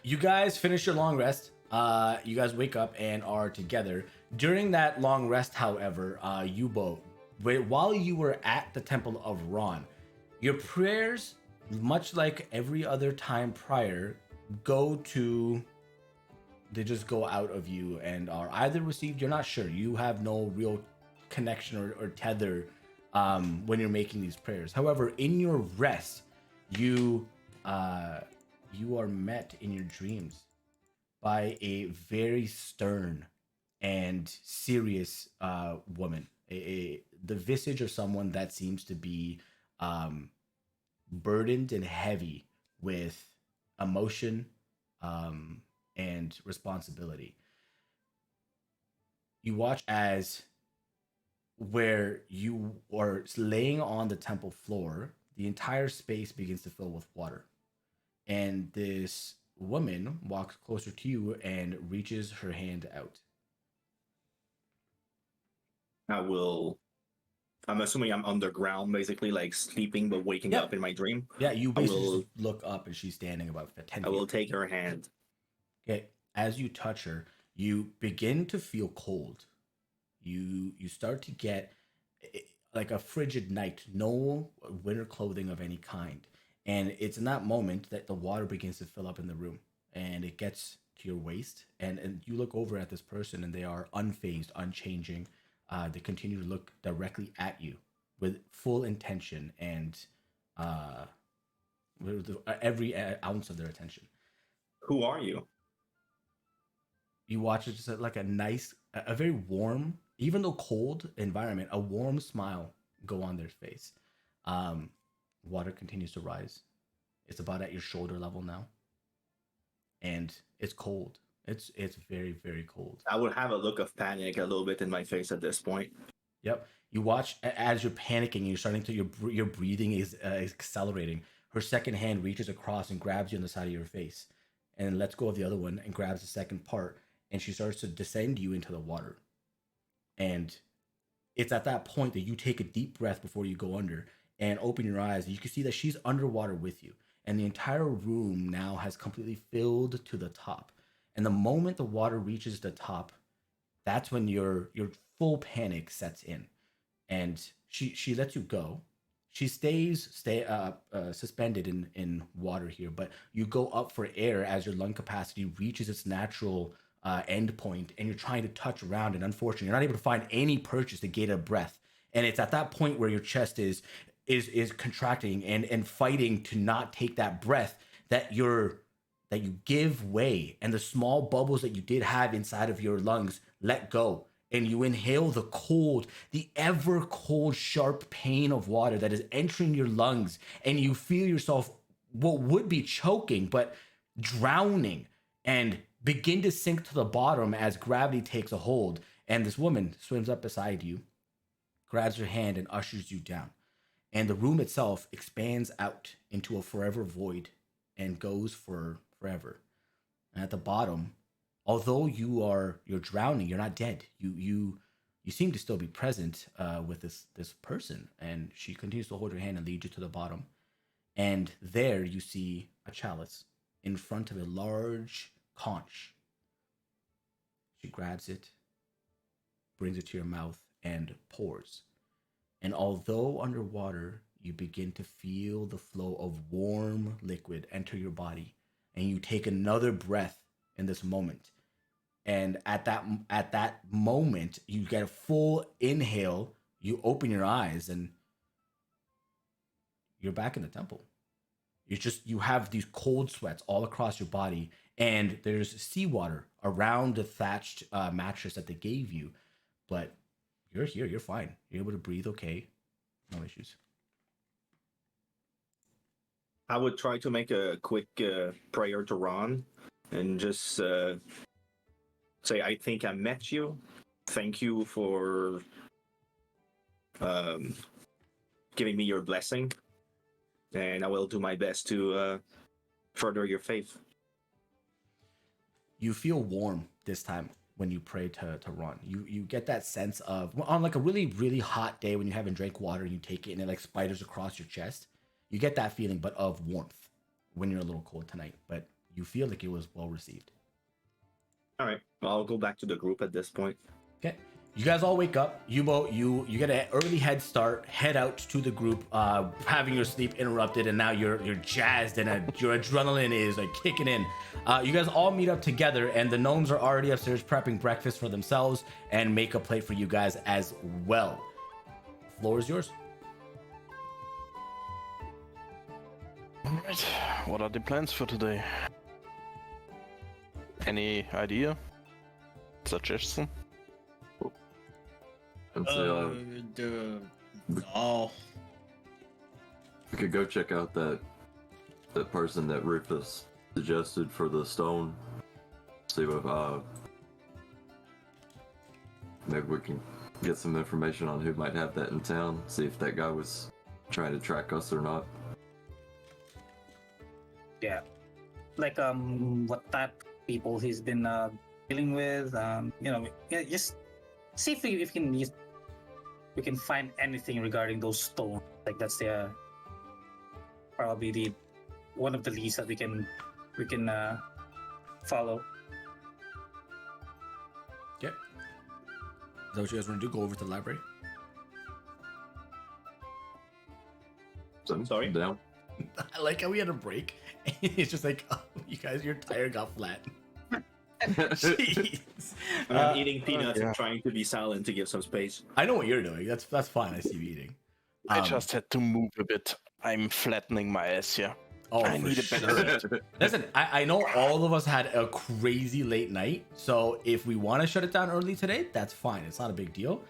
you guys finish your long rest. You guys wake up and are together. During that long rest, however, Yubo, while you were at the Temple of Ron, your prayers, much like every other time prior, they just go out of you and are either received, you're not sure. You have no real connection or tether when you're making these prayers. However, in your rest, you are met in your dreams by a very stern and serious woman, the visage of someone that seems to be burdened and heavy with emotion and responsibility. You watch as where you are laying on the temple floor, the entire space begins to fill with water. And this woman walks closer to you and reaches her hand out. I'm assuming I'm underground, basically, like sleeping but waking Yeah. up in my dream. Yeah, you basically will- just look up and she's standing about 10 I will feet. take her hand. Okay, as you touch her, you begin to feel cold. You start to get like a frigid night, no winter clothing of any kind. And it's in that moment that the water begins to fill up in the room and it gets to your waist. And you look over at this person and they are unfazed, unchanging. They continue to look directly at you with full intention and with every ounce of their attention. Who are you? You watch it just like a nice, a very warm, even though cold environment, a warm smile go on their face. Water continues to rise. It's about at your shoulder level now. And it's cold. It's very, very cold. I would have a look of panic a little bit in my face at this point. Yep. You watch as you're panicking, you're starting to, your breathing is accelerating. Her second hand reaches across and grabs you on the side of your face and lets go of the other one and grabs the second part. And she starts to descend you into the water. And it's at that point that you take a deep breath before you go under and open your eyes. You can see that she's underwater with you. And the entire room now has completely filled to the top. And the moment the water reaches the top, that's when your full panic sets in. And she lets you go. She stays suspended in water here, but you go up for air as your lung capacity reaches its natural end point, and you're trying to touch around, and unfortunately you're not able to find any purchase to get a breath. And it's at that point where your chest is contracting and fighting to not take that breath that you give way, and the small bubbles that you did have inside of your lungs let go, and you inhale the ever cold, sharp pain of water that is entering your lungs, and you feel yourself what would be choking but drowning, and begin to sink to the bottom as gravity takes a hold. And this woman swims up beside you, grabs your hand, and ushers you down. And the room itself expands out into a forever void and goes for forever. And at the bottom, although you're drowning, you're not dead. You seem to still be present with this person. And she continues to hold your hand and lead you to the bottom. And there you see a chalice in front of a large conch. She grabs it, brings it to your mouth, and pours. And although underwater, you begin to feel the flow of warm liquid enter your body, and you take another breath in this moment. And at that moment, you get a full inhale. You open your eyes, and you're back in the temple. You have these cold sweats all across your body, and there's seawater around the thatched mattress that they gave you, but you're here. You're fine. You're able to breathe. Okay, no issues. I would try to make a quick prayer to Ron, and just say, "I think I met you. Thank you for giving me your blessing, and I will do my best to further your faith." You feel warm this time when you pray to Ron. You get that sense of, on like a really, really hot day when you haven't drank water and you take it and it like spiders across your chest. You get that feeling, but of warmth when you're a little cold tonight. But you feel like it was well received. All right, I'll go back to the group at this point. Okay. You guys all wake up. You get an early head start, head out to the group, having your sleep interrupted, and now you're jazzed and your adrenaline is like kicking in. You guys all meet up together, and the gnomes are already upstairs prepping breakfast for themselves and make a plate for you guys as well. Floor is yours. Alright, what are the plans for today? Any idea? Suggestion? I'd say, Oh, we could go check out that person that Rufus suggested for the stone. See if maybe we can get some information on who might have that in town. See if that guy was trying to track us or not. Yeah. Like what type of people he's been dealing with. Yeah, just see if we can find anything regarding those stones. Like that's the probably the one of the leads that we can follow. Okay. Is that what you guys want to do? Go over to the library? So, Sorry? down. I like how we had a break. It's just like, oh, you guys, your tire got flat. Jeez. I'm eating peanuts yeah. and trying to be silent to give some space. I know what you're doing. That's fine. I see you eating. I just had to move a bit. I'm flattening my ass here. Oh, I for need a better sure. Listen, I know all of us had a crazy late night, so if we want to shut it down early today, that's fine. It's not a big deal.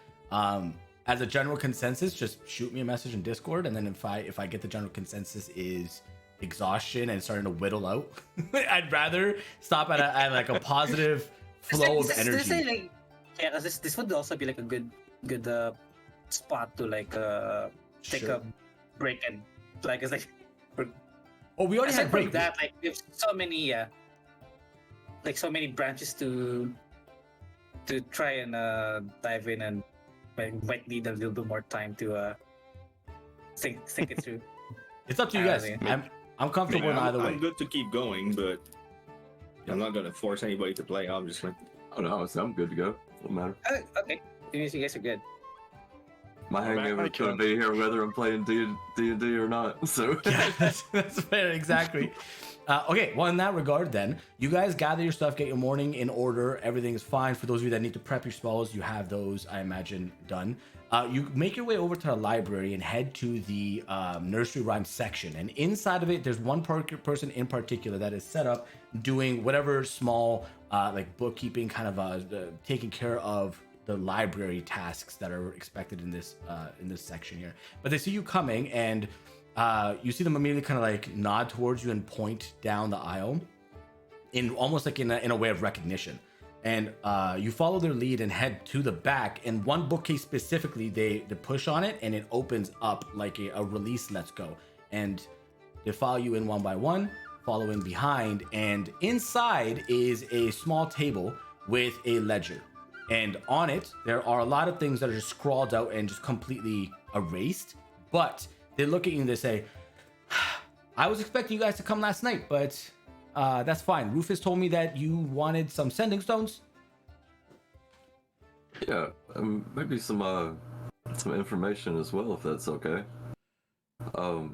As a general consensus, just shoot me a message in Discord, and then if I get the general consensus is exhaustion and starting to whittle out, I'd rather stop at like a positive flow of energy. Yeah, this would also be like a good spot to like take Sure. a break and like it's like. Oh, we already Aside had from break. that, like we have so many branches to try and dive in, and might need a little bit more time to think it through. It's up to you guys. Yeah. I'm comfortable in either way. I'm good to keep going, but I'm not gonna force anybody to play. I'm just like, Oh no, so I'm good to go. Doesn't matter. Okay, you guys are good. My hangover back, could be here whether I'm playing D&D or not. So Yeah, that's fair, exactly. Okay, well, in that regard, then, you guys gather your stuff, get your morning in order. Everything is fine. For those of you that need to prep your spells, you have those, I imagine, done. You make your way over to the library and head to the nursery rhyme section. And inside of it, there's one person in particular that is set up doing whatever small, like bookkeeping, kind of taking care of the library tasks that are expected in this section here. But they see you coming, and you see them immediately kind of like nod towards you and point down the aisle in almost like in a way of recognition. And you follow their lead and head to the back, and one bookcase specifically, they push on it and it opens up like a release let's go, and they follow you in one by one, following behind, and inside is a small table with a ledger. And on it, there are a lot of things that are just scrawled out and just completely erased. But they look at you and they say, I was expecting you guys to come last night, but that's fine. Rufus told me that you wanted some sending stones. Yeah, maybe some information as well, if that's okay. Do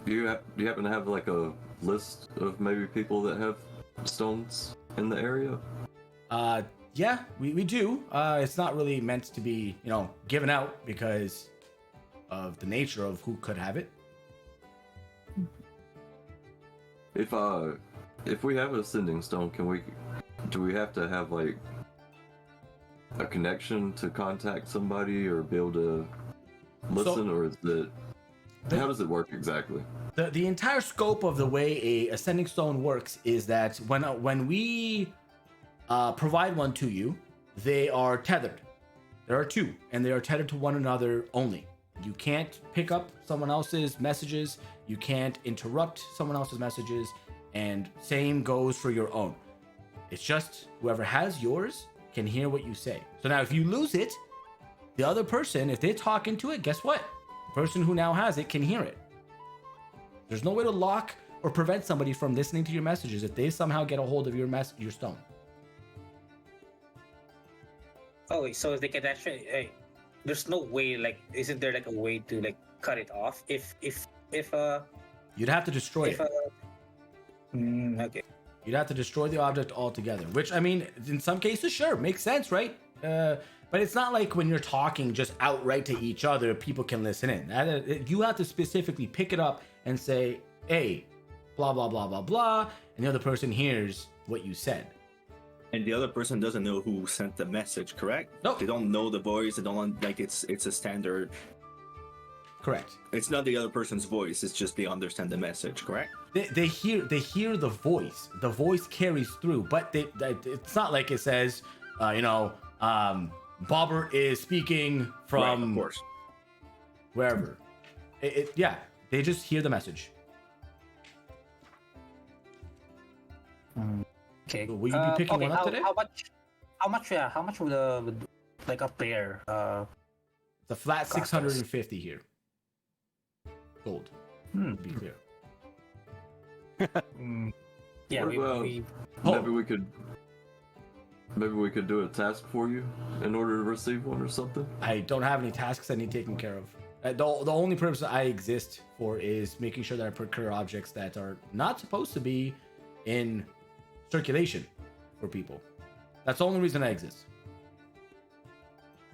you happen to have like a list of maybe people that have stones in the area? Yeah, we do. It's not really meant to be, given out because of the nature of who could have it. If we have a sending stone, do we have to have like a connection to contact somebody or be able to listen, or is it how does it work exactly? The entire scope of the way a ascending stone works is that when we provide one to you, they are tethered. There are two, and they are tethered to one another only. You can't pick up someone else's messages. You can't interrupt someone else's messages, and same goes for your own. It's just whoever has yours can hear what you say. So now if you lose it, the other person, if they talk into it, guess what? The person who now has it can hear it. There's no way to lock or prevent somebody from listening to your messages if they somehow get a hold of your stone. Oh, wait, so they can actually. There's no way, like, isn't there like a way to like cut it off? If You'd have to destroy it. Okay. You'd have to destroy the object altogether, which, I mean, in some cases, sure, makes sense, right? But it's not like when you're talking just outright to each other, people can listen in. You have to specifically pick it up and say, hey, blah, blah, blah, blah, blah, and the other person hears what you said. And the other person doesn't know who sent the message, correct? Nope. They don't know the voice. They don't like it's a standard. Correct. It's not the other person's voice. It's just they understand the message, correct? They hear the voice. The voice carries through, but it's not like it says, Bobber is speaking from Right, of course. wherever. Yeah, they just hear the message. Okay. Will you be picking one up today? How much would like a pair? It's a flat Cost us. 650 here. Gold. To be clear. Yeah, What about- we Maybe we could do a task for you in order to receive one or something. I don't have any tasks I need taken care of. The only purpose I exist for is making sure that I procure objects that are not supposed to be in circulation for people. That's the only reason I exist.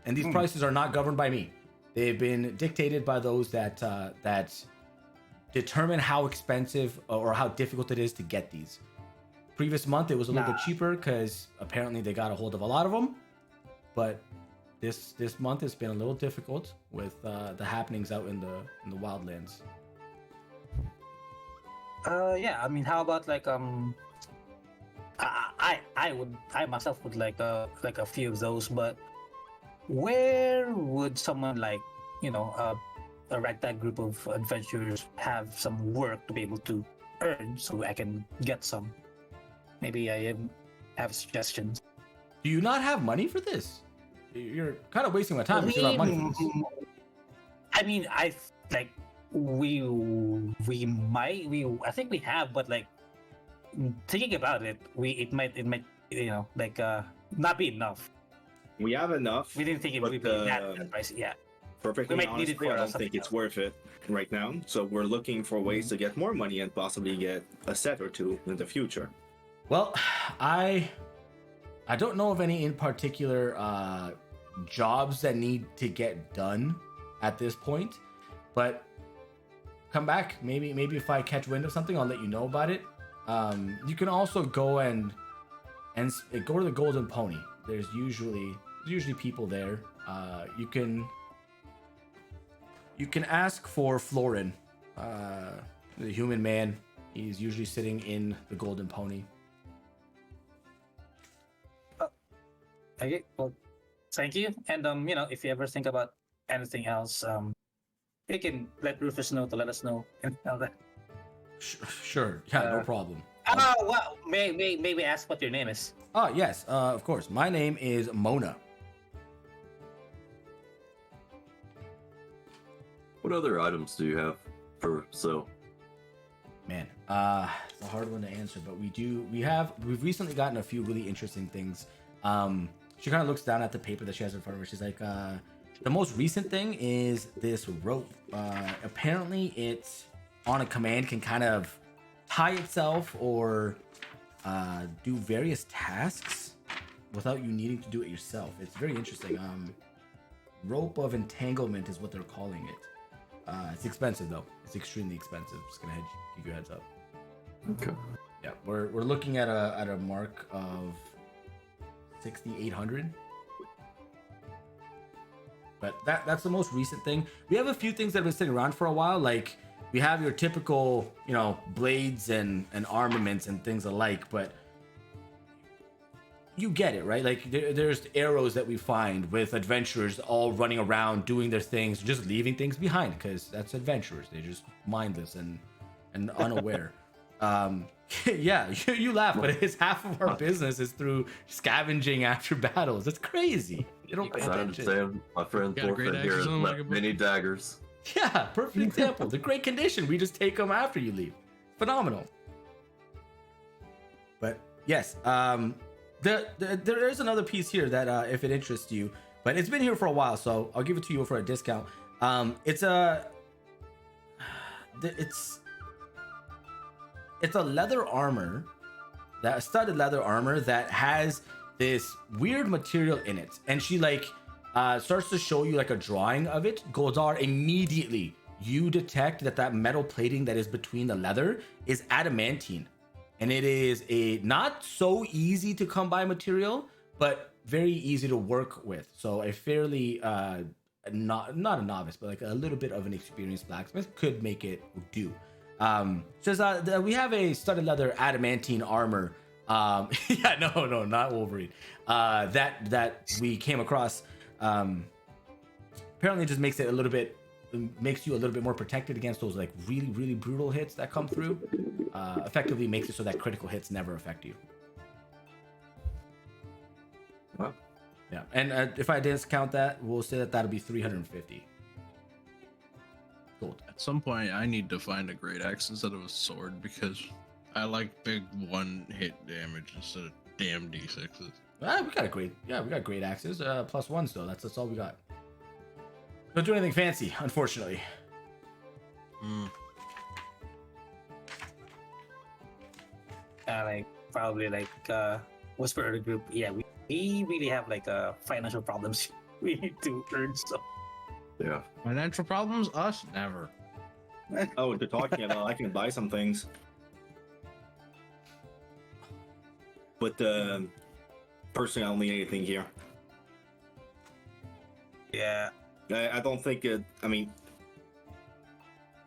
And these prices are not governed by me. They've been dictated by those that determine how expensive or how difficult it is to get these. Previous month it was a little bit cheaper because apparently they got a hold of a lot of them, but this month it's been a little difficult with the happenings out in the wildlands. Yeah, I mean, how about like I myself would like a few of those, but where would someone like a ragtag group of adventurers have some work to be able to earn so I can get some? Maybe I have suggestions. Do you not have money for this? You're kind of wasting my time if you don't have money for this. I mean, I like we I think we have, but like thinking about it, it might not be enough. We have enough. We didn't think it would be that pricey. Yeah. Perfectly We might need it honestly, for I don't something think it's else. worth it right now. So we're looking for ways to get more money and possibly get a set or two in the future. Well, I don't know of any in particular jobs that need to get done at this point, but come back. Maybe if I catch wind of something, I'll let you know about it. You can also go and go to the Golden Pony. There's usually people there. You can ask for Florin, the human man. He's usually sitting in the Golden Pony. Okay. Well, thank you. And if you ever think about anything else, you can let Rufus know to let us know and all that. Sure. Yeah, no problem. Well, may we ask what your name is? Oh, yes, of course. My name is Mona. What other items do you have for sale? Man, it's a hard one to answer, but we've recently gotten a few really interesting things. She kind of looks down at the paper that she has in front of her. She's like, the most recent thing is this rope. Apparently, it's on a command can kind of tie itself or do various tasks without you needing to do it yourself. It's very interesting. Rope of entanglement is what they're calling it. It's expensive though. It's extremely expensive. Just gonna give you a heads up. Okay. Yeah, we're looking at a mark of 6,800. But that's the most recent thing. We have a few things that have been sitting around for a while. Like we have your typical, blades and armaments and things alike. But you get it, right? Like there's arrows that we find with adventurers all running around doing their things, just leaving things behind because that's adventurers. They're just mindless and unaware. Yeah, you laugh, but it's half of our business is through scavenging after battles. It's crazy. You don't pay I attention. understand. My friend Got a great Thorfinn here has axe on, left like a many daggers. Yeah, perfect example. They're great condition. We just take them after you leave. Phenomenal. But yes, there is another piece here that if it interests you, but it's been here for a while, so I'll give it to you for a discount. It's a leather armor, that studded leather armor that has this weird material in it, and she starts to show you like a drawing of it. Goldar, immediately you detect that metal plating that is between the leather is adamantine, and it is a not so easy to come by material, but very easy to work with. So a fairly not a novice, but like a little bit of an experienced blacksmith could make it do. Says we have a studded leather adamantine armor. Yeah, no, not Wolverine. That we came across. Apparently, just makes you a little bit more protected against those like really, really brutal hits that come through. Effectively makes it so that critical hits never affect you. Wow. Yeah, and if I discount that, we'll say that'll be 350 gold. At some point, I need to find a great axe instead of a sword because I like big one hit damage instead of damn D6s. We got great axes. +1s though. That's all we got. Don't do anything fancy, unfortunately. Probably Whisper of the group. Yeah, we really have financial problems. We need to earn stuff. Yeah. Financial problems? Us? Never. Oh, what you're talking about, I can buy some things. But personally, I don't need anything here. Yeah. I don't think it. I mean,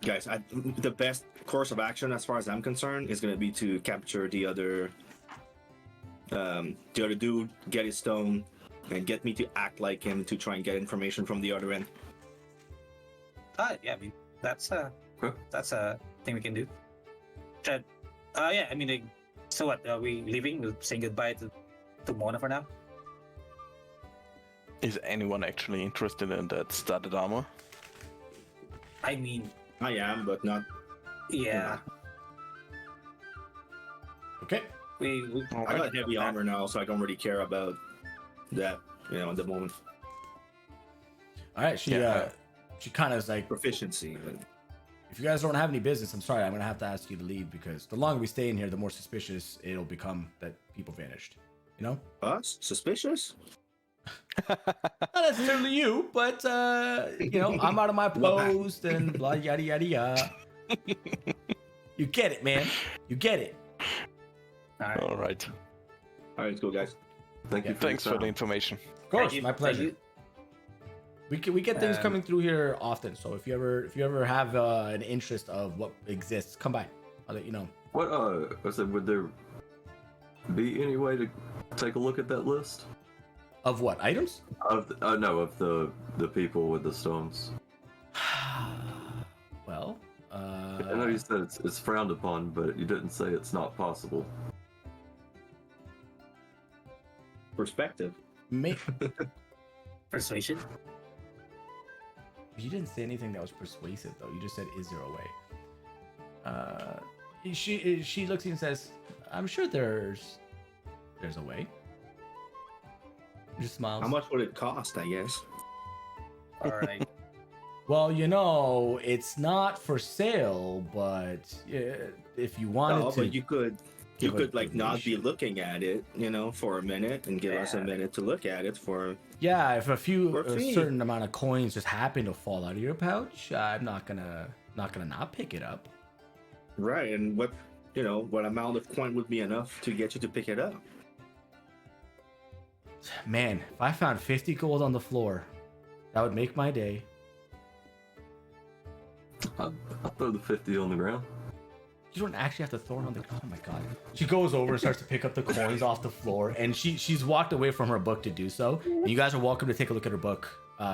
guys, the best course of action, as far as I'm concerned, is going to be to capture the other dude, get his stone, and get me to act like him to try and get information from the other end. Yeah. I mean, that's a thing we can do. Yeah. I mean, so what? Are we leaving? We're saying goodbye to Mona for now. Is anyone actually interested in that studded armor? I mean, I am, but not. yeah. Okay. We I got heavy armor now, so I don't really care about that. At the moment. All right. She kind of is like, Proficiency. But... if you guys don't have any business, I'm sorry. I'm gonna have to ask you to leave because the longer we stay in here, the more suspicious it'll become that people vanished. Us? Suspicious? Not necessarily you, but I'm out of my post and blah yada yada yada. You get it, man. You get it. All right. All right, let's go, guys. Thank you. Thanks for the information. Of course, Thank you. my pleasure. We get things coming through here often, so if you ever have an interest of what exists, come by. I'll let you know. What I said, would there be any way to take a look at that list? Of what items? Of the people with the stones. Well, I know you said it's frowned upon, but you didn't say it's not possible. Perspective. Persuasion. You didn't say anything that was persuasive, though. You just said, "Is there a way?" She looks at you and says, "I'm sure there's a way." Just smiles. How much would it cost? I guess. All right. Well, you know, it's not for sale, but if you wanted No, to, but you could give a like not be donation. looking at it, for a minute and give us a Yeah. minute to look at it for. Yeah, if For a free. certain amount of coins just happen to fall out of your pouch, I'm not gonna not pick it up. Right, and what amount of coin would be enough to get you to pick it up? Man, if I found 50 gold on the floor, that would make my day. I'll throw the 50 on the ground. You don't actually have to throw it on the. Oh my god! She goes over and starts to pick up the coins off the floor, and she's walked away from her book to do so. And you guys are welcome to take a look at her book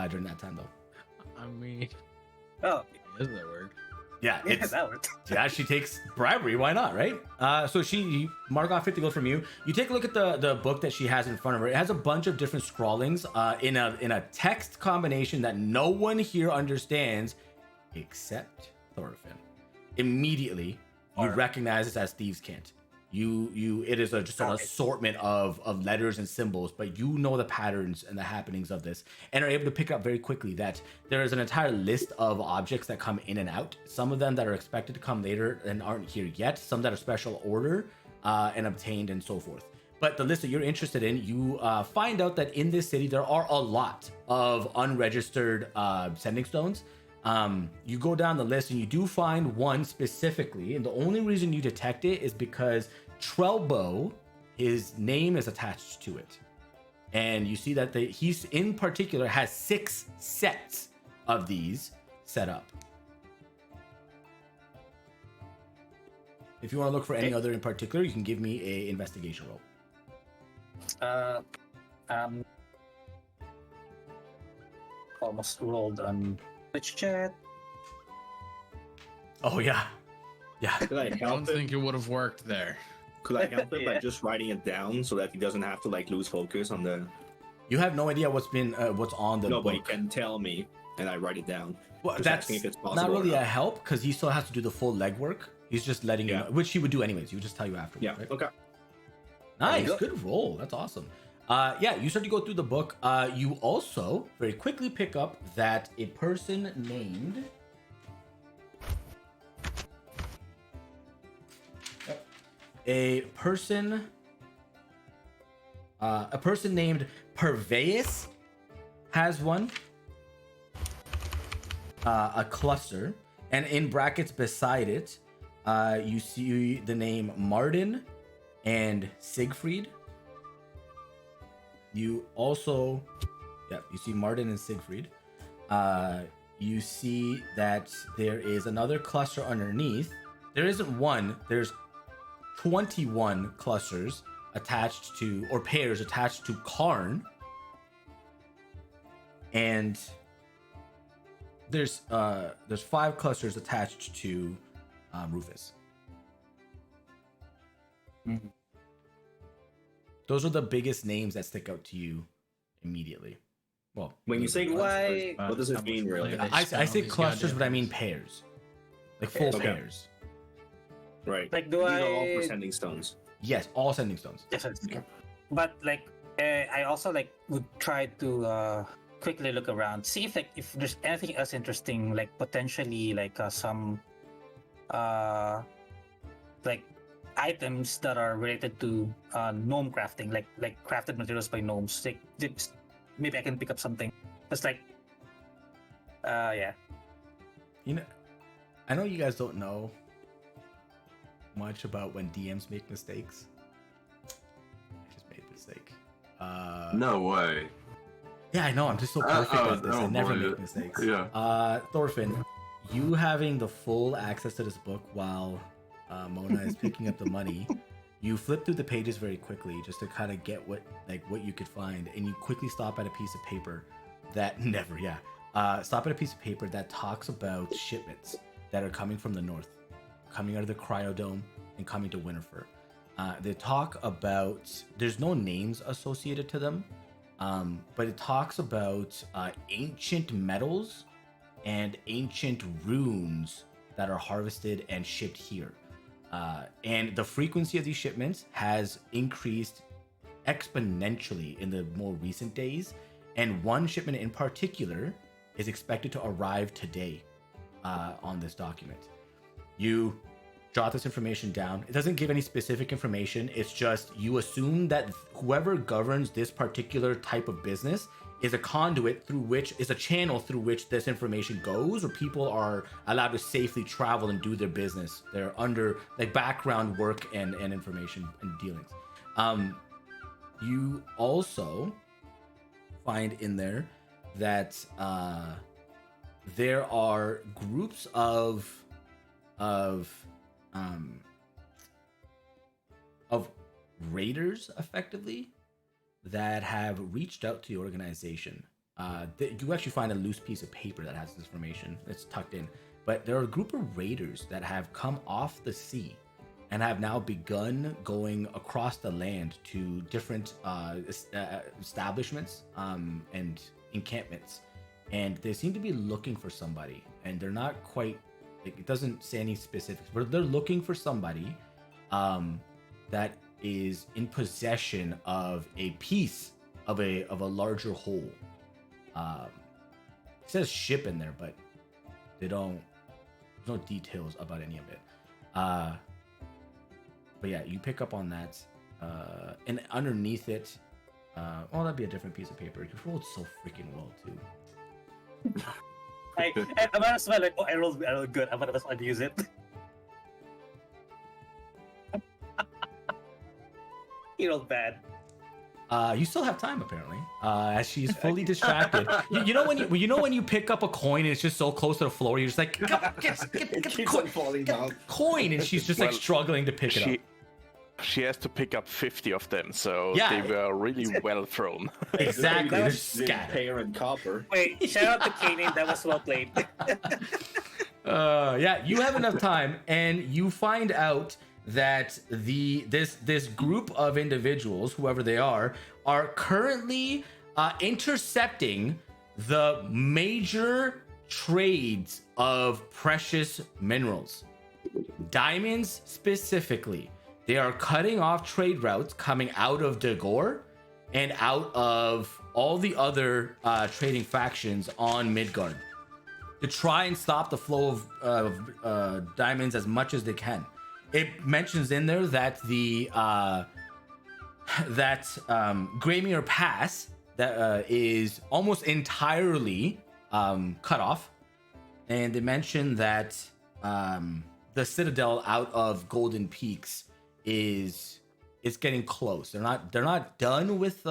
during that time, though. I mean, Oh, does that work? Yeah, yeah, it's that worked. yeah. She takes bribery. Why not, right? So you mark off 50 gold from you. You take a look at the book that she has in front of her. It has a bunch of different scrawlings in a text combination that no one here understands except Thorfinn. Immediately, you recognize this as Thieves' Cant. It is just an assortment of letters and symbols, but you know the patterns and the happenings of this, and are able to pick up very quickly that there is an entire list of objects that come in and out. Some of them that are expected to come later and aren't here yet. Some that are special order and obtained and so forth. But the list that you're interested in, you find out that in this city there are a lot of unregistered sending stones. You go down the list and you do find one specifically, and the only reason you detect it is because Trelbo, his name is attached to it, and you see that he's in particular has 6 sets of these set up. If you want to look for any other in particular, you can give me a investigation roll. Almost rolled on Twitch chat. Oh yeah. Could I I don't help him? think it would have worked there. Could I help him by Yeah. just writing it down so that he doesn't have to lose focus on the? You have no idea what's on the No, but he book. can tell me, and I write it down. Well, Just that's asking if it's not possible or really not. a help because he still has to do the full legwork. He's just letting you Yeah. know, which he would do anyways. He would just tell you afterwards. Yeah. Right? Okay. Nice, There you good roll. That's awesome. Yeah, you start to go through the book. You also very quickly pick up that a person named. A person named Perveus has one. A cluster, and in brackets beside it, you see the name Martin and Siegfried. You also, you see Martin and Siegfried. You see that there is another cluster underneath. There isn't one. There's 21 clusters attached to, or pairs attached to Karn. And there's 5 clusters attached to Rufus. Mhm. Those are the biggest names that stick out to you immediately. Well, When you say Do clusters, I- what does How it mean much really? money I spend on say these clusters, goddamn but I mean things? pairs, like full Okay. pairs. Right. Like, do These are all I- for sending stones. Yes, all sending stones. Definitely. But I also would try to quickly look around, see if there's anything else interesting, potentially some items that are related to gnome crafting, like crafted materials by gnomes. Maybe I can pick up something. It's yeah. You know, I know you guys don't know much about when DMs make mistakes. I just made a mistake. No way. Yeah, I know. I'm just so perfect at this. I don't never believe make it. mistakes. Yeah. Thorfinn, you having the full access to this book while Mona is picking up the money, you flip through the pages very quickly just to kind of get what you could find, and you quickly stop at a piece of paper that stop at a piece of paper that talks about shipments that are coming from the north, coming out of the Cryodome and coming to Winterfur. They talk about, there's no names associated to them, but it talks about ancient metals and ancient runes that are harvested and shipped here. And the frequency of these shipments has increased exponentially in the more recent days, and one shipment in particular is expected to arrive today on this document. You jot this information down. It doesn't give any specific information. It's just you assume that whoever governs this particular type of business is a conduit through which is a channel through which this information goes, or people are allowed to safely travel and do their business. They're under like background work and information and dealings. You also find in there that there are groups of raiders effectively that have reached out to the organization. You actually find a loose piece of paper that has this information. It's tucked in, but there are a group of raiders that have come off the sea and have now begun going across the land to different establishments and encampments, and they seem to be looking for somebody, and they're not quite like, it doesn't say any specifics, but they're looking for somebody that is in possession of a piece of a larger whole. It says ship in there, but there's no details about any of it. But yeah, you pick up on that, and underneath it, that'd be a different piece of paper. You rolled so freaking well too. I might as well like, I rolled good. I might as well use it. You rolled bad. You still have time apparently, as she's fully distracted. You know when you pick up a coin and it's just so close to the floor, you're just like get the coin, and she's just like struggling to pick it up. She has to pick up 50 of them, so Yeah. they were really well thrown. Exactly, they're Pair scattered. and copper. Wait, shout out to Kanan. That was well played. Yeah, you have enough time, and you find out that this group of individuals, whoever they are currently intercepting the major trades of precious minerals, diamonds specifically. They are cutting off trade routes coming out of Dagor and out of all the other trading factions on Midgard to try and stop the flow of diamonds as much as they can. It mentions in there that the Graymere Pass that is almost entirely cut off, and they mention that the Citadel out of Golden Peaks is getting close. They're not done with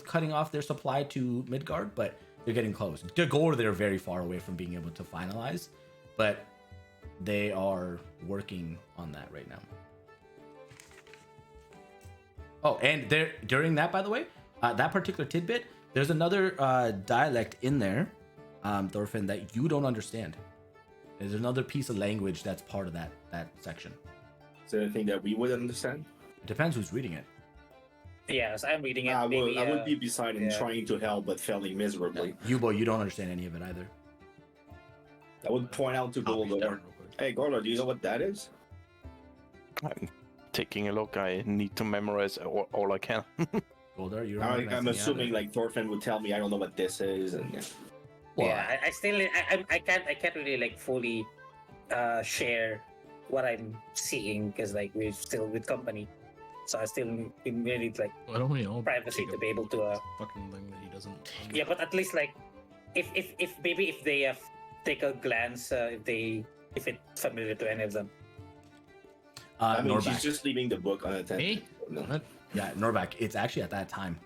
cutting off their supply to Midgard, but they're getting close. Dagor, they're very far away from being able to finalize, but they are working on that right now. Oh, and there during that, by the way, that particular tidbit, there's another dialect in there, Thorfinn, that you don't understand. There's another piece of language that's part of that section. Is there anything that we would understand? It depends who's reading it. Yes, I'm reading it. I maybe, would be beside him yeah. trying to help, but failing miserably. Yubo, you don't understand any of it either. I would point out to Copy that Goldor. real quick. Hey, Goldor, do you know what that is? I'm taking a look. I need to memorize all I can. Goldar, you don't I'm recognize any assuming either. like Thorfinn would tell me I don't know what this is, and Well, Yeah, I still I can't really like fully share what I'm seeing because like we're still with company, so I still really like Why don't we all privacy take to a be able to fucking thing that he doesn't? yeah, but at least like if maybe if they take a glance if it's familiar to any of them. I mean, Norback. she's just leaving the book unattended. Me? No. What? Yeah, Norback. It's actually at that time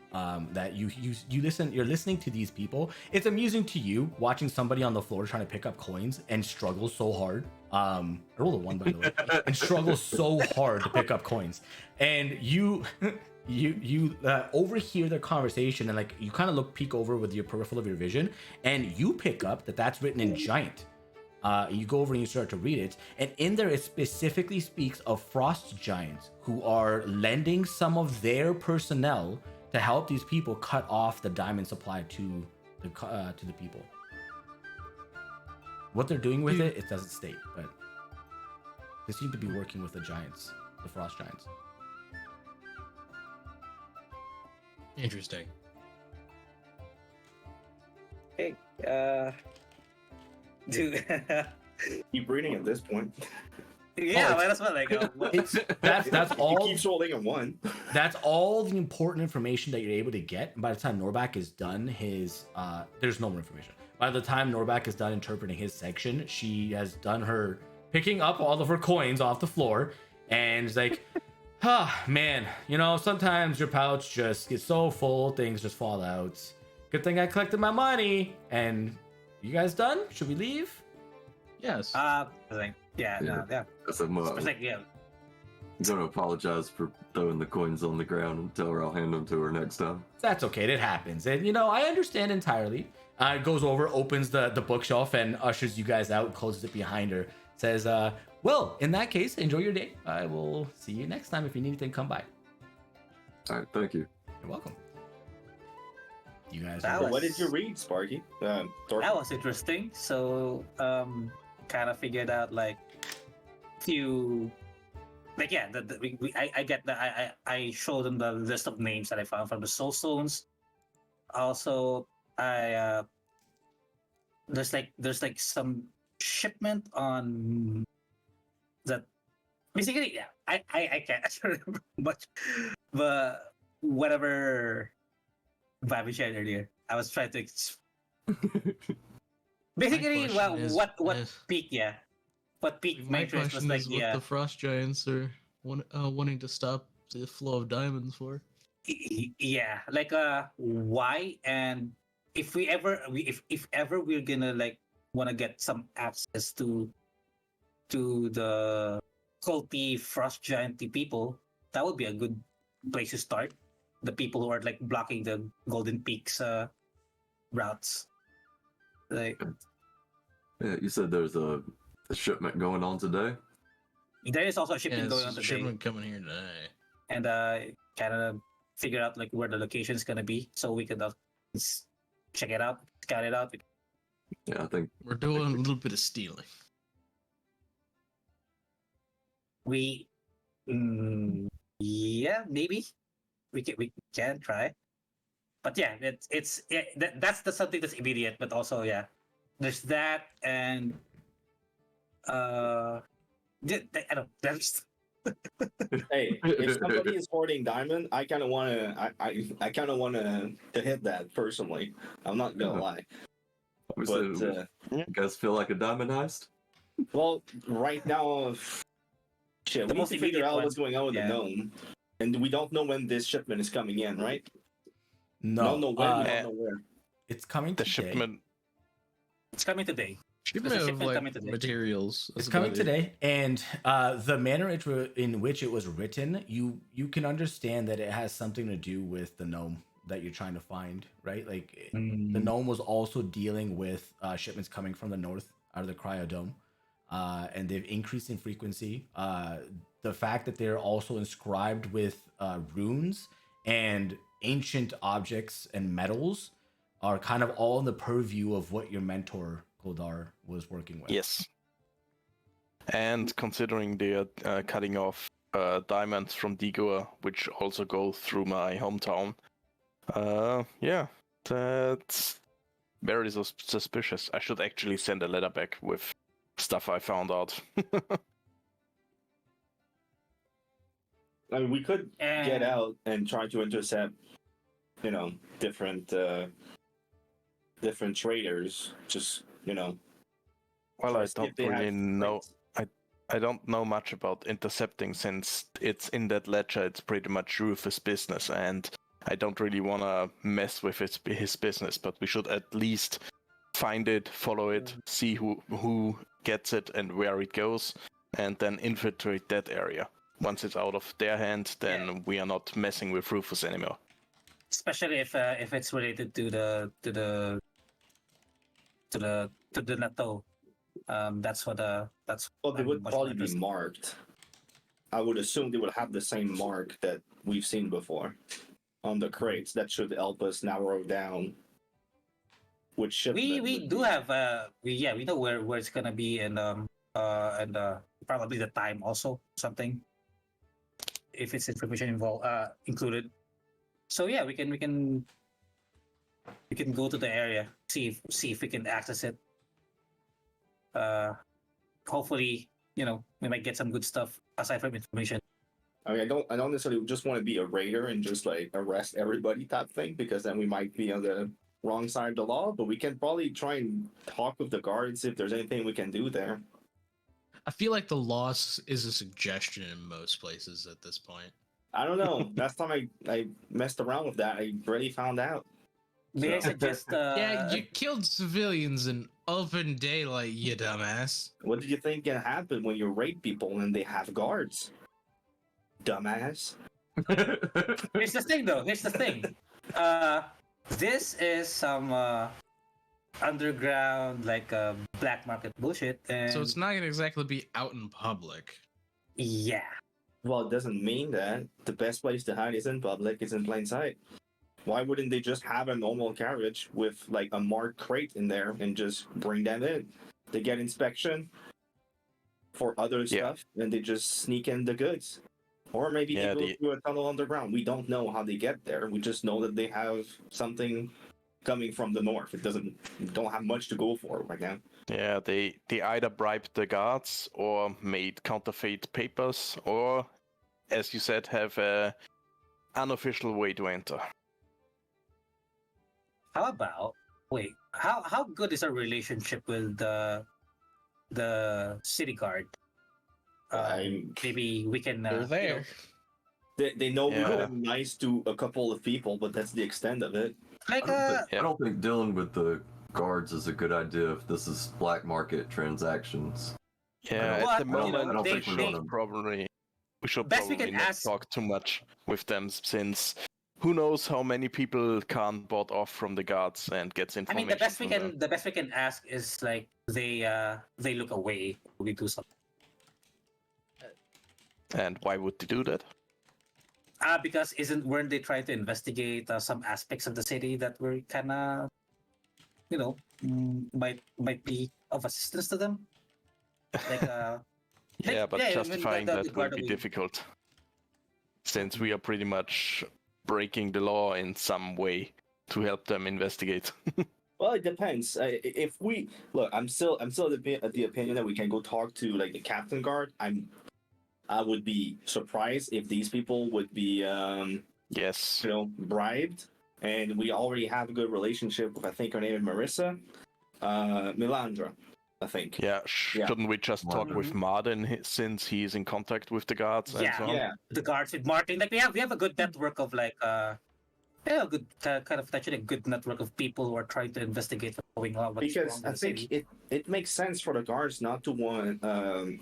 that you listen. You're listening to these people. It's amusing to you watching somebody on the floor trying to pick up coins and struggle so hard. I rolled a 1, by the way, and struggle so hard to pick up coins. And you overhear their conversation, and like you kind of peek over with your peripheral of your vision, and you pick up that that's written in giant. You go over and you start to read it, and in there it specifically speaks of frost giants who are lending some of their personnel to help these people cut off the diamond supply to the people. What they're doing with it doesn't state, but they seem to be working with the giants, the frost giants. Interesting. Hey, dude. Keep reading at this point. Yeah, might as well. Like, It's that's He all. keeps rolling a 1. That's all the important information that you're able to get. And by the time Norback is done, there's no more information. By the time Norback is done interpreting his section, she has done her picking up all of her coins off the floor, and is like, man, sometimes your pouch just gets so full, things just fall out. Good thing I collected my money. And you guys done? Should we leave? Yes. like, yeah. That's a It's like, yeah. I'm gonna apologize for throwing the coins on the ground and tell her I'll hand them to her next time. That's okay. It happens. And, I understand entirely. Goes over, opens the bookshelf, and ushers you guys out, closes it behind her. Says, well, in that case, enjoy your day. I will see you next time. If you need anything, come by. All right, thank you. You're welcome. You guys. That was- What did you read, Sparky? That was interesting. So, kind of figured out like few, like yeah, I get that. I showed them the list of names that I found from the soul stones. Also, there's like some shipment on that. Basically, yeah, I can't remember much, but whatever Bobby shared earlier, I was trying to. Basically, question is- what is- peak? Yeah, what peak my My interest was question like. is what Yeah, the frost giants are wanting to stop the flow of diamonds for. yeah, like why? And if ever we're gonna like want to get some access to the culty frost gianty people, that would be a good place to start. The people who are like blocking the Golden Peaks routes. Like Yeah, you said there's a shipment going on today. there is also a Yeah, shipment going on there's a today, shipment coming here today. and kind of figure out like where the location is gonna be, so we can check it out, scout it out. Yeah, I think We're doing a little bit of stealing. We, yeah, maybe we can try, but yeah, that's the something that's immediate, but also yeah, there's that and I don't. There's Hey, if somebody is hoarding diamond, I kind of want to. I kind of want to hit that personally. I'm not gonna lie. But you guys feel like a diamond heist? well, right now, shit, The we most need to figure immediate out one, what's going on with yeah. the gnome, and we don't know when this shipment is coming in, right? No. Don't know when, we Yeah. don't know where. It's coming The today. shipment. it's coming today. Shipment There's a of shipment like coming today. materials. It's that's coming about it. today, and the manner in which it was written, you can understand that it has something to do with the gnome that you're trying to find, right? Like the gnome was also dealing with shipments coming from the north out of the cryodome, and they've increased in frequency. The fact that they're also inscribed with runes and ancient objects and metals are kind of all in the purview of what your mentor Goldar was working with. Yes. And considering they're cutting off diamonds from Digor, which also go through my hometown, yeah, that's very suspicious. I should actually send a letter back with stuff I found out. I mean, we could get And- out and try to intercept, different traders. Just Well, try I to see if don't they have really know. rates. I don't know much about intercepting since it's in that ledger. It's pretty much Rufus' business, and I don't really want to mess with his business. But we should at least find it, follow it, see who gets it and where it goes, and then infiltrate that area. Once it's out of their hand, then we are not messing with Rufus anymore. especially if it's related to the NATO. That's what that's. Well, they I'm would much probably more be interested. marked. I would assume they would have the same mark that we've seen before on the crates. That should help us narrow down which shipment. We would do be. have we know where it's gonna be and probably the time also something if it's information involved included. So yeah, we can go to the area, see if we can access it. Hopefully, we might get some good stuff aside from information. I mean, I don't necessarily just want to be a raider and just like arrest everybody type thing, because then we might be on the wrong side of the law. But we can probably try and talk with the guards if there's anything we can do there. I feel like the loss is a suggestion in most places at this point. I don't know. Last time I messed around with that, I really found out. May I So- suggest? Yeah, you killed civilians in open daylight, you dumbass. What do you think can happen when you raid people and they have guards? Dumbass. Here's the thing, though. Here's the thing. This is some underground, like black market bullshit, and So it's not gonna exactly be out in public. yeah. Well, it doesn't mean that. The best place to hide is in public, it's in plain sight. Why wouldn't they just have a normal carriage with like a marked crate in there and just bring them in? They get inspection for other stuff and they just sneak in the goods. Or maybe they go through a tunnel underground. We don't know how they get there. We just know that they have something coming from the north. Don't have much to go for right now. Yeah, they either bribed the guards or made counterfeit papers, or, as you said, have a unofficial way to enter. How about how good is our relationship with the city guard? Maybe we can. They're there. They know Yeah. we're nice to a couple of people, but that's the extent of it. Like Yeah. I don't think dealing with the guards is a good idea if this is black market transactions. Yeah, Well, at the you know, moment, they- we should Best we probably can not ask- talk too much with them, since who knows how many people can't bought off from the guards and gets I information. mean, the best we can ask is like they look away when we do something. And why would they do that? Because weren't they trying to investigate some aspects of the city that were kind of, might be of assistance to them? Like Yeah, but yeah, justifying the that will guard be will- difficult, since we are pretty much breaking the law in some way to help them investigate. Well, it depends. If we look, I'm still of the opinion that we can go talk to like the captain guard. I would be surprised if these people would be Yes. bribed. And we already have a good relationship with, I think her name is Marissa, Milandra, I think. Yeah, shouldn't we just talk with Martin since he's in contact with the guards and so on? Yeah. the guards with Martin. Like we have a good network of like a good kind of actually a good network of people who are trying to investigate what's going on. What's Because wrong I with the think city. it makes sense for the guards not to want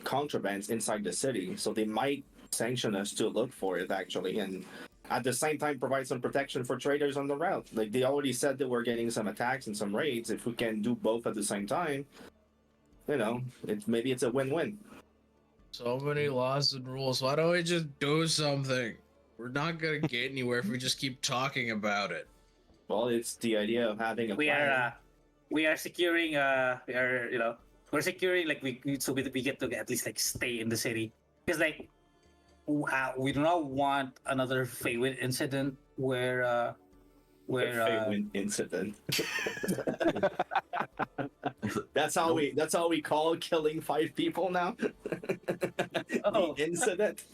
contrabands inside the city, so they might sanction us to look for it actually, and at the same time provide some protection for traders on the route. Like they already said that we're getting some attacks and some raids. If we can do both at the same time, maybe it's a win-win. So many laws and rules. Why don't we just do something? We're not gonna get anywhere if we just keep talking about it. Well, it's the idea of having a we plan. are securing we're securing like we get to at least like stay in the city, because like we do not want another Feywind incident where Feywind incident. That's how we call killing 5 people now. Oh. The incident.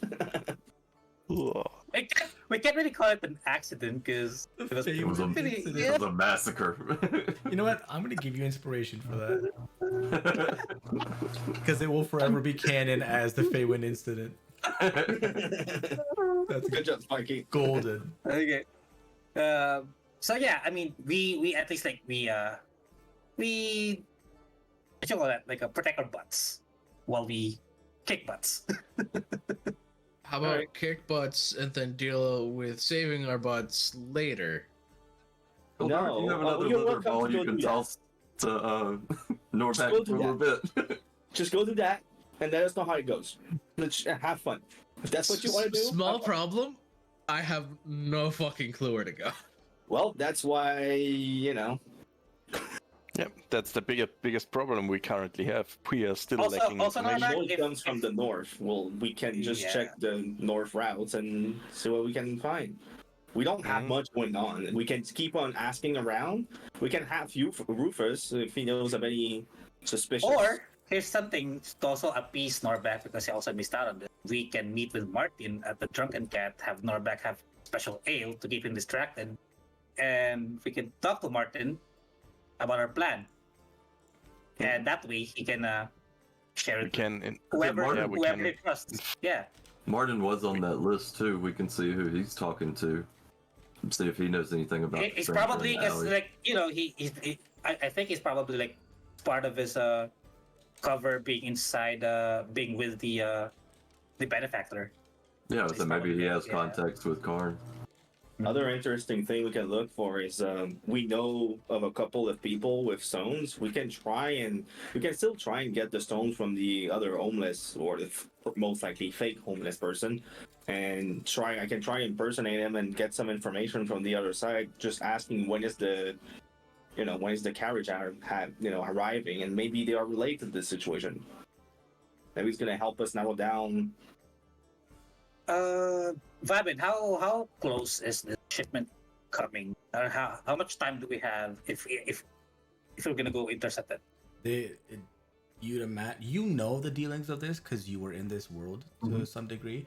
we can't really call it an accident because it was It was a, pretty. it was a massacre. You know what? I'm gonna give you inspiration for that because it will forever be canon as the Feywind incident. That's Good job, Sparky. golden. Okay. So yeah, I mean, we at least like we what you call that, like protect our butts while we kick butts. How about Alright. kick butts and then deal with saving our butts later? No, you have another you're leather welcome ball to you go can do that. toss to Norback go do for a little bit. Just go do that and let us know how it goes. Let's have fun. If that's what you want to do. Small have fun. problem. I have no fucking clue where to go. Well, that's why Yep, that's the biggest problem we currently have. We are still Also- lacking also not information. like- It comes from the north. Well, we can just Yeah. check the north routes and see what we can find. We don't have Mhm. much going on. We can keep on asking around. We can have you, Rufus, if he knows of any suspicious. Or here's something to also appease Norback because he also missed out on this. We can meet with Martin at the Drunken Cat, have Norback have special ale to keep him distracted, and we can talk to Martin about our plan. And that way he can share We it can. with whoever, Martin, we whoever can- he trusts. Yeah. Martin was on that list too. We can see who he's talking to. See if he knows anything about. It's the stranger probably in the because alley. like I think he's probably like part of his cover being inside being with the benefactor. Yeah, he's so maybe he probably- has yeah. contacts with Karn. Other interesting thing we can look for is we know of a couple of people with stones. We can still try and get the stones from the other homeless or the most likely fake homeless person, and I can try impersonate him and get some information from the other side. Just asking when is the carriage arriving, and maybe they are related to this situation. Maybe it's gonna help us narrow down. Vabin, how close is the shipment coming? Or how much time do we have if we're gonna go intercept it? You know the dealings of this because you were in this world to some degree.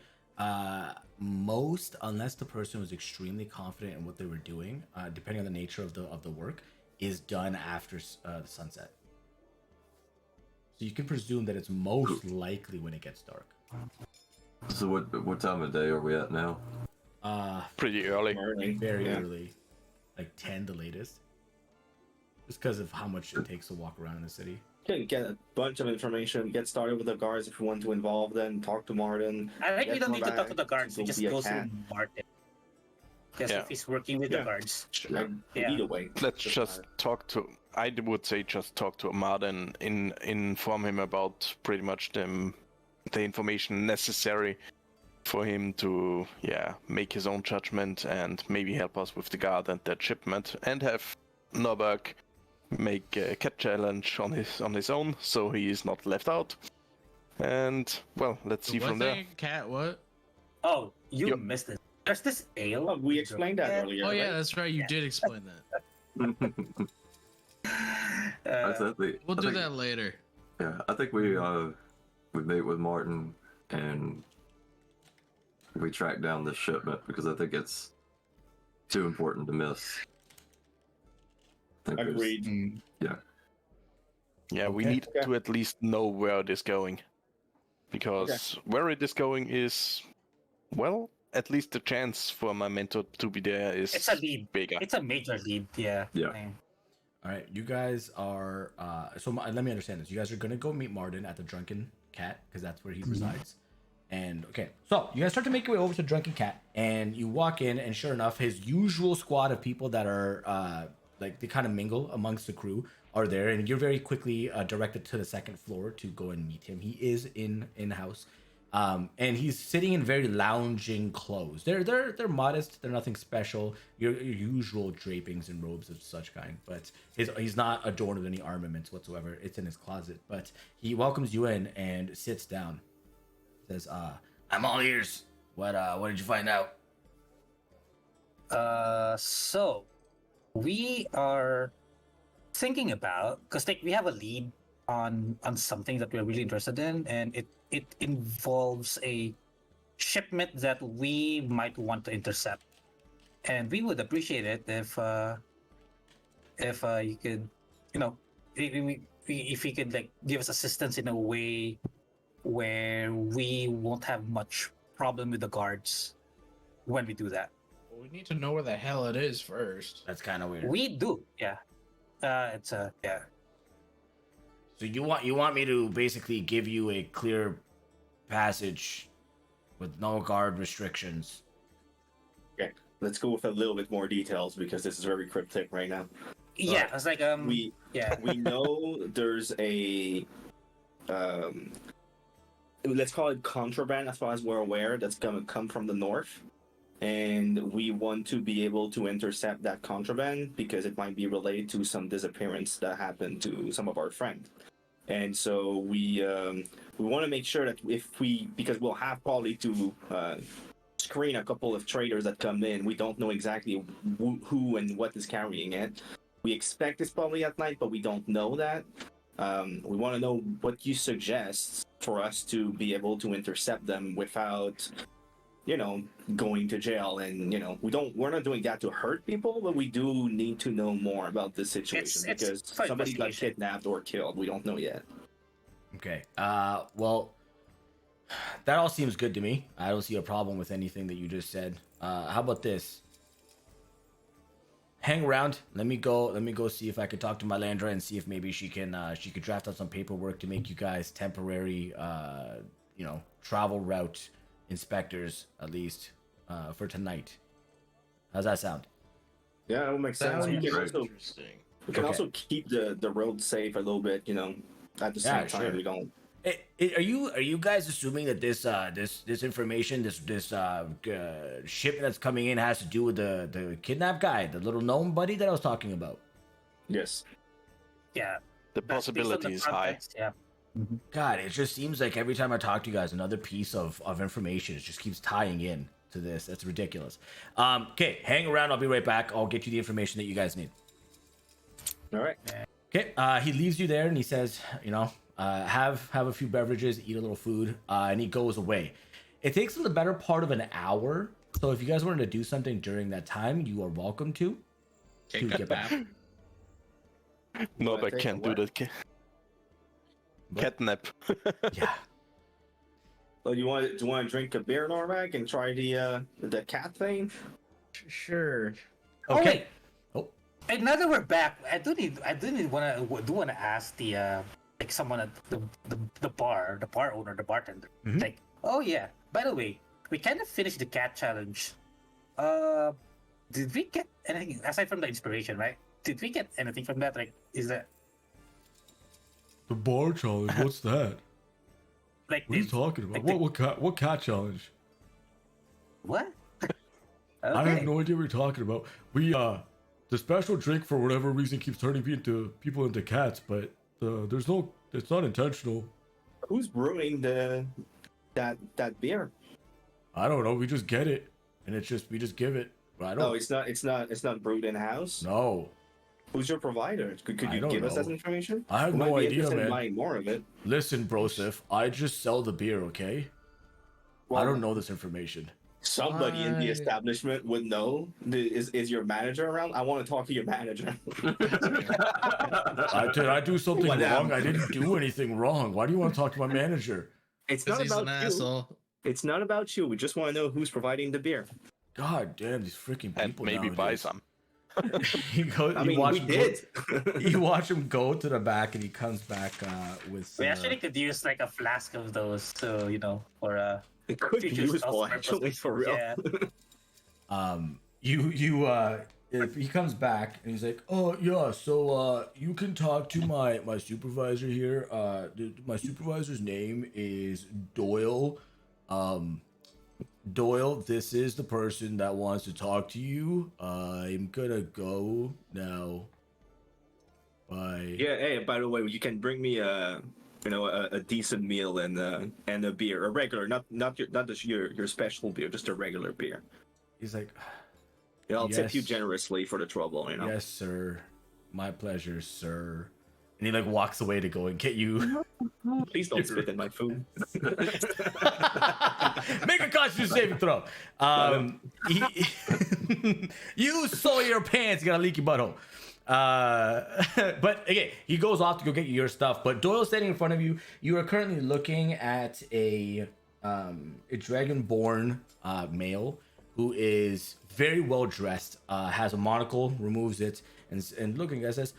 Most, unless the person was extremely confident in what they were doing, depending on the nature of the work, is done after the sunset. So you can presume that it's most likely when it gets dark. So what time of day are we at now? Pretty early. Morning. Very Yeah. early, like 10 the latest. Just because of how much it takes to walk around in the city. Can get a bunch of information. Get started with the guards if you want to involve them. Talk to Martin. I think we Get don't need to Norback talk to the guards. We go just be a go cat. through Martin. Because Yeah. if he's working with Yeah. the guards. Like, Yeah. Either way. Let's doesn't just matter. talk to. I would say just talk to Martin, inform him about pretty much the information necessary for him to make his own judgment and maybe help us with the guard and that shipment, and have Norberg make a cat challenge on his own so he is not left out. And well, let's see What from there. thing? Cat, what? Oh, you Yep. missed it. There's this ale. Oh, we explained that earlier. Oh yeah, right? that's right. You did explain that. I think We'll I do think- that later. Yeah, I think we meet with Martin and we track down this shipment because I think it's too important to miss. I think there's- Agreed. Yeah, we Okay. need to at least know where it is going. Because where it is going is, well, at least the chance for my mentor to be there is It's a lead. bigger. It's a major lead. Yeah. Yeah. All right, you guys are. Let me understand this. You guys are gonna go meet Martin at the Drunken Cat because that's where he resides. And okay, so you guys start to make your way over to Drunken Cat, and you walk in, and sure enough, his usual squad of people that are like they kind of mingle amongst the crew are there, and you're very quickly directed to the second floor to go and meet him. He is in house. And he's sitting in very lounging clothes. They're modest. They're nothing special. Your usual drapings and robes of such kind. But he's not adorned with any armaments whatsoever. It's in his closet. But he welcomes you in and sits down. Says, "I'm all ears. What did you find out?" So we are thinking about because like we have a lead on something that we're really interested in, and it involves a shipment that we might want to intercept, and we would appreciate it if you could, if you could like give us assistance in a way where we won't have much problem with the guards when we do that. Well, we need to know where the hell it is first. That's kind of weird. We do, yeah. It's yeah. So you want me to basically give you a clear passage with no guard restrictions? Okay, let's go with a little bit more details because this is very cryptic right now. Yeah, it's like We yeah. we know there's a let's call it contraband as far as we're aware that's gonna come from the north, and we want to be able to intercept that contraband because it might be related to some disappearance that happened to some of our friends. And so we want to make sure that because we'll have probably to screen a couple of traders that come in. We don't know exactly who and what is carrying it. We expect it's probably at night, but we don't know that. We want to know what you suggest for us to be able to intercept them without, going to jail. And we're not doing that to hurt people, but we do need to know more about this situation because somebody got kidnapped or killed. We don't know yet. Okay. Well, that all seems good to me. I don't see a problem with anything that you just said. How about this? Hang around. Let me go see if I can talk to my Landra and see if maybe she could draft out some paperwork to make you guys temporary travel route inspectors, at least for tonight. How's that sound? Yeah, that would make sense. Sounds interesting. We can also keep the road safe a little bit, at the same time. Sure. We don't. Are you guys assuming that this information, this shipment that's coming in has to do with the kidnap guy, the little gnome buddy that I was talking about? Yes. Yeah. The That's based on possibility the is high. context, Yeah. God, it just seems like every time I talk to you guys, another piece of information just keeps tying in to this. That's ridiculous. Okay, hang around. I'll be right back. I'll get you the information that you guys need. All right. Okay, he leaves you there and he says, have a few beverages, eat a little food, and he goes away. It takes him the better part of an hour. So if you guys wanted to do something during that time, you are welcome to get back. No, I can't do that. Catnap. Yeah. So do you want to drink a beer, Normac, and try the cat thing? Sure. Okay. And now that we're back, I do want to ask the someone at the bar owner, the bartender. Mhm. Like, oh yeah, by the way, we kind of finished the cat challenge. Did we get anything aside from the inspiration, right? Did we get anything from that? Like, is that The bar challenge? What's that? like? What are you talking about? like What cat challenge? What? I have no idea what you're talking about. We the special drink for whatever reason keeps turning people into cats, but it's not intentional. Who's brewing that beer? I don't know. We just get it, and we just give it. I don't. No, it's not brewed in house. No, Who's your provider? Could I you don't give us know. that information? I have We might no be idea, interested in man. buying more of it. Listen, Brosif, I just sell the beer, okay? I don't know this information. Somebody in the Why? establishment would know. Is your manager around? I want to talk to your manager. Did I do something What wrong? happened? I didn't do anything wrong. Why do you want to talk to my manager? It's Because not he's about an you. asshole. It's not about you. We just want to know who's providing the beer. God damn, these freaking And people maybe buy nowadays. some. You watch we him did. You watch him go to the back and he comes back with We actually could use like a flask of those, so for It could be future useful, stealth actually, purposes. for real. Yeah. if he comes back and he's like, oh yeah, so you can talk to my supervisor here. My supervisor's name is Doyle. Doyle, this is the person that wants to talk to you. I'm gonna go now. Bye. Yeah. Hey, by the way, you can bring me a decent meal and a beer, a regular, not just your special beer, just a regular beer. He's like, I'll tip you Yes. generously for the trouble. yes, sir. My pleasure, sir. And he like walks away to go and get you. Please don't spit in my food. Make a constitution saving throw. You soil your pants, you got a leaky butthole. But again, he goes off to go get you your stuff. But Doyle's standing in front of you. You are currently looking at a dragonborn male who is very well dressed, has a monocle, removes it, and looking at it says,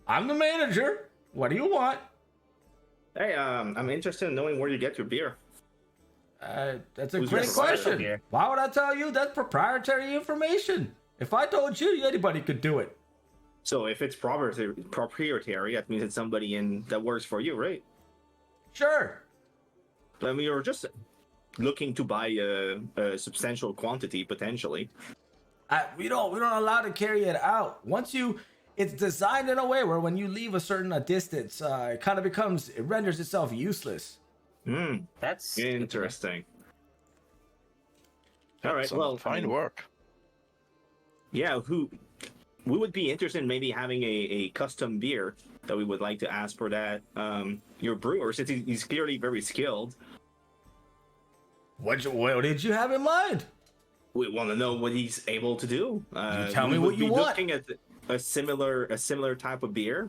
I'm the manager. What do you want? Hey, I'm interested in knowing where you get your beer. That's a Who's great your provider question. here? Why would I tell you? That's proprietary information. If I told you, anybody could do it. So if it's proprietary, that means it's somebody that works for you, right? Sure. I mean, you're just looking to buy a substantial quantity potentially. We don't allow to carry it out. It's designed in a way where when you leave a certain distance, it renders itself useless. Hmm. That's Interesting. All right. Well, fine work. Yeah, we would be interested in maybe having a custom beer that we would like to ask for that. Your brewer, since he's clearly very skilled. What did you have in mind? We want to know what he's able to do. Tell me what you want. Looking at a similar type of beer.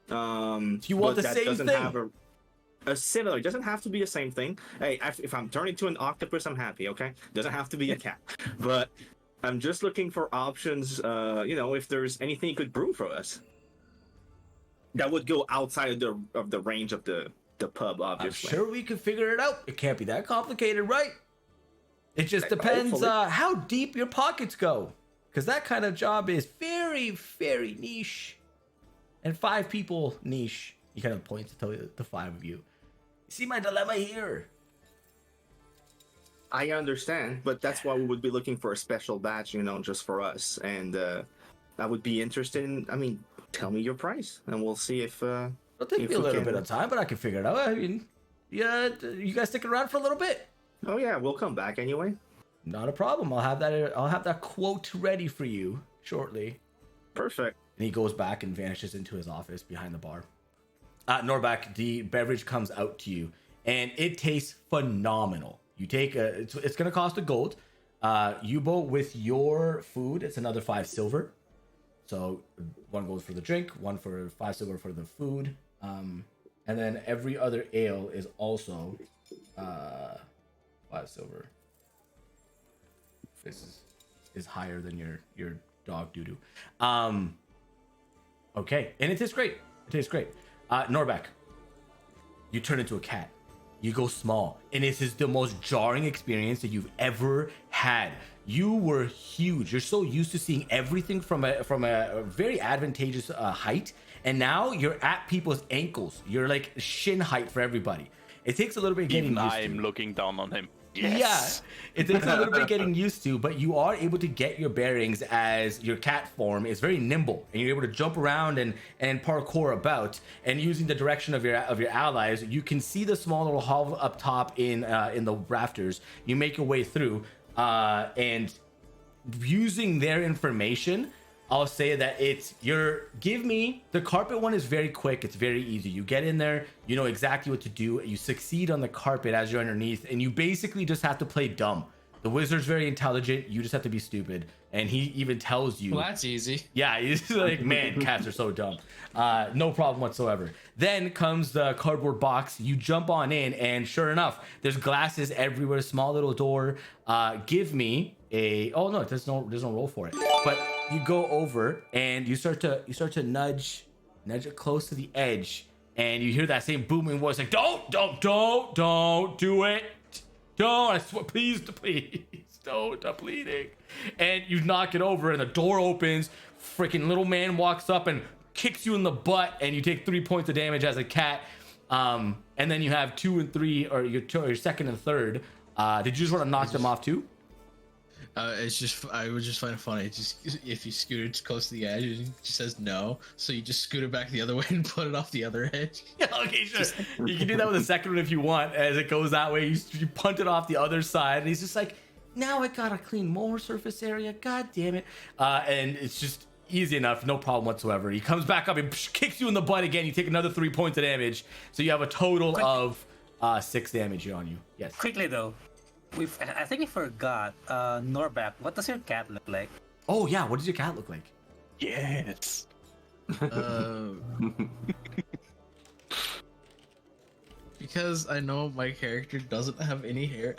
Do you want the same thing? Have a similar. It doesn't have to be the same thing. Hey, if I'm turning to an octopus, I'm happy. Okay, doesn't have to be a cat, but I'm just looking for options. If there's anything you could brew for us that would go outside of the range of the pub, obviously. I'm sure we could figure it out. It can't be that complicated, right? It just depends how deep your pockets go, because that kind of job is very, very niche, and 5 people niche. He kind of points to the 5 of you. You see my dilemma here? I understand, but that's why we would be looking for a special batch, just for us. And I would be interested in. I mean, tell me your price, and we'll see if. It'll take me a little bit of time, but I can figure it out. I mean, yeah, you guys sticking around for a little bit? Oh yeah, we'll come back anyway. Not a problem. I'll have that quote ready for you shortly. Perfect. And he goes back and vanishes into his office behind the bar. Norback, the beverage comes out to you, and it tastes phenomenal. You take it's going to cost a gold. U-boat with your food, it's another 5 silver. So 1 gold for the drink, 1 for 5 silver for the food. And then every other ale is also 5 silver. This is higher than your dog doo-doo. Okay, and it tastes great. It tastes great. Norback, you turn into a cat. You go small, and this is the most jarring experience that you've ever had. You were huge. You're so used to seeing everything from a very advantageous height, and now you're at people's ankles. You're like shin height for everybody. It takes a little bit getting used to. I'm looking down on him. Yes. Yeah, it takes a little bit getting used to, but you are able to get your bearings as your cat form is very nimble, and you're able to jump around and parkour about. And using the direction of your allies, you can see the small little hole up top in the rafters. You make your way through, and using their information, I'll say that give me the carpet one is very quick. It's very easy. You get in there, you know exactly what to do. You succeed on the carpet as you're underneath, and you basically just have to play dumb. The wizard's very intelligent. You just have to be stupid. And he even tells you. Well, that's easy. Yeah, he's like, man, cats are so dumb. No problem whatsoever. Then comes the cardboard box. You jump on in, and sure enough, there's glasses everywhere. Small little door. Give me a. Oh no, there's no roll for it. But you go over and you start to nudge it close to the edge, and you hear that same booming voice like, don't do it. Don't, I swear, please, don't, I'm pleading. And you knock it over, and the door opens. Freaking little man walks up and kicks you in the butt, and you take 3 points of damage as a cat. And then you have 2 and 3, or your second and third. Did you just want to knock them off too? I would just find it funny. Just if you scoot it close to the edge, it just says no. So you just scoot it back the other way and put it off the other edge. Yeah, okay, sure. You can do that with the second one if you want. As it goes that way, you punt it off the other side, and he's just like, now I gotta clean more surface area. God damn it! And it's just easy enough, no problem whatsoever. He comes back up and kicks you in the butt again. You take another 3 points of damage, so you have a total of 6 damage on you. Yes. Quickly though. I think we forgot, Norback, what does your cat look like? Oh yeah, what does your cat look like? Yes. Because I know my character doesn't have any hair,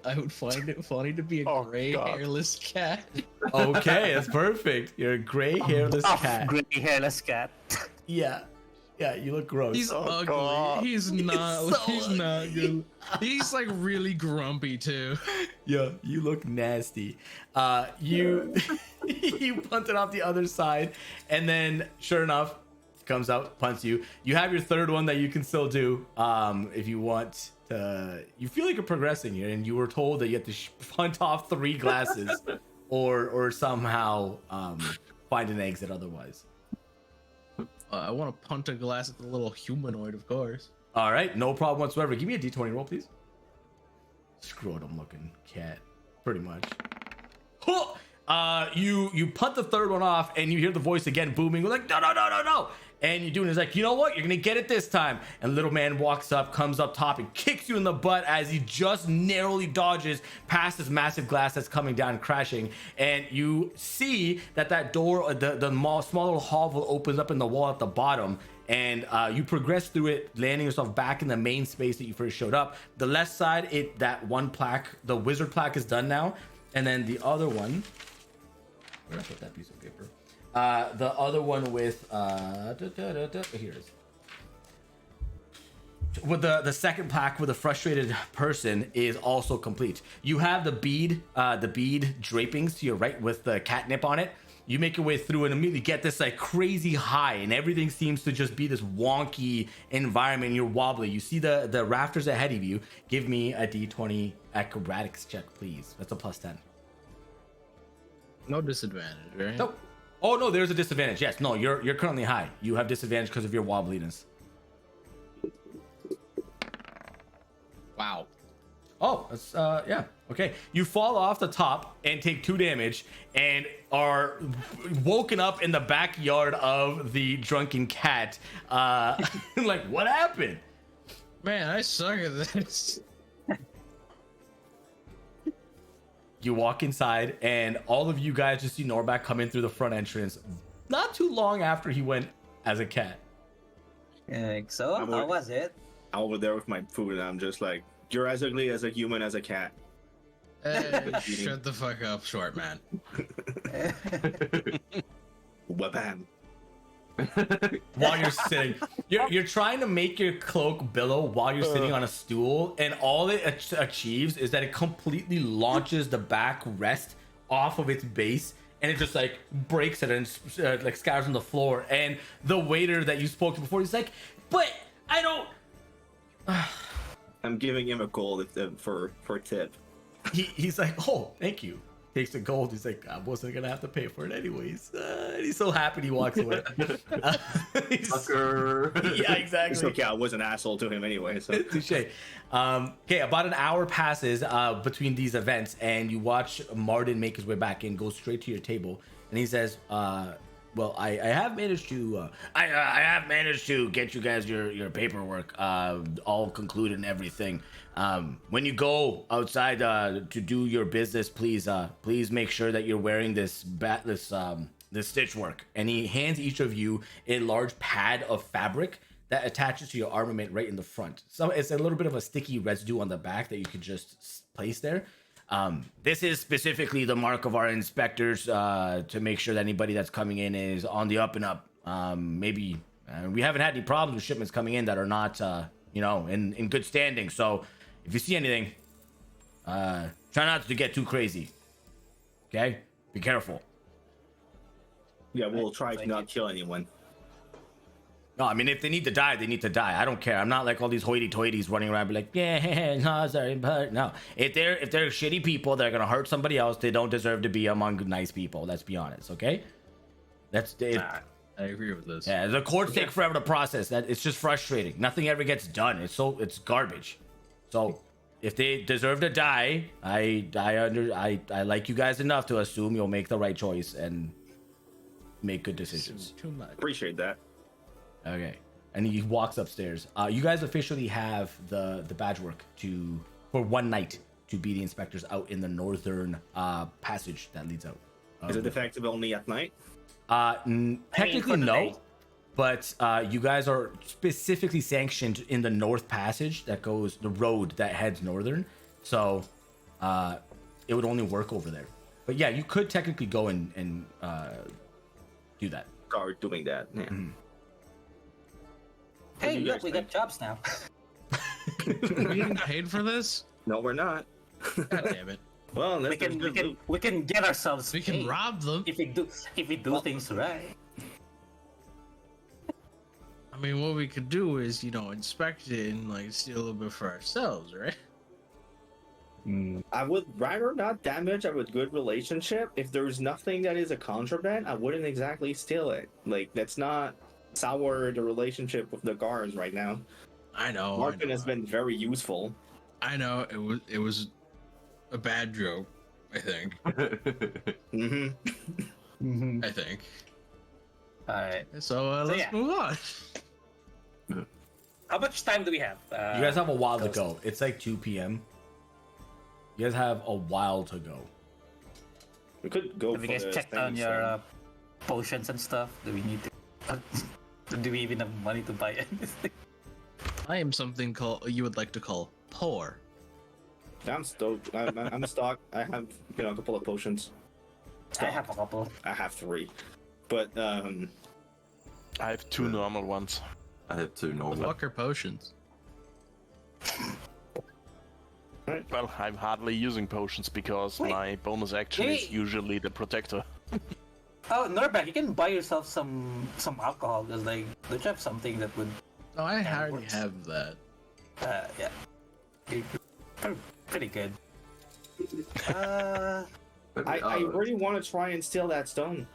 I would find it funny to be a gray hairless cat. Okay, that's perfect. You're a gray hairless cat. Gray hairless cat. Yeah. Yeah, you look gross. He's ugly. He's not. He's not good. He's like really grumpy too. Yeah, you look nasty. You punt it off the other side, and then sure enough, comes out, punts you. You have your third one that you can still do if you want to. You feel like you're progressing here, and you were told that you have to punt off 3 glasses, or somehow find an exit otherwise. I want to punt a glass at the little humanoid, of course. All right, no problem whatsoever. Give me a d20 roll, please. Scrotum looking cat, pretty much. You punt the third one off, and you hear the voice again booming, like, no, no, no, no, no. And you do, and he's like, you know what? You're gonna get it this time. And little man walks up, comes up top, and kicks you in the butt as he just narrowly dodges past this massive glass that's coming down and crashing. And you see that door, the small little hovel opens up in the wall at the bottom. And you progress through it, landing yourself back in the main space that you first showed up. The left side, that one plaque, the wizard plaque, is done now. And then the other one, where did I put that piece of paper? The other one with here it is. With the second plaque with a frustrated person is also complete. You have the bead drapings to your right with the catnip on it. You make your way through and immediately get this like crazy high, and everything seems to just be this wonky environment. You're wobbly. You see the rafters ahead of you. Give me a D20 acrobatics check, please. That's a +10. No disadvantage, right? Nope. Oh no, there's a disadvantage. Yes, no, you're currently high. You have disadvantage because of your wobbliness. Wow. Oh, that's yeah. Okay. You fall off the top and take 2 damage and are woken up in the backyard of the drunken cat. Like, what happened? Man, I suck at this. You walk inside, and all of you guys just see Norback come in through the front entrance not too long after he went as a cat. So, how was it? I'm over there with my food, and I'm just like, you're as ugly as a human as a cat. Shut the fuck up, short man. Wabam. While you're sitting, you're trying to make your cloak billow while you're sitting on a stool, and all it achieves is that it completely launches the back rest off of its base, and it just like breaks it and like scatters on the floor. And the waiter that you spoke to before, he's like, but I don't. I'm giving him a gold for tip. He's like, oh, thank you. Takes the gold. He's like, I wasn't gonna have to pay for it anyways. And he's so happy he walks away. Fucker. Yeah, exactly. It's okay. I was an asshole to him anyway. So Touche. Okay, about an hour passes between these events, and you watch Martin make his way back in, go straight to your table, and he says, well, I have managed to I have managed to get you guys your paperwork all concluded and everything. When you go outside to do your business, please make sure that you're wearing this stitch work. And he hands each of you a large pad of fabric that attaches to your armament right in the front. So it's a little bit of a sticky residue on the back that you could just place there. This is specifically the mark of our inspectors to make sure that anybody that's coming in is on the up and up. Maybe we haven't had any problems with shipments coming in that are not, in good standing. So if you see anything, try not to get too crazy. Okay? Be careful. yeah, we'll try to not kill anyone. No, I mean, if they need to die, they need to die. I don't care. I'm not like all these hoity-toities running around be like, yeah, no, sorry, but no. If they're shitty people that are gonna hurt somebody else, they don't deserve to be among nice people. Let's be honest, okay? That's it. I agree with this. Yeah, the courts take forever to process. That it's just frustrating. Nothing ever gets done. It's garbage. So if they deserve to die, I like you guys enough to assume you'll make the right choice and make good decisions. Too much. Appreciate that. Okay, and he walks upstairs. You guys officially have the badge work for one night to be the inspectors out in the northern passage that leads out. Is it effective only at night? Technically no, but you guys are specifically sanctioned in the north passage that goes the road that heads northern. So it would only work over there. But yeah, you could technically go and do that. Start doing that. Yeah. Mm-hmm. Hey, look, we got jobs now. We getting paid for this? No, we're not. God damn it. Well, we can get ourselves. We can paid rob them. if we do things right. I mean, what we could do is, inspect it and like steal a little bit for ourselves, right? I would rather not damage a good relationship. If there's nothing that is a contraband, I wouldn't exactly steal it. Like, let's not sour the relationship with the guards right now. I know. Martin has been very useful. I know it was a bad joke. I think. Mm-hmm. I think. All right. So let's yeah. move on. How much time do we have? You guys have a while to Ghost. go. It's like 2 p.m. You guys have a while to go. We could go Have you for guys the checked thing, on so- your potions and stuff? Do we need to? Do we even have money to buy anything? I am something you would like to call poor. I'm stoked. I'm stocked. I have a couple of potions. I have a couple. I have 3, but I have 2 normal ones. I have 2 The normal. fuck are potions? Well, I'm hardly using potions because Wait. my bonus action is Hey. usually the protector. Oh, Norbert, you can buy yourself some alcohol. Cause like, don't you have something that would? Oh, I Yeah, already works. have that. Yeah. You're pretty good. I really want to try and steal that stone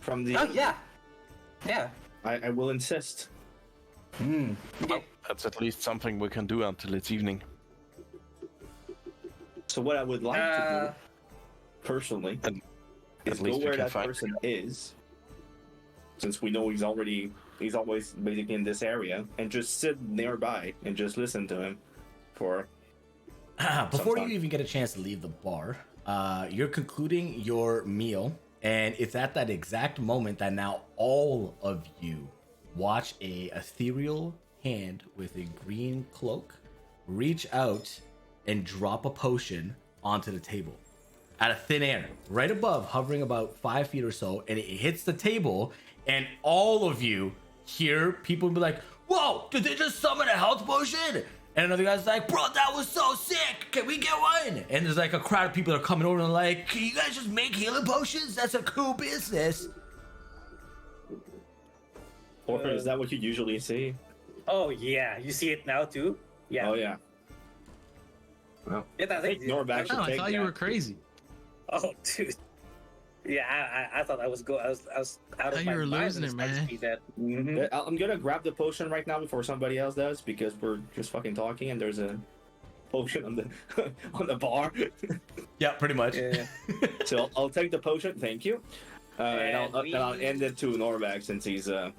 from the. Oh yeah. Yeah. I will insist. Okay. That's at least something we can do until it's evening. So what I would like to do, personally, And is at go least we where can that find person is, since we know he's always basically in this area, and just sit nearby and just listen to him for. Before you Sometime. even get a chance to leave the bar, you're concluding your meal, and it's at that exact moment that now all of you watch a ethereal hand with a green cloak reach out and drop a potion onto the table out of thin air, right above, hovering about 5 feet or so, and it hits the table, and all of you hear people be like, "Whoa, did they just summon a health potion?" And another guy's like, "Bro, that was so sick. Can we get one?" And there's like a crowd of people that are coming over and like, "Can you guys just make healing potions? That's a cool business." Or is that what you usually see? Oh yeah, you see it now too. Yeah. Oh yeah. Well, Yeah, that's it. Norbert should Oh, I take thought you that. were crazy. Oh, dude. Yeah, I thought I was out thought of you my were mind losing when it, started to man. see that. Mhm. I'm gonna grab the potion right now before somebody else does, because we're just fucking talking and there's a potion on the on the bar. Yeah, pretty much. Yeah. So I'll take the potion, thank you, and I'll we- end it to Norvac since he's our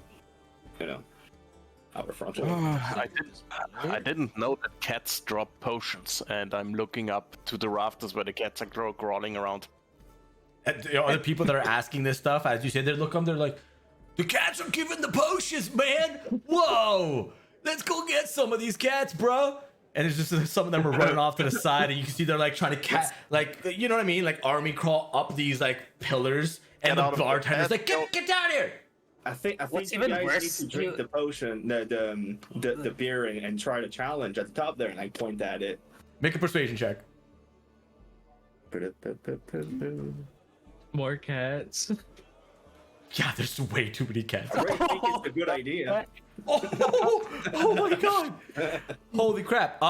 front. I didn't know that cats drop potions, and I'm looking up to the rafters where the cats are crawling around. And the other people that are asking this stuff, as you say, they look up, they're like, "The cats are giving the potions, man! Whoa! Let's go get some of these cats, bro!" And it's just some of them are running off to the side, and you can see they're like trying to you know what I mean? Like army crawl up these like pillars, and Get out the of the bartender's bed, like, "Get down here!" I think What's you even guys worse, need to drink you- the potion, the beer, and try to challenge at the top there, and I point at it. Make a persuasion check. More cats. Yeah, there's way too many cats. I really think it's a good idea. Oh my god! Holy crap!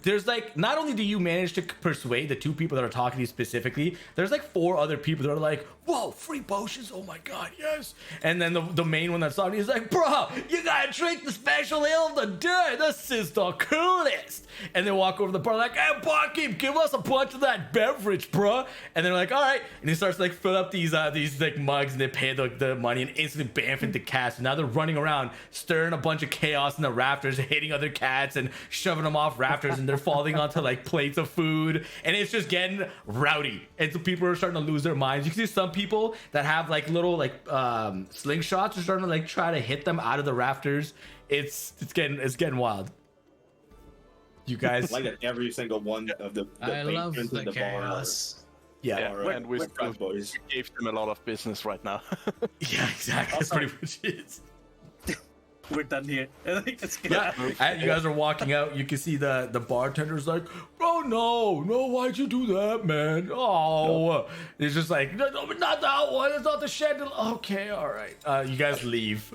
There's like, not only do you manage to persuade the 2 people that are talking to you specifically, there's like 4 other people that are like, "Whoa, free potions! Oh my god, yes!" And then the main one that's talking, he's like, "Bro, you gotta drink the special ale of the day. This is the coolest!" And they walk over to the bar like, "Hey, barkeep, give us a bunch of that beverage, bro." And they're like, "All right." And he starts to like fill up these like mugs, and they pay the money, and instantly bamf into cats. And now they're running around, stirring a bunch of chaos in the rafters, hitting other cats and shoving them off rafters, and they're falling onto like plates of food, and it's just getting rowdy. And so people are starting to lose their minds. You can see some people that have like little like slingshots are starting to like try to hit them out of the rafters. It's getting wild. You guys, Like that every single one of the I love patrons the in the chaos. yeah, bar and we we're still frat boys. gave them a lot of business right now. yeah, exactly. That's pretty much it. We're done here. Let's get Yeah, out. as you guys are walking out, you can see the bartender's like, "Oh no, why'd you do that, man? Oh," it's just like, "No, not that one. It's not the shed." Okay, all right. You guys leave.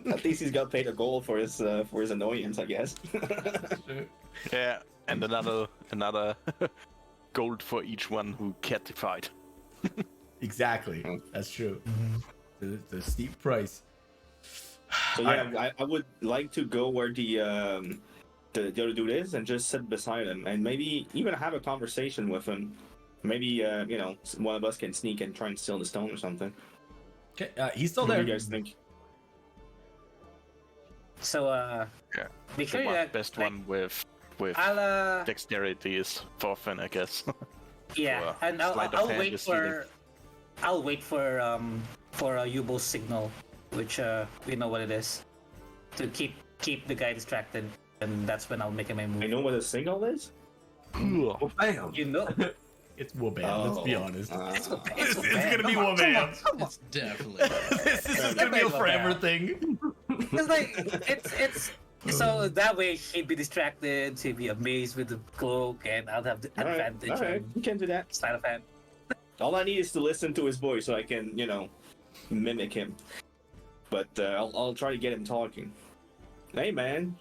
At least he's got paid a gold for his annoyance, I guess. Yeah, and another gold for each one who catified. Exactly. That's true. The steep price. So yeah, I would like to go where the other dude is and just sit beside him and maybe even have a conversation with him Maybe one of us can sneak and try and steal the stone or something. Okay, he's still What there. do you guys think? So Yeah. make The sure one, that best like, one with I'll dexterity is Thorfinn, I guess. yeah, So, and sleight of I'll hand wait is stealing. for Yubo's signal, which we know what it is, to keep the guy distracted, and that's when I'll make my I move. know what a signal is. Oh, bam! You know, It's Wabam, let's be honest. it's It's gonna be Come on, Wabam. come on. It's definitely. This is gonna be a forever thing. It's like it's so that way he'd be distracted, he'd be amazed with the cloak, and I'll have the advantage All right, on you can do that. sleight of hand. All I need is to listen to his voice so I can, mimic him. But I'll try to get him talking. Hey, man.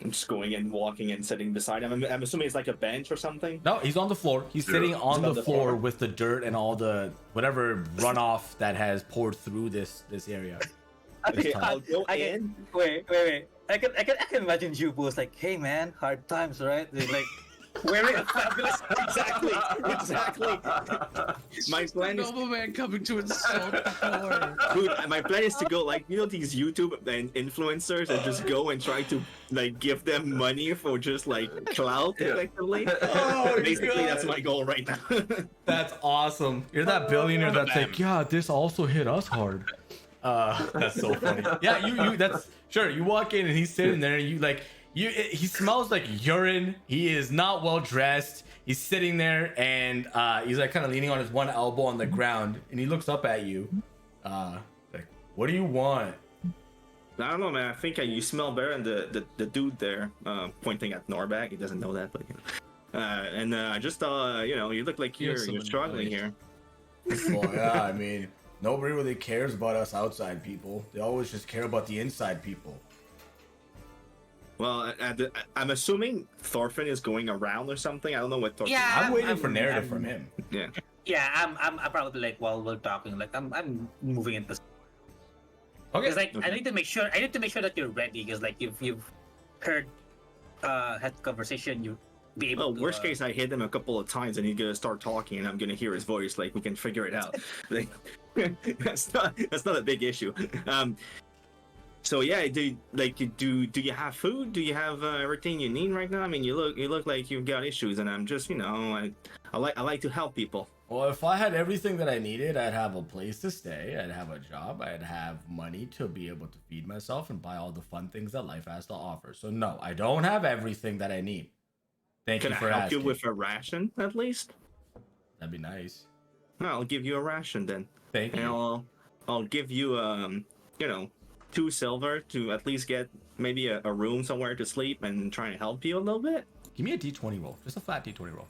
I'm just going and walking and sitting beside him. I'm assuming it's like a bench or something. No, he's on the floor. He's sitting on the floor with the dirt and all the whatever runoff that has poured through this area. Okay, time. I'll go I in. Wait. I can imagine Yubo's like, hey man, hard times, right? They're like wearing a fabulous Exactly. My plan is, Nobleman coming to insult the poor. dude. My plan is to go like these YouTube and influencers and just go and try to like give them money for just like clout, effectively. Oh, Basically, God. that's my goal right now. That's awesome. You're that billionaire that's like, yeah, this also hit us hard. That's so funny. Yeah, you that's sure. You walk in and he's sitting there and he smells like urine. He is not well dressed. He's sitting there and he's like kind of leaning on his one elbow on the ground and he looks up at you. Like, what do you want? I don't know, man. I think you smell better than the dude there, pointing at Norbak. He doesn't know that, but and I just you look like you're struggling here. Well, yeah, I mean, nobody really cares about us outside people. They always just care about the inside people. Well, I'm assuming Thorfinn is going around or something. I don't know what Thorfinn. Yeah. I'm waiting for narrative from him. Yeah. Yeah, I'm probably like while we're talking, like I'm moving into. Okay. Because like I need to make sure that you're ready. Because like if you've heard had conversation, you be able. Well, to, worst case, I hit him a couple of times and he's gonna start talking and I'm gonna hear his voice. Like we can figure it out. Like, that's not a big issue. So yeah, do you have food? Do you have everything you need right now? I mean, you look like you've got issues, and I'm just I like to help people. Well, if I had everything that I needed, I'd have a place to stay, I'd have a job, I'd have money to be able to feed myself and buy all the fun things that life has to offer. So no, I don't have everything that I need. Thank Can you I for help asking. you with a ration at least? That'd be nice. No, I'll give you a ration then. Thank And you. I'll give you 2 silver to at least get maybe a room somewhere to sleep and try to help you a little bit. Give me a d20 roll. Just a flat d20 roll.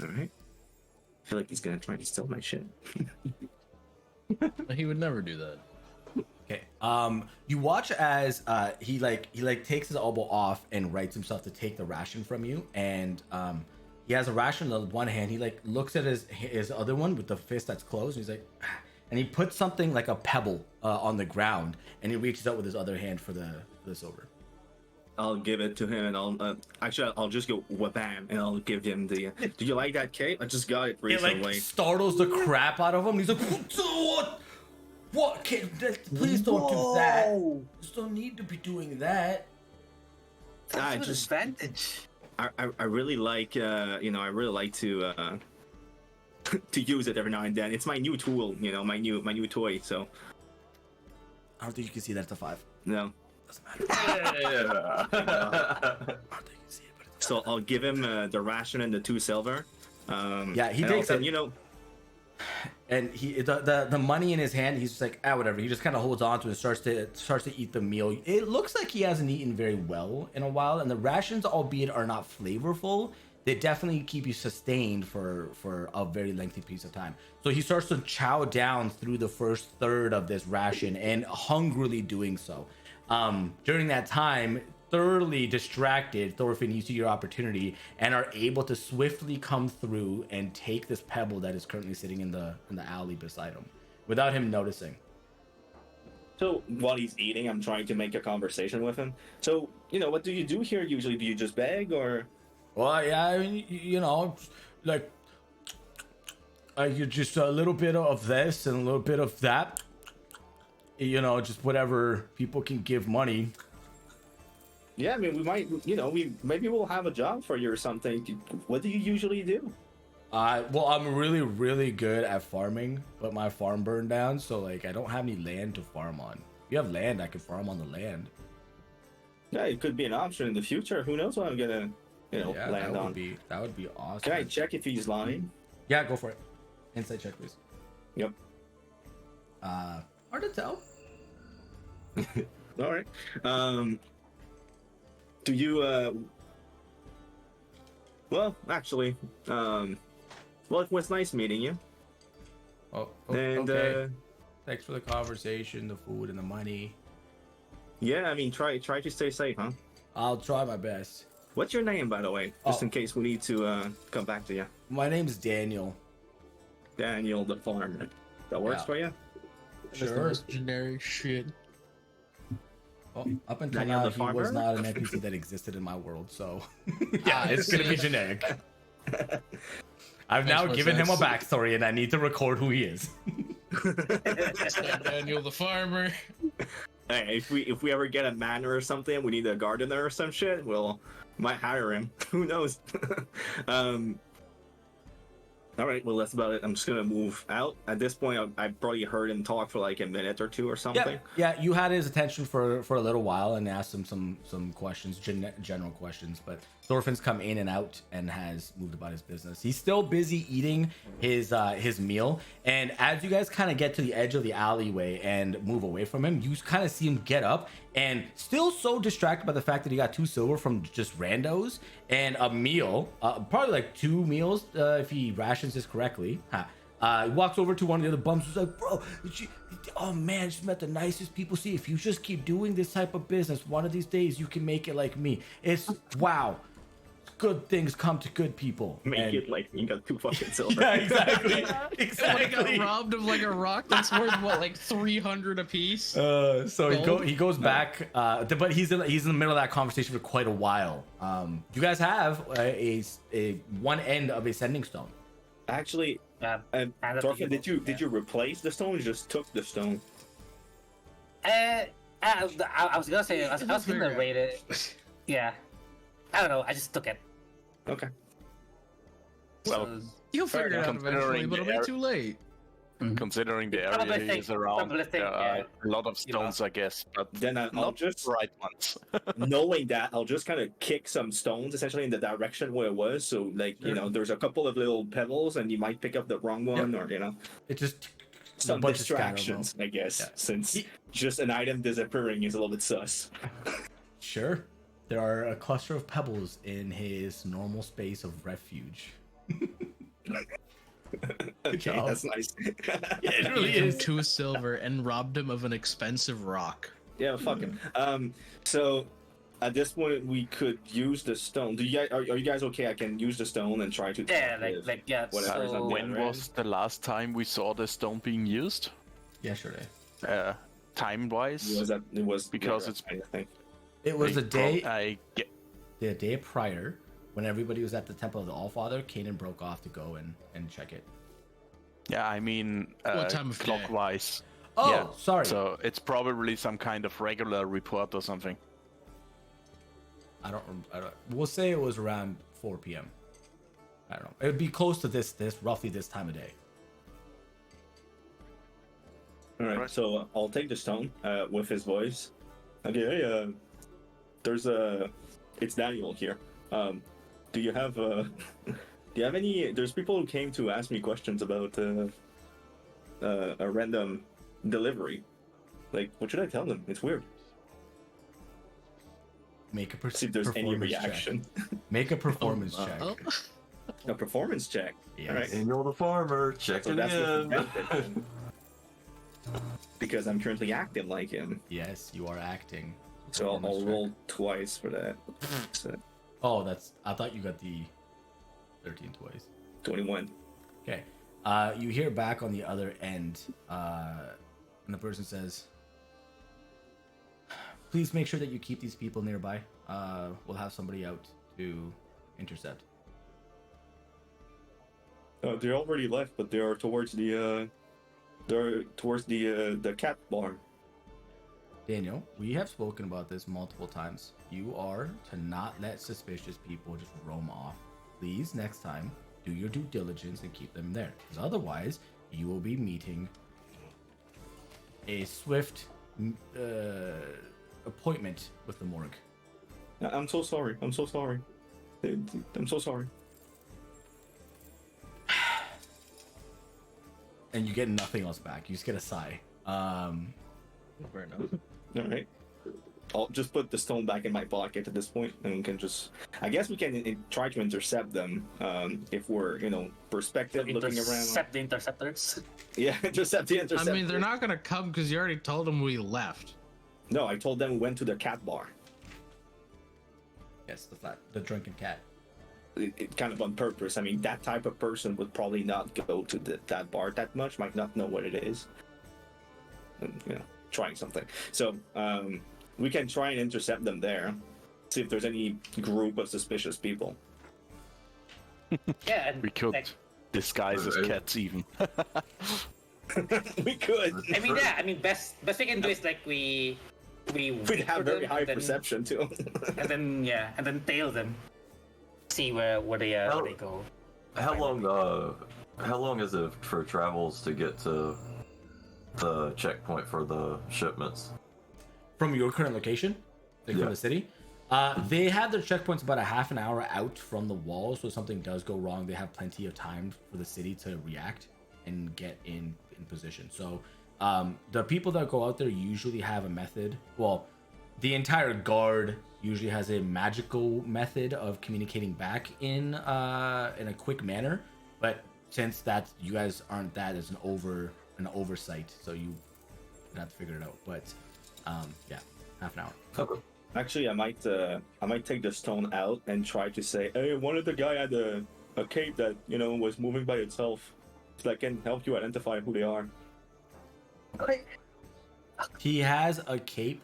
All right. I feel like he's gonna try to steal my shit. He would never do that. Okay. You watch as he takes his elbow off and writes himself to take the ration from you, and he has a ration in one hand. He looks at his other one with the fist that's closed. And he's like, and he puts something like a pebble on the ground, and he reaches out with his other hand for the silver. I'll give it to him, and I'll just go wabam, and I'll give him the. Do you like that cape? I just got it It recently. startles the crap out of him. He's like, what? Please don't do that. You just don't need to be doing that. I That's just advantage. I really like I really like to to use it every now and then. It's my new tool, my new toy. So I don't think you can see that it's a 5. no. Doesn't matter. Yeah. I don't think you can see it, but it's So I'll give him the ration and the 2 silver. Yeah, he and takes also, it. And he the money in his hand, he's just like, whatever. He just kind of holds on to it and starts to eat the meal. It looks like he hasn't eaten very well in a while, and the rations, albeit are not flavorful, they definitely keep you sustained for a very lengthy piece of time. So he starts to chow down through the first third of this ration and hungrily doing so. During that time, thoroughly distracted, Thorfinn, you see your opportunity and are able to swiftly come through and take this pebble that is currently sitting in the alley beside him without him noticing. So while he's eating, I'm trying to make a conversation with him. So what do you do here usually? Do you just beg or? Well, yeah, I mean, you know, like you just a little bit of this and a little bit of that. You know, just whatever people can give money. Yeah, I mean, we might, you know, maybe we'll have a job for you or something. What do you usually do? Well, I'm really, really good at farming, but my farm burned down, so like I don't have any land to farm on. If you have land, I can farm on the land. Yeah, it could be an option in the future. Who knows what I'm gonna, Yeah, land on. that would be awesome. Can I check if he's lying? Yeah, go for it. Insight check, please. Yep. Hard to tell. All right. Do you? Well, actually, well, it was nice meeting you. Oh, And okay. Thanks for the conversation, the food, and the money. yeah, I mean, try to stay safe, huh? I'll try my best. What's your name, by the way, just Oh. in case we need to come back to you? My name's Daniel. Daniel the farmer. That works Yeah. for you? That's the Sure. most generic shit. Well, up until Daniel now, the he was farmer? not an NPC that existed in my world, so yeah, it's gonna be generic. I've now Makes given him a sense. backstory, and I need to record who he is. Daniel the farmer. Hey, if we ever get a manor or something, we need a gardener or some shit, we'll might hire him. Who knows? All right, well that's about it. I'm just gonna move out. At this point, I probably heard him talk for like a minute or two or something. Yeah, you had his attention for a little while and asked him some questions, general questions. But Thorfinn's come in and out and has moved about his business. He's still busy eating his meal, and as you guys kind of get to the edge of the alleyway and move away from him, you kind of see him get up and still so distracted by the fact that he got 2 silver from just randos and a meal, probably like 2 meals if he rations this correctly. He walks over to one of the other bums who's like, bro, oh man, just met the nicest people. See, if you just keep doing this type of business, one of these days you can make it like me. It's wow. Good things come to good people. Make it like you got 2 fucking silver. Yeah, exactly. When I Exactly. got robbed of like a rock that's worth what, like 300 apiece? So Gold? he goes back, but he's in the middle of that conversation for quite a while. You guys have a one end of a sending stone. Actually, And that's Thorfinn, the did you replace the stone or you just took the stone? I was gonna say I was gonna rate it. Yeah, I don't know. I just took it. Okay. Well, So, You'll figure it out Considering eventually, but the it'll air- be too late. considering the Probably area he think- is around, probably think, there are yeah. a lot of You know. stones, I guess, but Then I'll not just, the right ones. knowing that, I'll just kind of kick some stones essentially in the direction where it was. So, like, you know, there's a couple of little pebbles and you might pick up the wrong one or, you know, It just some bunch of scatter distractions, I guess, Yeah. since Ye- just an item disappearing is a little bit sus. Sure. There are a cluster of pebbles in his normal space of refuge. Okay, job. that's nice. Yeah, it really Gave him is. 2 silver and robbed him of an expensive rock. Yeah, fuck him. So at this point, we could use the stone. Do you guys, are you guys okay? I can use the stone and try to. yeah, talk with like yeah. whatever's So on the When other was the last time we saw the stone being used? Yesterday. Time-wise? It was Because later, it's- I think. It was the day I get. the day prior when everybody was at the Temple of the Allfather. Kanan broke off to go and check it. Yeah, I mean, What time of day? clockwise. Oh, Yeah, sorry. So it's probably some kind of regular report or something. I don't. We'll say it was around 4 p.m. I don't know. It would be close to this roughly this time of day. All right, Right. so I'll take the stone with his voice. Okay, hey, there's it's Daniel here. Do you have do you have any? There's people who came to ask me questions about a random delivery. Like, what should I tell them? It's weird. Make a See if there's any performance check. reaction. Make a performance check. Oh, A performance check. Yes. All right. Daniel the farmer, check So it that's what's in. prevented. Because I'm currently acting like him. Yes, you are acting. So I'll Performance check. roll twice for that. So Oh, that's. I thought you got the 13 twice. 21. Okay. You hear back on the other end, and the person says, "Please make sure that you keep these people nearby. We'll have somebody out to intercept? They already left, but they are towards the cat bar. Daniel, we have spoken about this multiple times. You are to not let suspicious people just roam off. Please, next time, do your due diligence and keep them there. Because otherwise, you will be meeting a swift appointment with the morgue. I'm so sorry. I'm so sorry. I'm so sorry. And you get nothing else back. You just get a sigh. Fair enough. All right. I'll just put the stone back in my pocket at this point, and we can just. I guess we can try to intercept them if we're, perspective looking around. Intercept the interceptors. Yeah, intercept the I interceptors. mean, they're not gonna come because you already told them we left. No, I told them we went to the cat bar. Yes, the drunken cat. It kind of on purpose. I mean, that type of person would probably not go to that bar that much. Might not know what it is. And, trying something. So we can try and intercept them there. See if there's any group of suspicious people. Yeah, and We could like, disguise as cats even. We could. I mean, best we can do is like we We'd have very high and then- perception too. and then tail them, see where they go. How long is it for travels to get to the checkpoint for the shipments? From your current location, like from Yeah. the city, they have their checkpoints about a half an hour out from the wall. So if something does go wrong, they have plenty of time for the city to react and get in position. So the people that go out there usually have a method. Well, the entire guard usually has a magical method of communicating back in a quick manner. But since you guys aren't that, there's an oversight, so you have to figure it out. But yeah, half an hour. Okay. Actually, I might take the stone out and try to say, hey, one of the guy had a cape that was moving by itself, so I can help you identify who they are. He has a cape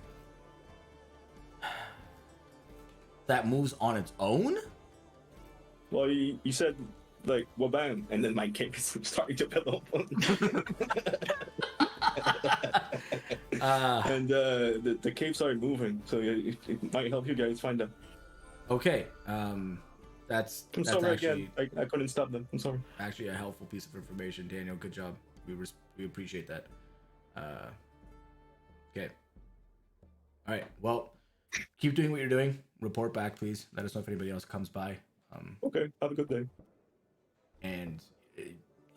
that moves on its own. Well, he said like wabam, and then my cape is starting to pillow. And the cape started moving, so it might help you guys find them. Okay, that's I'm sorry actually, again. I couldn't stop them. I'm sorry. actually a helpful piece of information, Daniel. Good job. We appreciate that. Okay. All right. Well, keep doing what you're doing. Report back, please. Let us know if anybody else comes by. Okay. Have a good day. And